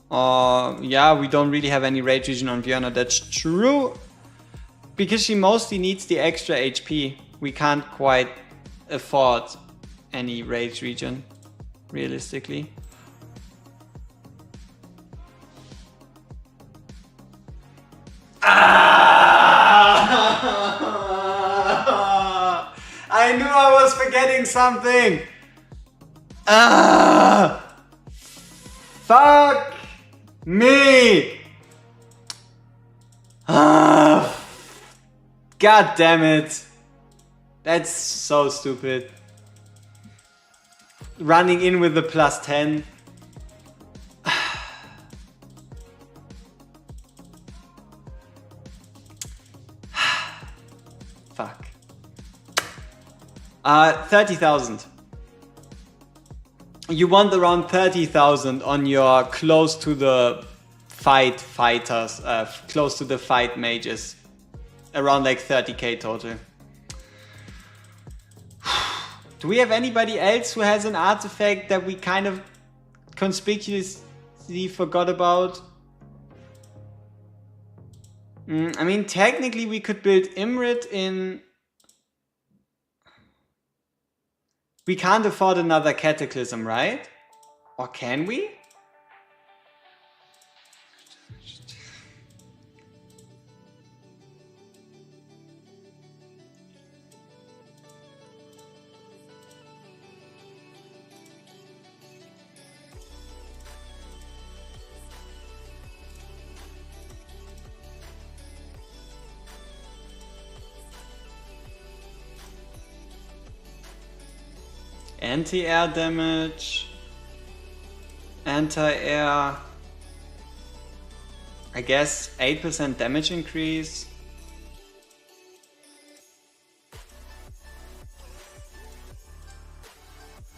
S1: Yeah, we don't really have any rage region on Björna, that's true. Because she mostly needs the extra HP. We can't quite afford any rage region, realistically. I knew I was forgetting something. Fuck me. God damn it. That's so stupid. Running in with the +10. Fuck. 30,000. You want around 30,000 on your close to the fighters, close to the fight mages. Around like 30k total. Do we have anybody else who has an artifact that we kind of conspicuously forgot about? I mean, technically we could build Imrit in... We can't afford another Cataclysm, right? Or can we? Anti-air damage, anti-air, I guess 8% damage increase.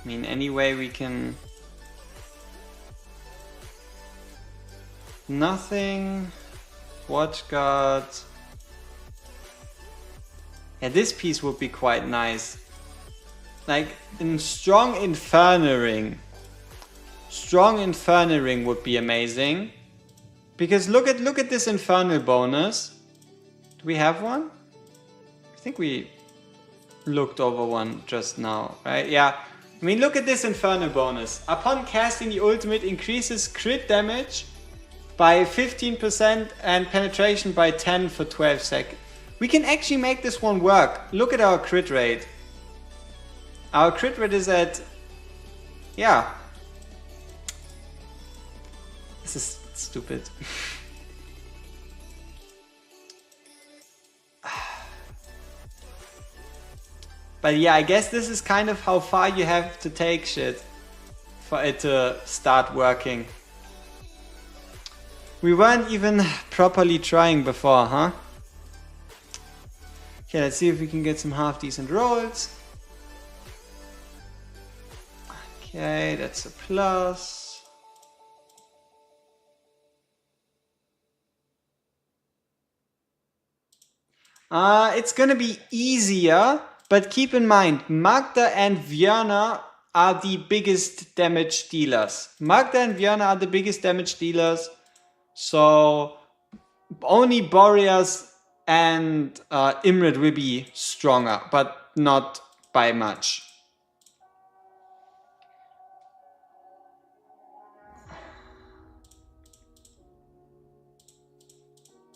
S1: I mean, anyway, we can... Nothing. Watch guard. Yeah, this piece would be quite nice. Like, in strong Infernal Ring. Strong Infernal Ring would be amazing. Because look at this Infernal bonus. Do we have one? I think we looked over one just now, right? Yeah. I mean, look at this Infernal bonus. Upon casting the ultimate, increases crit damage by 15% and penetration by 10 for 12 seconds. We can actually make this one work. Look at our crit rate. Our crit rate is at... Yeah. This is stupid. But yeah, I guess this is kind of how far you have to take shit for it to start working. We weren't even properly trying before, huh? Okay, let's see if we can get some half decent rolls. Okay, that's a plus. It's gonna be easier, but keep in mind, Magda and Björna are the biggest damage dealers. Magda and Björna are the biggest damage dealers, so only Boreas and Imrit will be stronger, but not by much.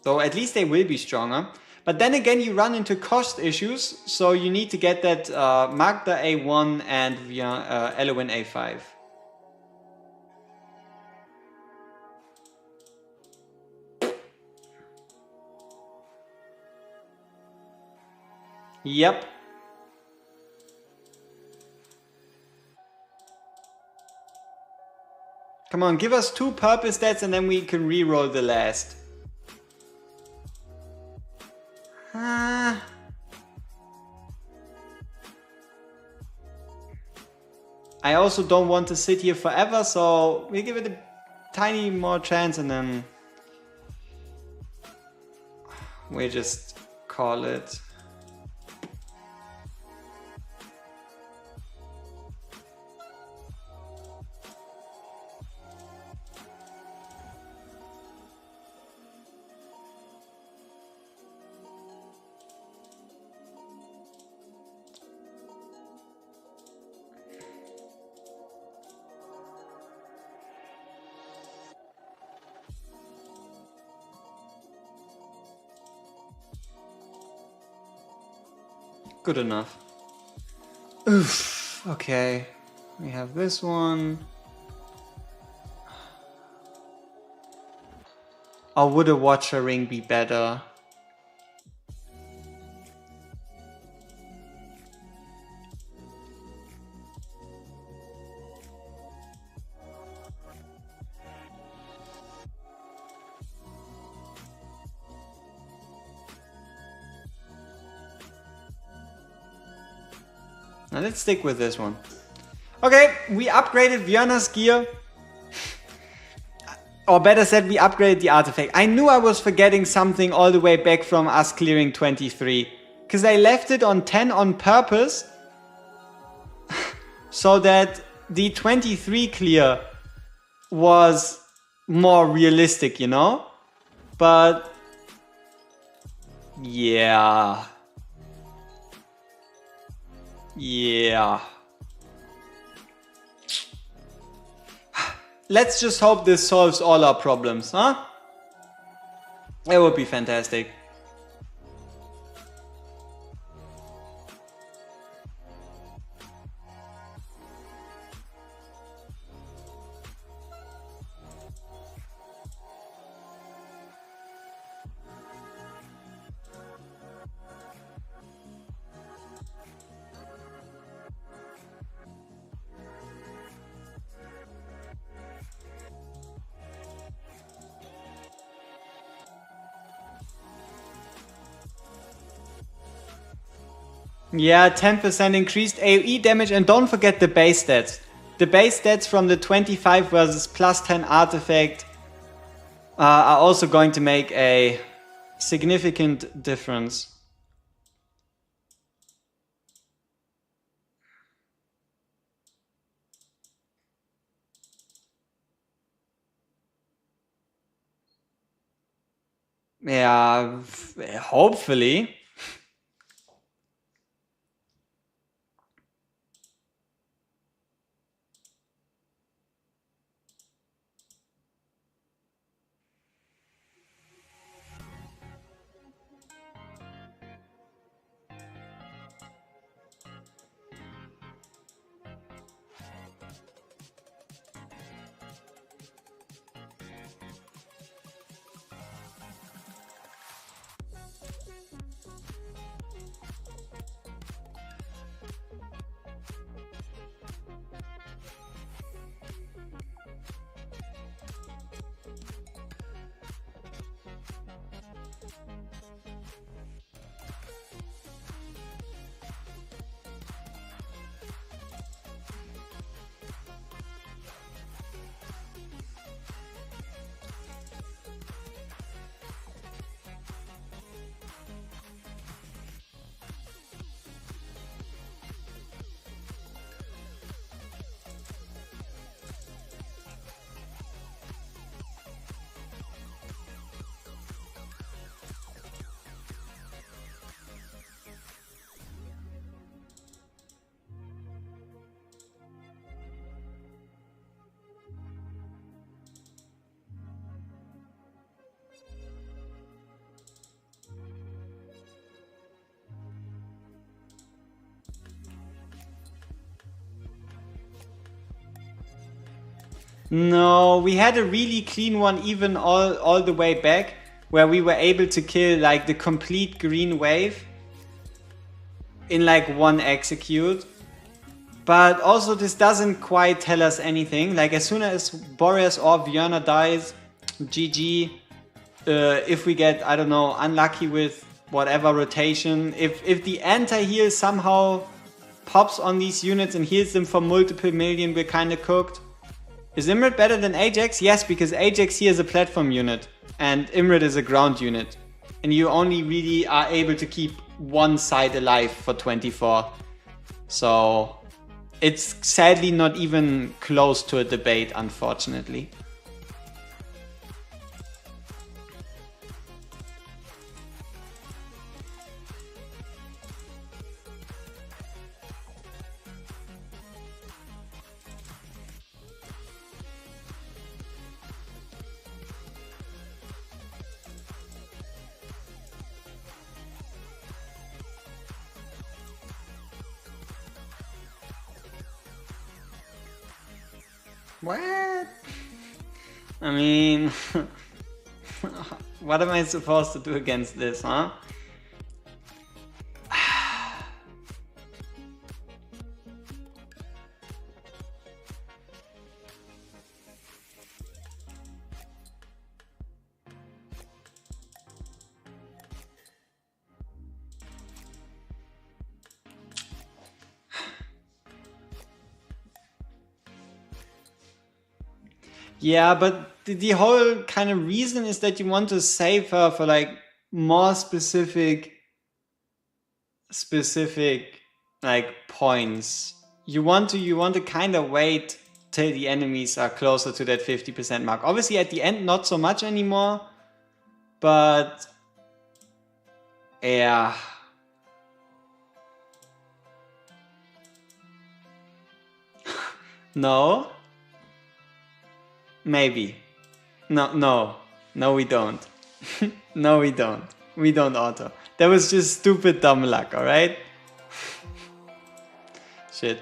S1: Though at least they will be stronger. But then again, you run into cost issues, so you need to get that Magda A1 and via Elowen A5. Yep. Come on, give us 2 purple stats and then we can reroll the last. I also don't want to sit here forever, so we give it a tiny more chance and then we just call it. Good enough. Oof. Okay. We have this one. Or would a Watcher ring be better? Now let's stick with this one. Okay, we upgraded Björn's gear. Or better said, we upgraded the artifact. I knew I was forgetting something all the way back from us clearing 23. Because I left it on 10 on purpose. So that the 23 clear was more realistic, you know? But yeah. Yeah. Let's just hope this solves all our problems, huh? It would be fantastic. Yeah, 10% increased AoE damage, and don't forget the base stats. The base stats from the 25 versus plus 10 artifact are also going to make a significant difference. Yeah, hopefully. No, we had a really clean one even all the way back, where we were able to kill like the complete green wave in like one execute. But also this doesn't quite tell us anything. Like as soon as Boreas or Vierna dies, GG. If we get, I don't know, unlucky with whatever rotation, if the anti-heal somehow pops on these units and heals them for multiple million, we're kind of cooked. Is Imrit better than Ajax? Yes, because Ajax here is a platform unit and Imrit is a ground unit. And you only really are able to keep one side alive for 24. So it's sadly not even close to a debate, unfortunately. What? I mean, what am I supposed to do against this, huh? Yeah, but the whole kind of reason is that you want to save her for like more specific like points. You want to kind of wait till the enemies are closer to that 50% mark. Obviously at the end not so much anymore, but yeah. No? Maybe. No, we don't. No, we don't. We don't auto. That was just stupid dumb luck, alright? Shit.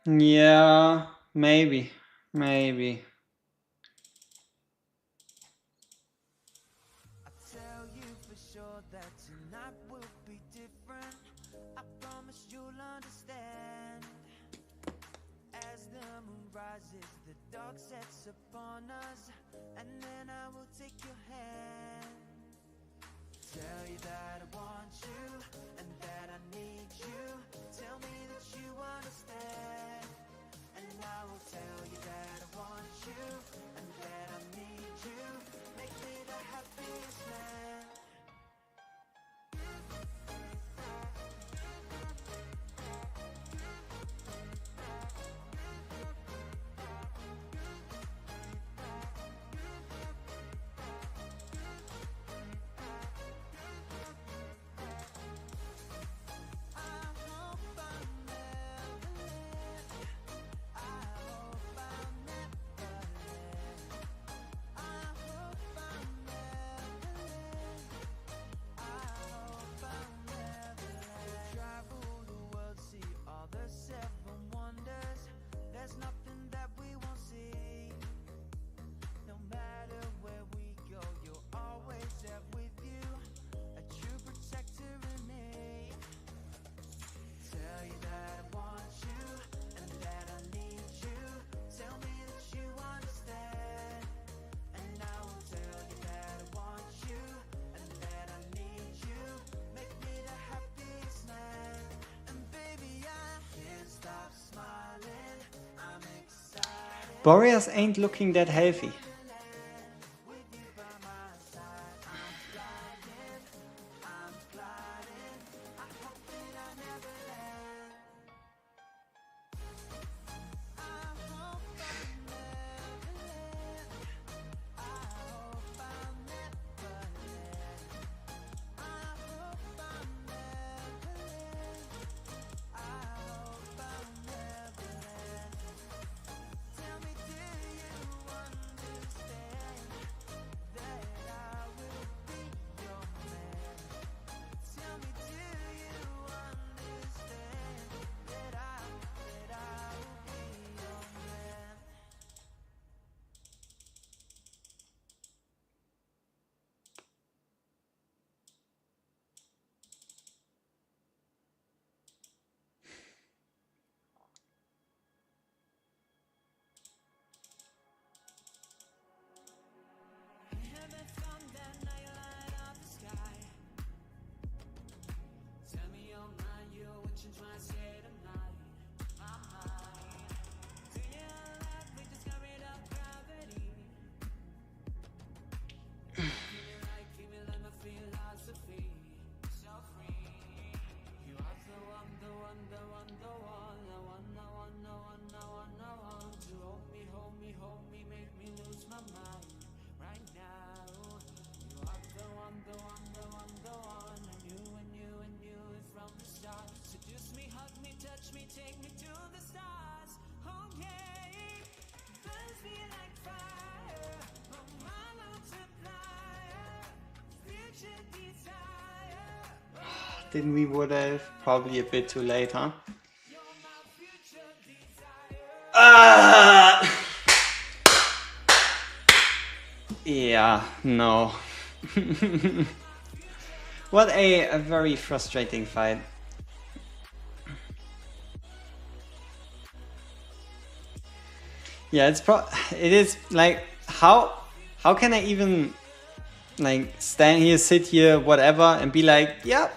S1: Yeah, maybe. Maybe.
S2: I tell you for sure that tonight will be different. I promise you'll understand. As the moon rises, the dark sets upon us, and then I will take your hand. Tell you that I want you, and that I need you. Tell me that you understand. And I will tell you that I want you, and that I need you. Make me the happiest man.
S1: Boreas ain't looking that healthy. Didn't we would have? Probably a bit too late, huh? Yeah, no. What a very frustrating fight. Yeah, it is like how can I even like stand here, sit here, whatever, and be like, yeah,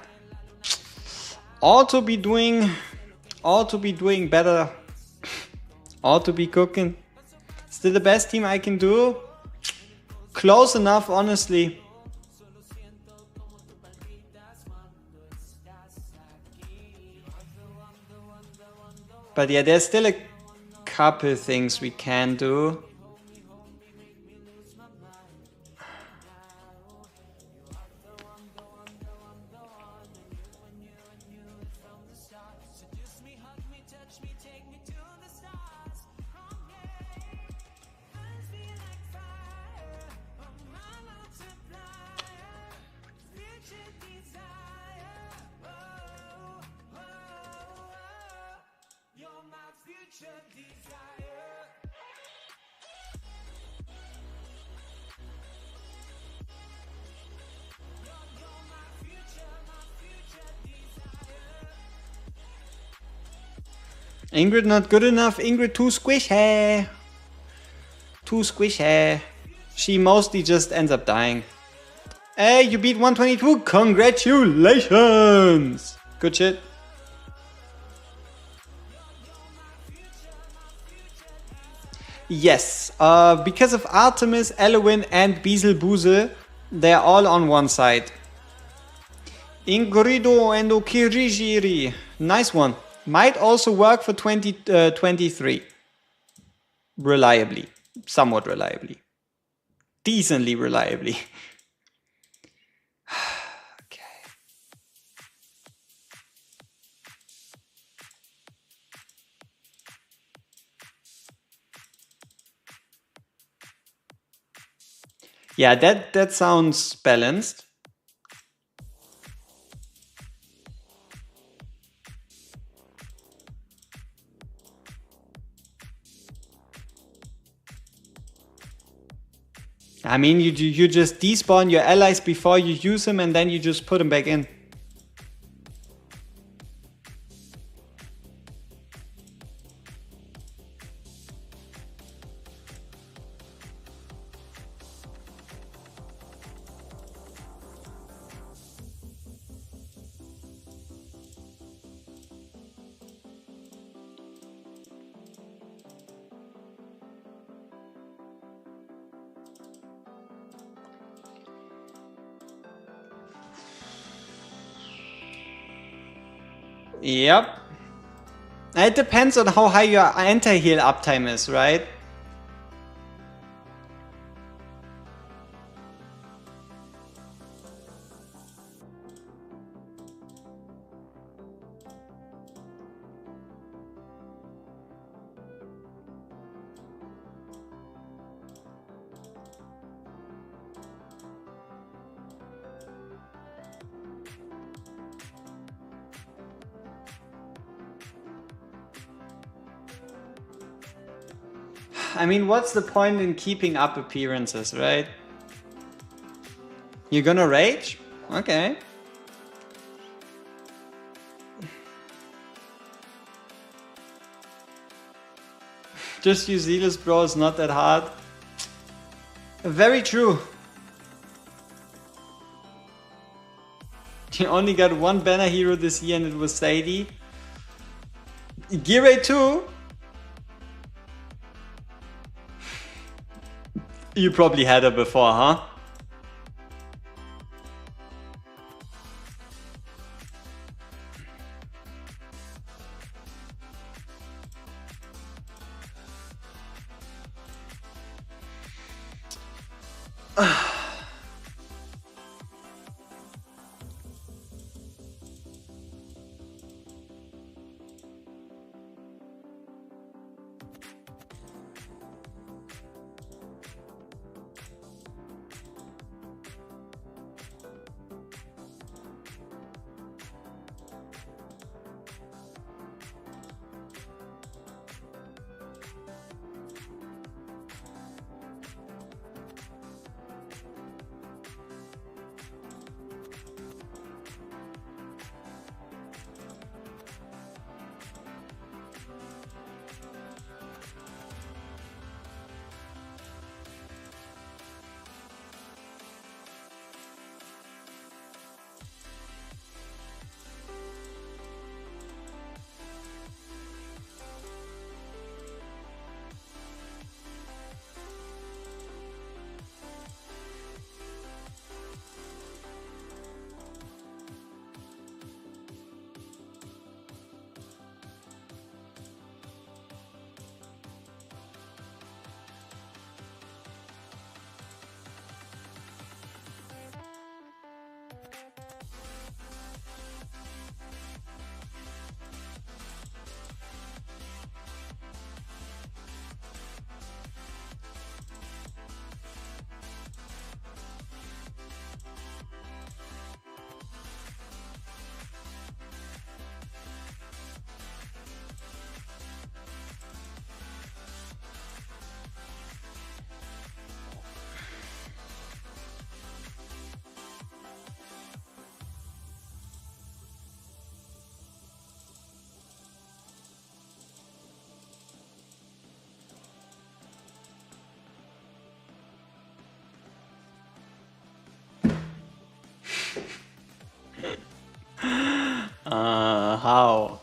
S1: ought to be doing better, ought to be cooking. Still the best team I can do. Close enough, honestly. But yeah, there's still a couple things we can do. Ingrid not good enough. Ingrid too squishy. Too squishy. She mostly just ends up dying. Hey, you beat 122. Congratulations. Good shit. Yes, because of Artemis, Elowin, and Beelzebuzil, they're all on one side. Ingrido and Okirijiri. Nice one. Might also work for 2023. Reliably. Somewhat reliably. Decently reliably. Okay. Yeah, that sounds balanced. I mean, you just despawn your allies before you use them and then you just put them back in. Yep. It depends on how high your anti-heal uptime is, right? I mean, what's the point in keeping up appearances, right? You're gonna rage? Okay. Just use Zealous, bro, it's not that hard. Very true. You only got one banner hero this year and it was Sadie. Gear 2? You probably had her before, huh? How?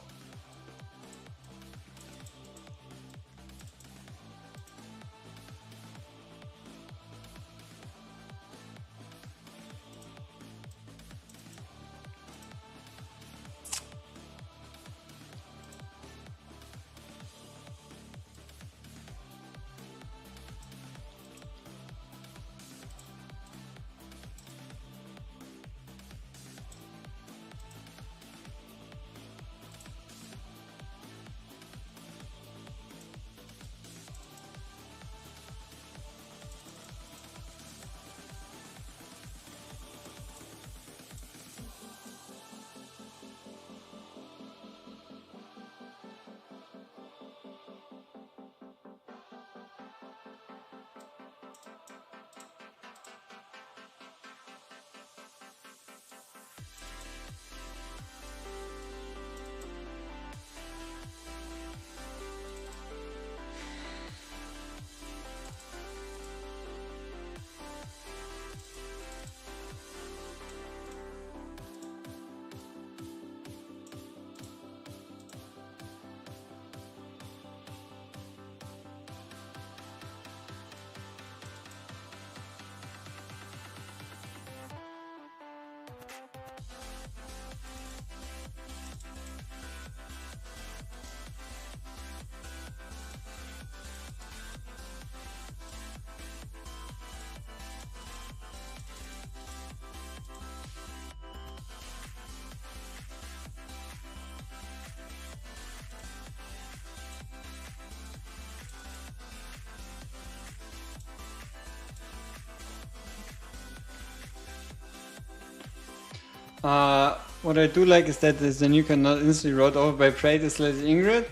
S1: What I do like is that the new cannot instantly rolled over by Praetor / Ingrid.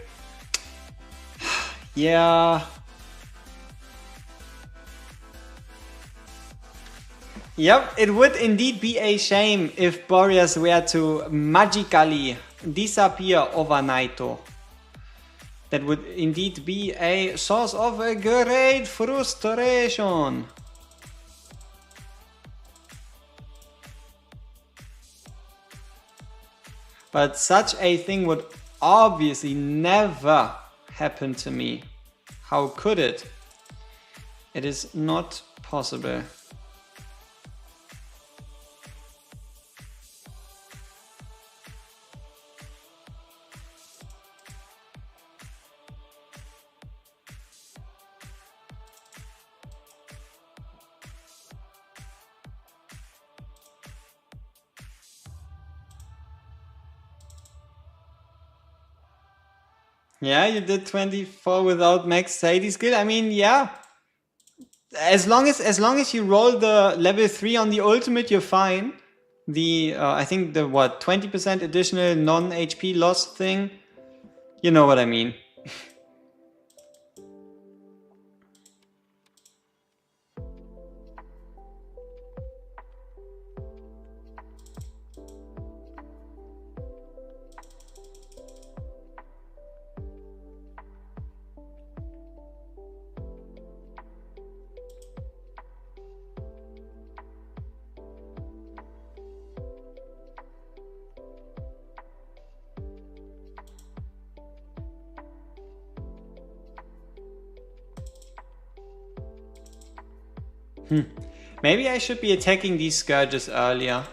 S1: Yeah. Yep, it would indeed be a shame if Boreas were to magically disappear overnight. That would indeed be a source of a great frustration. But such a thing would obviously never happen to me. How could it? It is not possible. Yeah, you did 24 without max Sadie skill. I mean, yeah. As long as you roll the level 3 on the ultimate, you're fine. The I think the 20% additional non-HP loss thing. You know what I mean. Maybe I should be attacking these scourges earlier.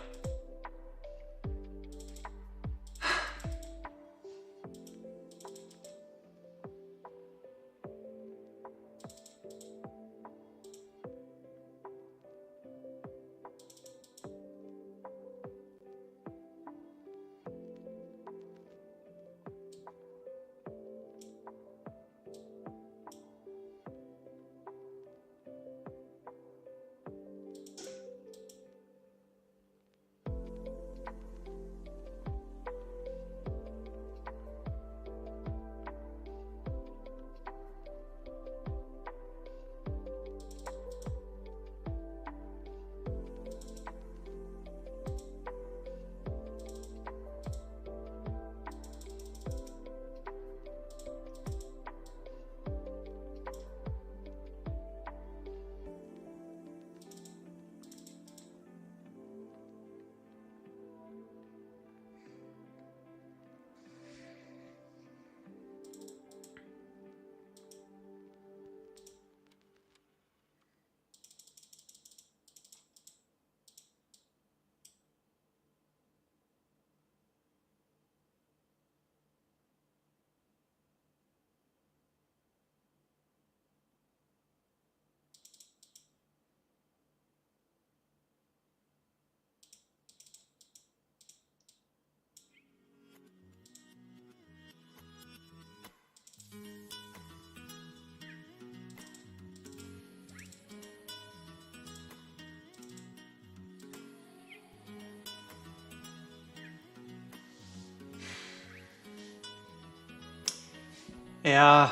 S1: Yeah,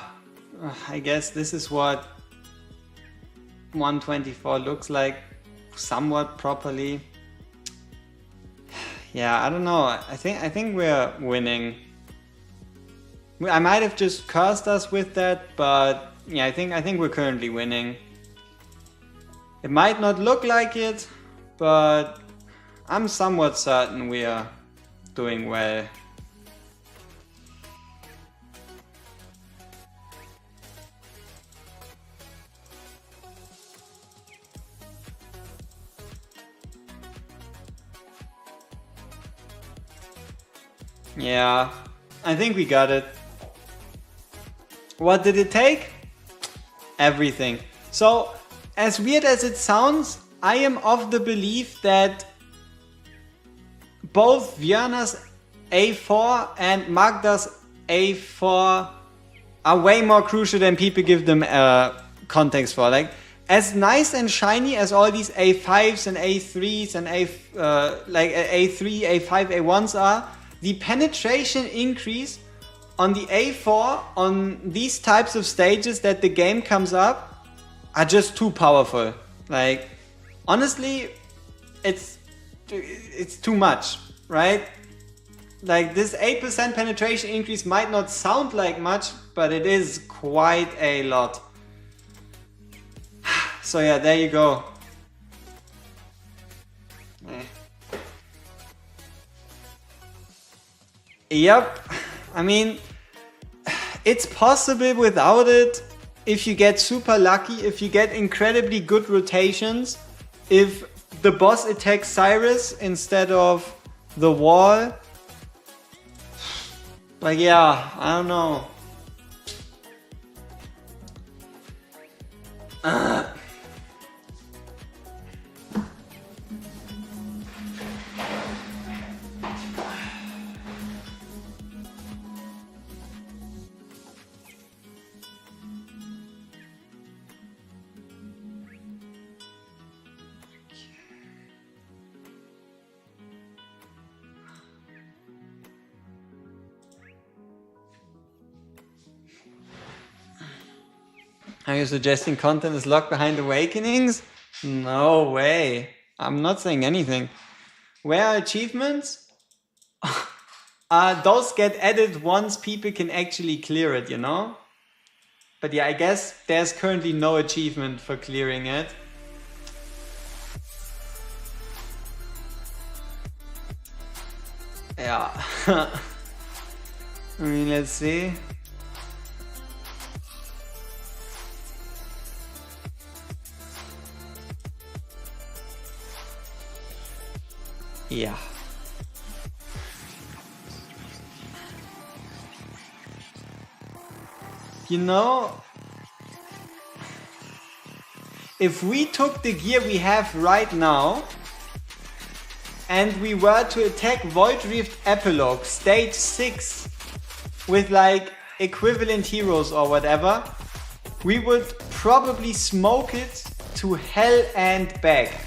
S1: I guess this is what 124 looks like, somewhat properly. Yeah, I don't know. I think we're winning. I might have just cursed us with that, but yeah, I think we're currently winning. It might not look like it, but I'm somewhat certain we are doing well. Yeah, I think we got it. What did it take? Everything. So, as weird as it sounds, I am of the belief that both Björna's A4 and Magda's A4 are way more crucial than people give them context for. Like, as nice and shiny as all these A5s and A3s and A3, A5, A1s are, the penetration increase on the A4 on these types of stages that the game comes up are just too powerful. Like, honestly, it's too much, right? Like, this 8% penetration increase might not sound like much, but it is quite a lot. So yeah, there you go. Yep, I mean, it's possible without it if you get super lucky, if you get incredibly good rotations, if the boss attacks Cyrus instead of the wall. But yeah, I don't know. Are you suggesting content is locked behind Awakenings? No way. I'm not saying anything. Where are achievements? Those get added once people can actually clear it, you know? But yeah, I guess there's currently no achievement for clearing it. Yeah. I mean, let's see. Yeah. You know, if we took the gear we have right now and we were to attack Void Rift Epilogue stage 6 with like equivalent heroes or whatever, we would probably smoke it to hell and back.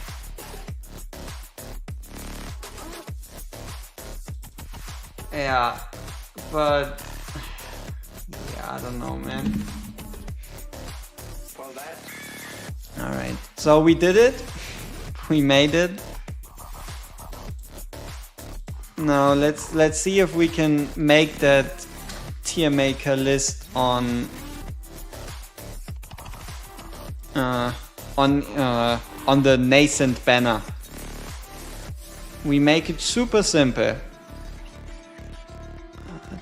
S1: Yeah, but yeah, I don't know, man. Alright, so we did it. We made it. Now let's see if we can make that tier maker list on the nascent banner. We make it super simple.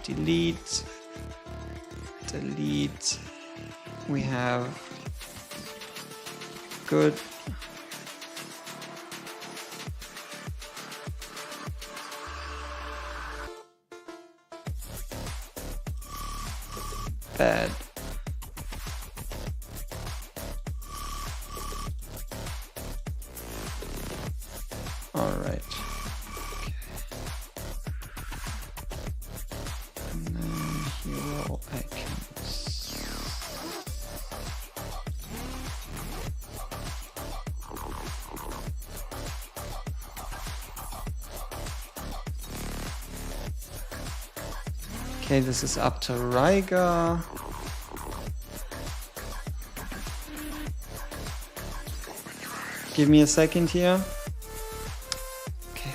S1: Delete. We have good. Bad. All right. And then hero icons. Okay, this is up to Ryga. Give me a second here. Okay.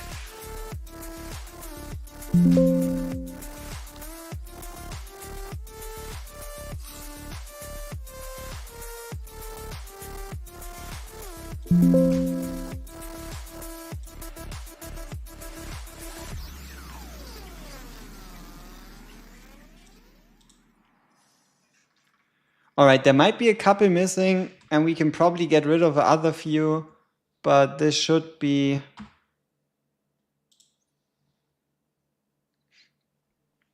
S1: All right, there might be a couple missing, and we can probably get rid of the other few, but this should be...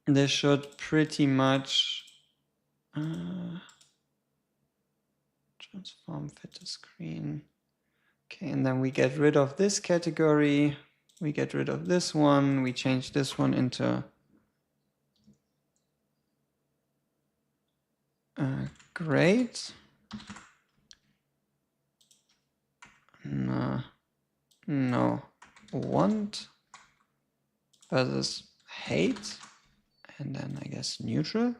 S1: This should pretty much transform fit to screen. Okay, and then we get rid of this category. We get rid of this one. We change this one into great. No. Want versus hate. And then I guess neutral.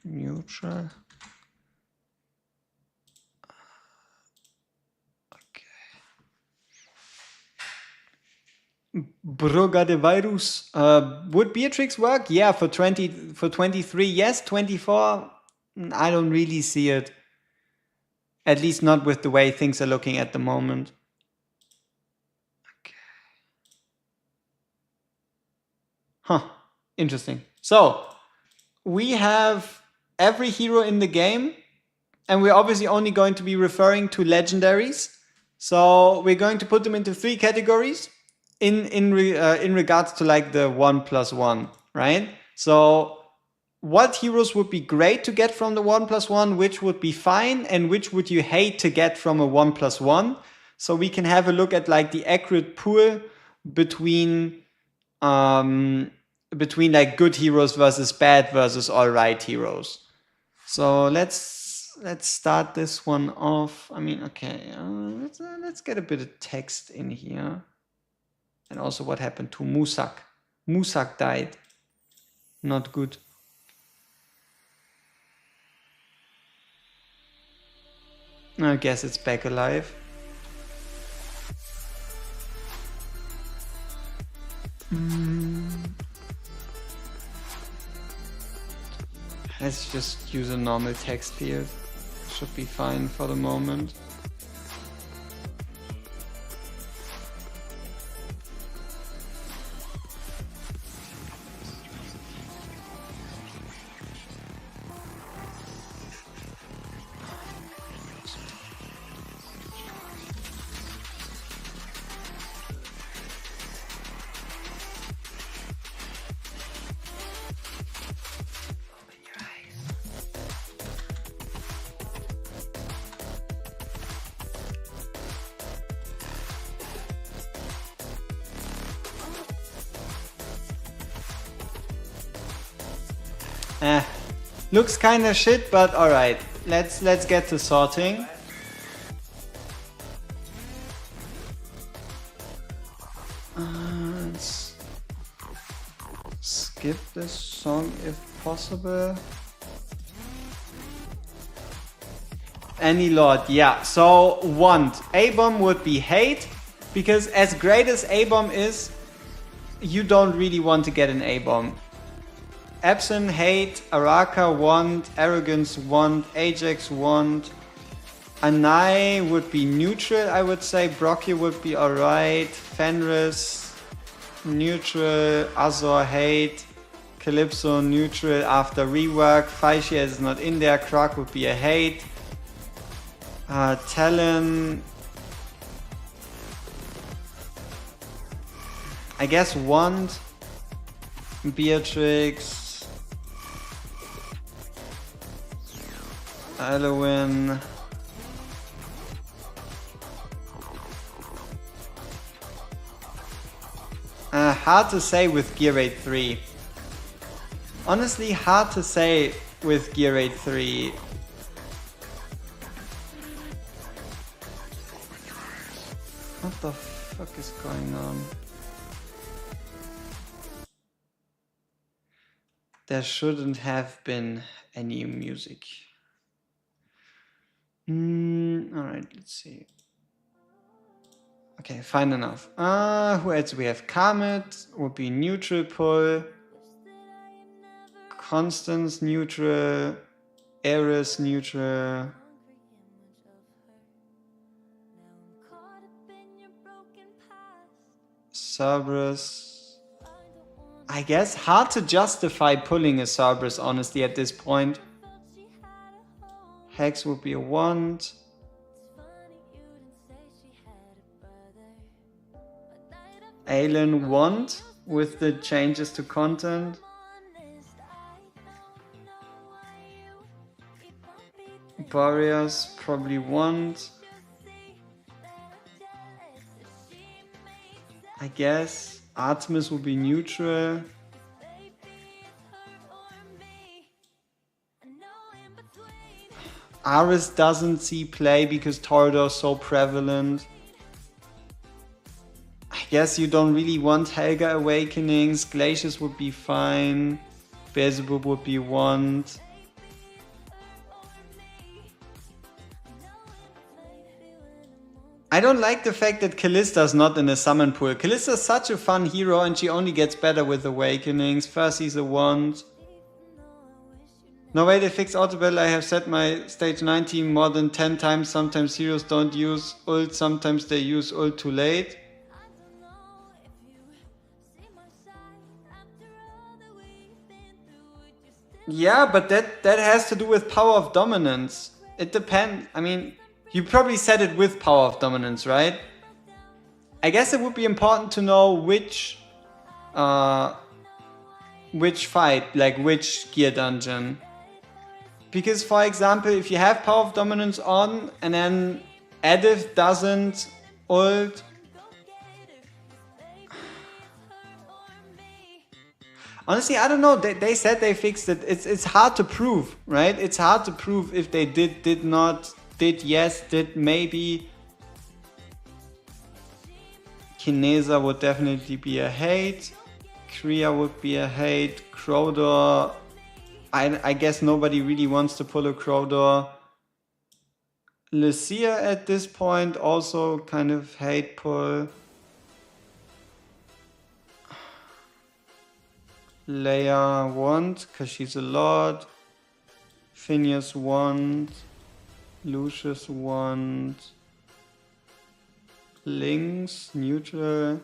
S1: Neutral. Broga de virus. Would Beatrix work? Yeah, for 23, yes. 24, I don't really see it. At least not with the way things are looking at the moment. Okay. Huh. Interesting. So we have every hero in the game, and we're obviously only going to be referring to legendaries. So we're going to put them into 3 categories. In regards to like the 1+1, right? So what heroes would be great to get from the 1+1, which would be fine, and which would you hate to get from a 1+1? So we can have a look at like the accurate pool between like good heroes versus bad versus all right heroes. So let's start this one off. I mean, okay, let's get a bit of text in here. And also what happened to Musak. Musak died. Not good. I guess it's back alive. Let's just use a normal text field. Should be fine for the moment. Looks kinda shit, but alright. Let's get to sorting. Let's skip this song if possible. Any Lord, yeah. So want. A-bomb would be hate, because as great as A-bomb is, you don't really want to get an A-bomb. Epson, hate, Araka, want, Arrogance, want, Ajax, want, Anai would be neutral, I would say, Brocky would be alright, Fenris, neutral, Azor, hate, Calypso, neutral after rework, Faishia is not in there, Croc would be a hate, Talon, I guess want, Beatrix, Halloween. Hard to say with Gear Raid 3. Honestly, hard to say with Gear Raid 3. What the fuck is going on? There shouldn't have been any music. Alright, let's see. Okay, fine enough. Who else do we have? Comet would be neutral pull. Constance neutral. Eris neutral. Cerberus. I guess hard to justify pulling a Cerberus, honestly, at this point. Hex would be a wand. Aelin wand with the changes to content. Boreas probably wand. I guess Artemis will be neutral. Aris doesn't see play because Torador is so prevalent. I guess you don't really want Helga Awakenings. Glacius would be fine. Beelzebub would be wand. I don't like the fact that Callista's not in the summon pool. Callista's such a fun hero and she only gets better with Awakenings. First he's a wand. No way they fixed auto battle. I have set my stage 19 more than 10 times. Sometimes heroes don't use ult, sometimes they use ult too late. Yeah, but that has to do with power of dominance. It depends. I mean, you probably said it with power of dominance, right? I guess it would be important to know which fight, like which gear dungeon. Because for example, if you have power of dominance on and then Edith doesn't ult, honestly, I don't know. They said they fixed it. It's hard to prove, right? It's hard to prove if they did not, did yes, did maybe. Kinesa would definitely be a hate. Kriya would be a hate. Crowdor, I guess nobody really wants to pull a Crowdor. Lucia at this point also kind of hate pull. Leia wand, because she's a lord. Phineas wand. Lucius wand. Lynx neutral.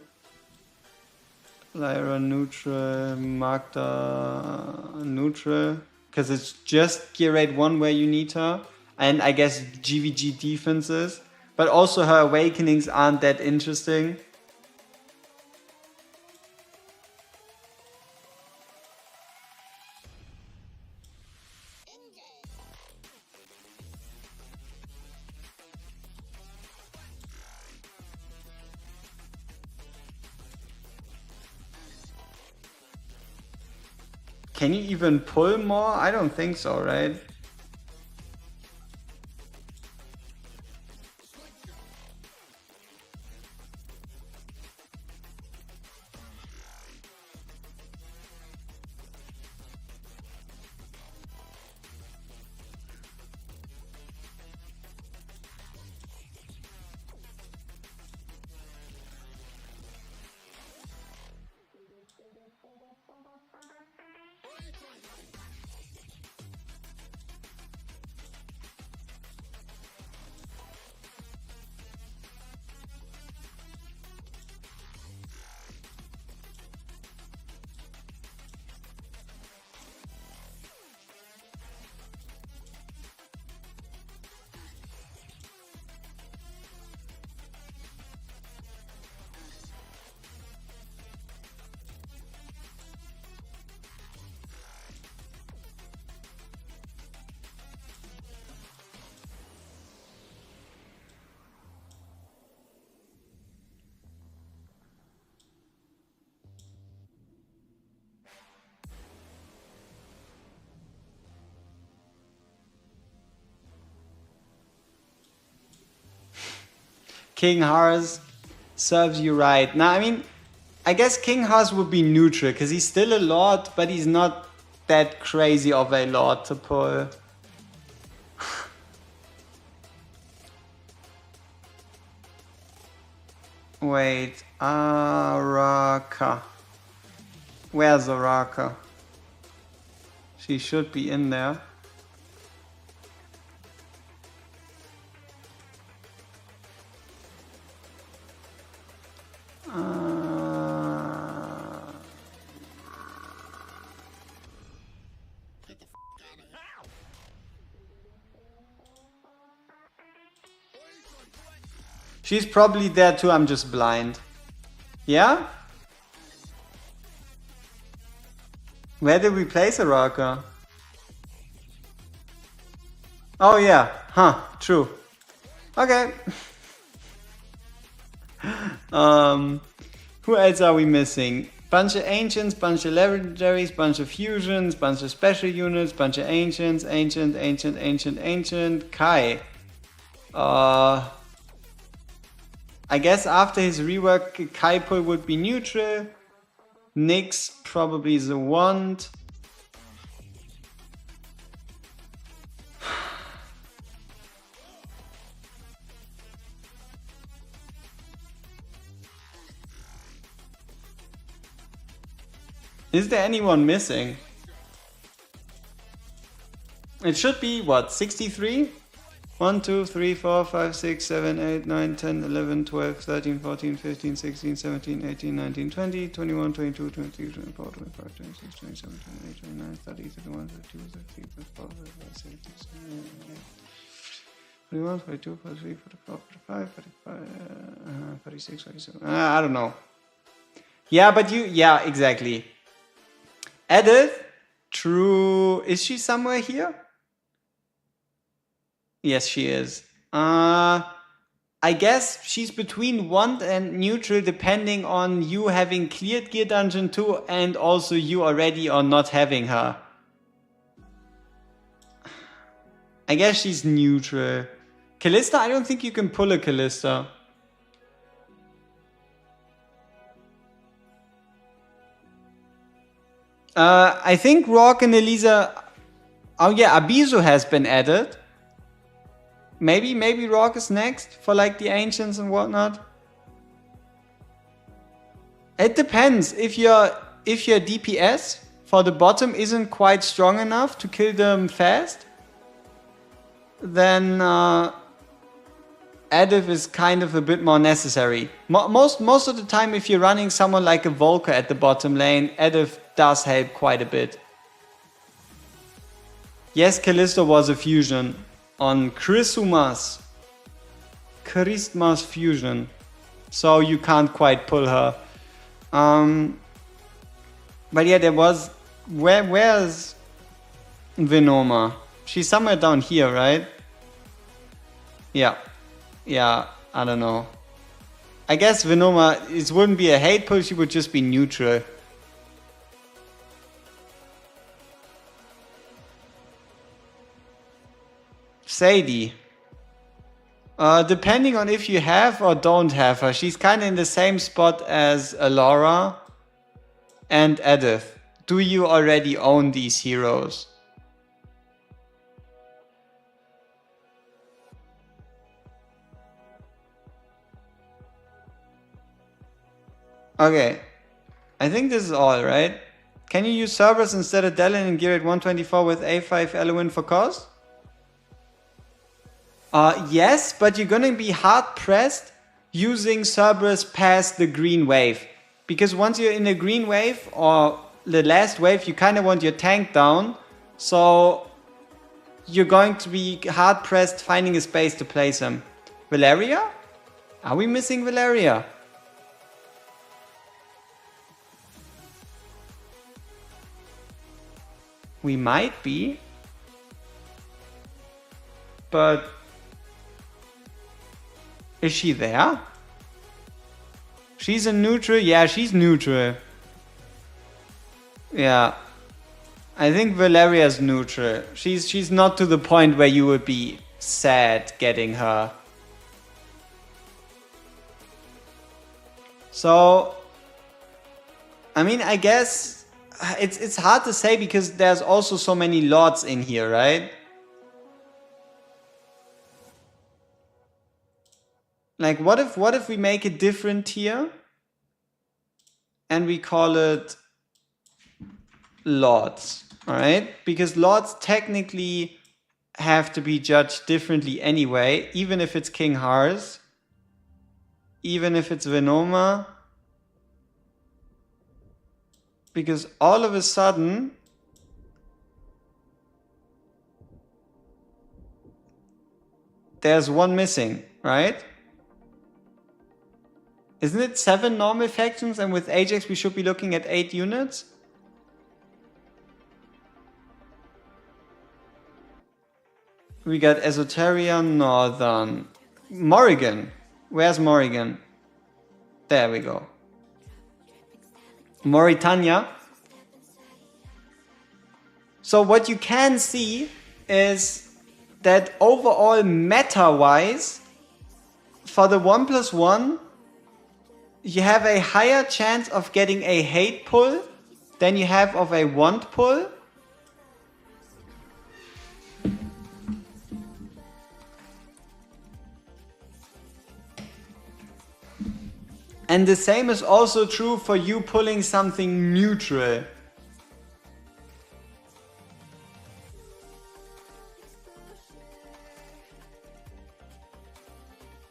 S1: Lyra neutral. Magda neutral. Because it's just gear rate 1 where you need her. And I guess GVG defenses. But also her awakenings aren't that interesting. Can you even pull more? I don't think so, right? King Hars serves you right. Now, I mean, I guess King Hars would be neutral because he's still a lord, but he's not that crazy of a lord to pull. Wait, Araka. Where's Araka? She should be in there. She's probably there too, I'm just blind. Yeah? Where did we place Araka? Oh yeah, huh, true. Okay. Who else are we missing? Bunch of ancients, bunch of legendaries, bunch of fusions, bunch of special units, bunch of ancients, ancient. Kai. I guess after his rework, Kai pull would be neutral. Nyx probably the wand. Is there anyone missing? It should be what, 63? 1, 2, 3, 4, 5, 6, 7, 8, 9, 10, 11, 12, 13, 14, 15, 16, 17, 18, 19, 20, 21, 22, 23, 24, 25, 26, 27, 28, 29, 30, 31, 32, 33, 34, 35, 36, 41, 42, 43, 44, 45, 45, 46, 47. I don't know. Yeah, but yeah, exactly. Edith, true. Is she somewhere here? Yes, she is. I guess she's between wand and neutral depending on you having cleared Gear Dungeon 2 and also you already or not having her. I guess she's neutral. Callista, I don't think you can pull a Callista. I think Rock and Elisa... Oh yeah, Abizu has been added. Maybe Rock is next for like the ancients and whatnot. It depends. If your DPS for the bottom isn't quite strong enough to kill them fast, then Adif is kind of a bit more necessary. Most of the time, if you're running someone like a Volker at the bottom lane, Adif does help quite a bit. Yes, Callisto was a fusion on Christmas fusion, so you can't quite pull her. But yeah, there was... Where's Venoma? She's somewhere down here, right? Yeah, I don't know. I guess Venoma, it wouldn't be a hate pull, she would just be neutral. Sadie. Depending on if you have or don't have her, she's kind of in the same spot as Alora and Edith. Do you already own these heroes? Okay, I think this is all, right? Can you use Cerberus instead of Delin and gear at 124 with A5 Element for cost? Yes, but you're gonna be hard pressed using Cerberus past the green wave. Because once you're in the green wave or the last wave, you kind of want your tank down. So you're going to be hard pressed finding a space to place him. Valeria? Are we missing Valeria? We might be. But... is she there? She's a neutral? Yeah, she's neutral. Yeah. I think Valeria's neutral. She's not to the point where you would be sad getting her. So... I mean, I guess... It's hard to say because there's also so many lords in here, right? Like what if we make it different here and we call it lords, all right? Because lords technically have to be judged differently anyway, even if it's King Hars, even if it's Venoma, because all of a sudden there's one missing, right? Isn't it 7 normal factions, and with Ajax we should be looking at 8 units? We got Esoteria, Northern. Morrigan. Where's Morrigan? There we go. Mauritania. So what you can see is that overall meta-wise, for the 1+1, you have a higher chance of getting a hate pull than you have of a want pull. And the same is also true for you pulling something neutral.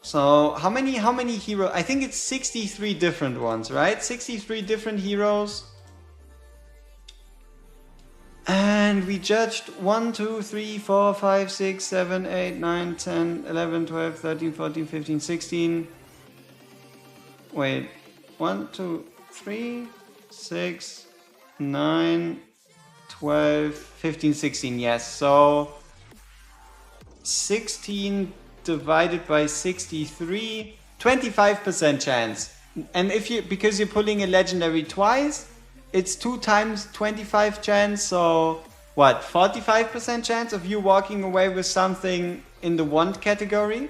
S1: So how many heroes? I think it's 63 different ones, right? 63 different heroes. And we judged 1, 2, 3, 4, 5, 6, 7, 8, 9, 10, 11, 12, 13, 14, 15, 16. Wait, 1, 2, 3, 6, 9, 12, 15, 16, yes. So 16 divided by 63, 25% chance. And if you, because you're pulling a legendary twice, it's 2 times 25 chance, so what, 45% chance of you walking away with something in the want category?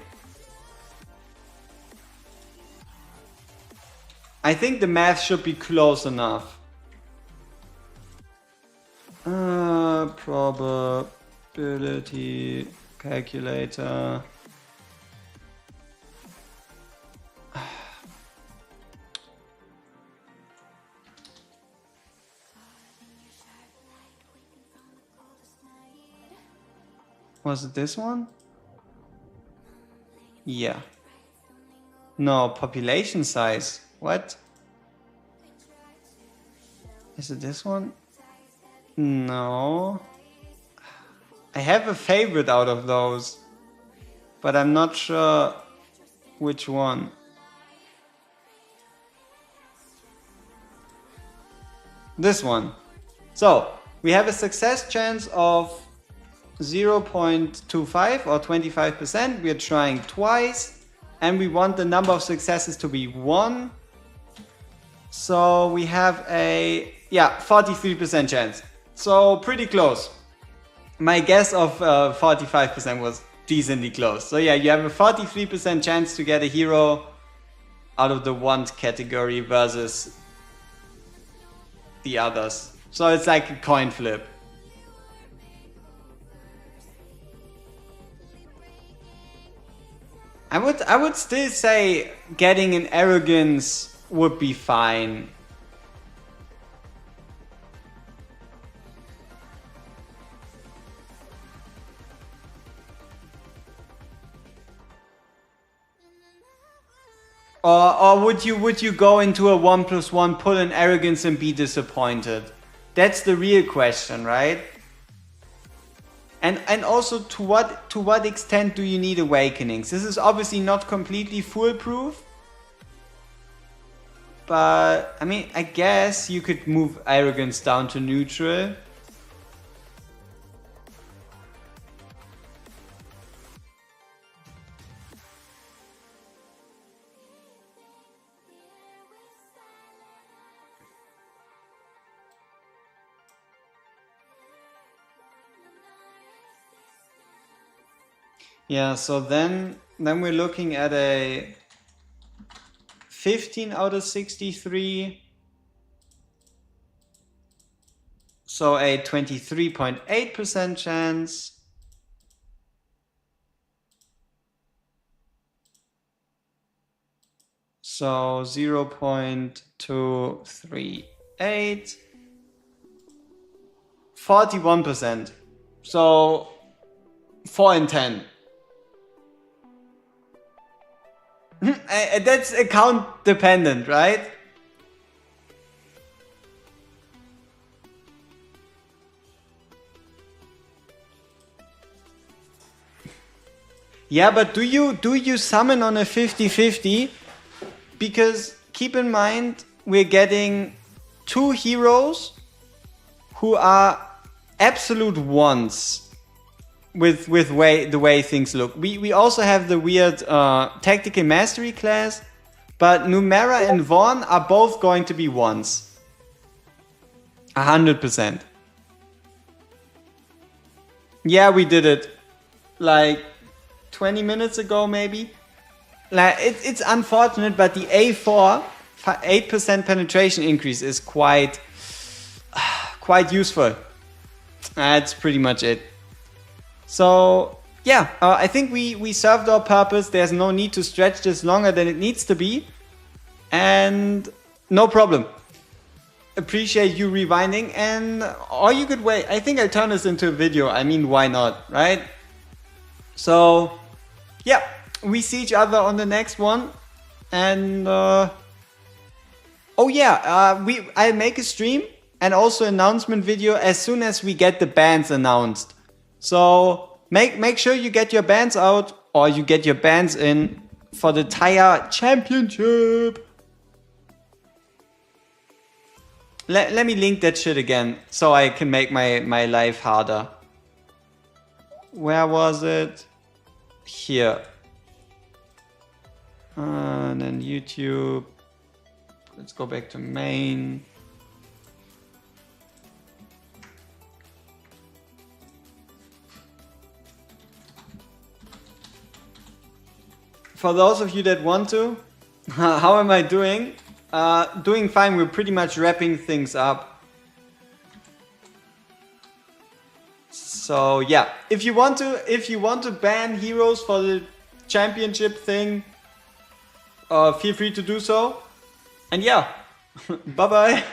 S1: I think the math should be close enough. Probability calculator. Was it this one? Yeah. No, population size. What? Is it this one? No. I have a favorite out of those, but I'm not sure which one. This one. So, we have a success chance of 0.25 or 25%. We are trying twice, and we want the number of successes to be 1. So we have a 43% chance. So pretty close. My guess of 45% was decently close. So yeah, you have a 43% chance to get a hero out of the want category versus the others. So it's like a coin flip. I would still say getting an arrogance would be fine. Or would you go into a 1+1, pull an arrogance and be disappointed? That's the real question, right? And also to what extent do you need awakenings? This is obviously not completely foolproof. But I mean, I guess you could move arrogance down to neutral. Yeah, so then we're looking at a 15 out of 63. So a 23.8% chance. So 0.238. 41%. So 4 in 10. That's account dependent, right? Yeah, but do you summon on a 50-50? Because keep in mind, we're getting 2 heroes who are absolute ones with the way things look. We also have the weird tactical mastery class, but Numera and Vaughn are both going to be ones. 100%. Yeah, we did it like 20 minutes ago, maybe. Like it's unfortunate, but the A4 8% penetration increase is quite useful. That's pretty much it. So yeah, I think we served our purpose. There's no need to stretch this longer than it needs to be, and no problem. Appreciate you rewinding, and or you could wait. I think I'll turn this into a video. I mean, why not, right? So yeah, we see each other on the next one, and oh yeah, I'll make a stream and also announcement video as soon as we get the bands announced. So make sure you get your bands out, or you get your bands in for the Tire Championship. Let me link that shit again so I can make my life harder. Where was it? Here. And then YouTube. Let's go back to main. For those of you that want to, how am I doing? Doing fine. We're pretty much wrapping things up. So yeah, if you want to ban heroes for the championship thing, feel free to do so. And yeah, bye bye.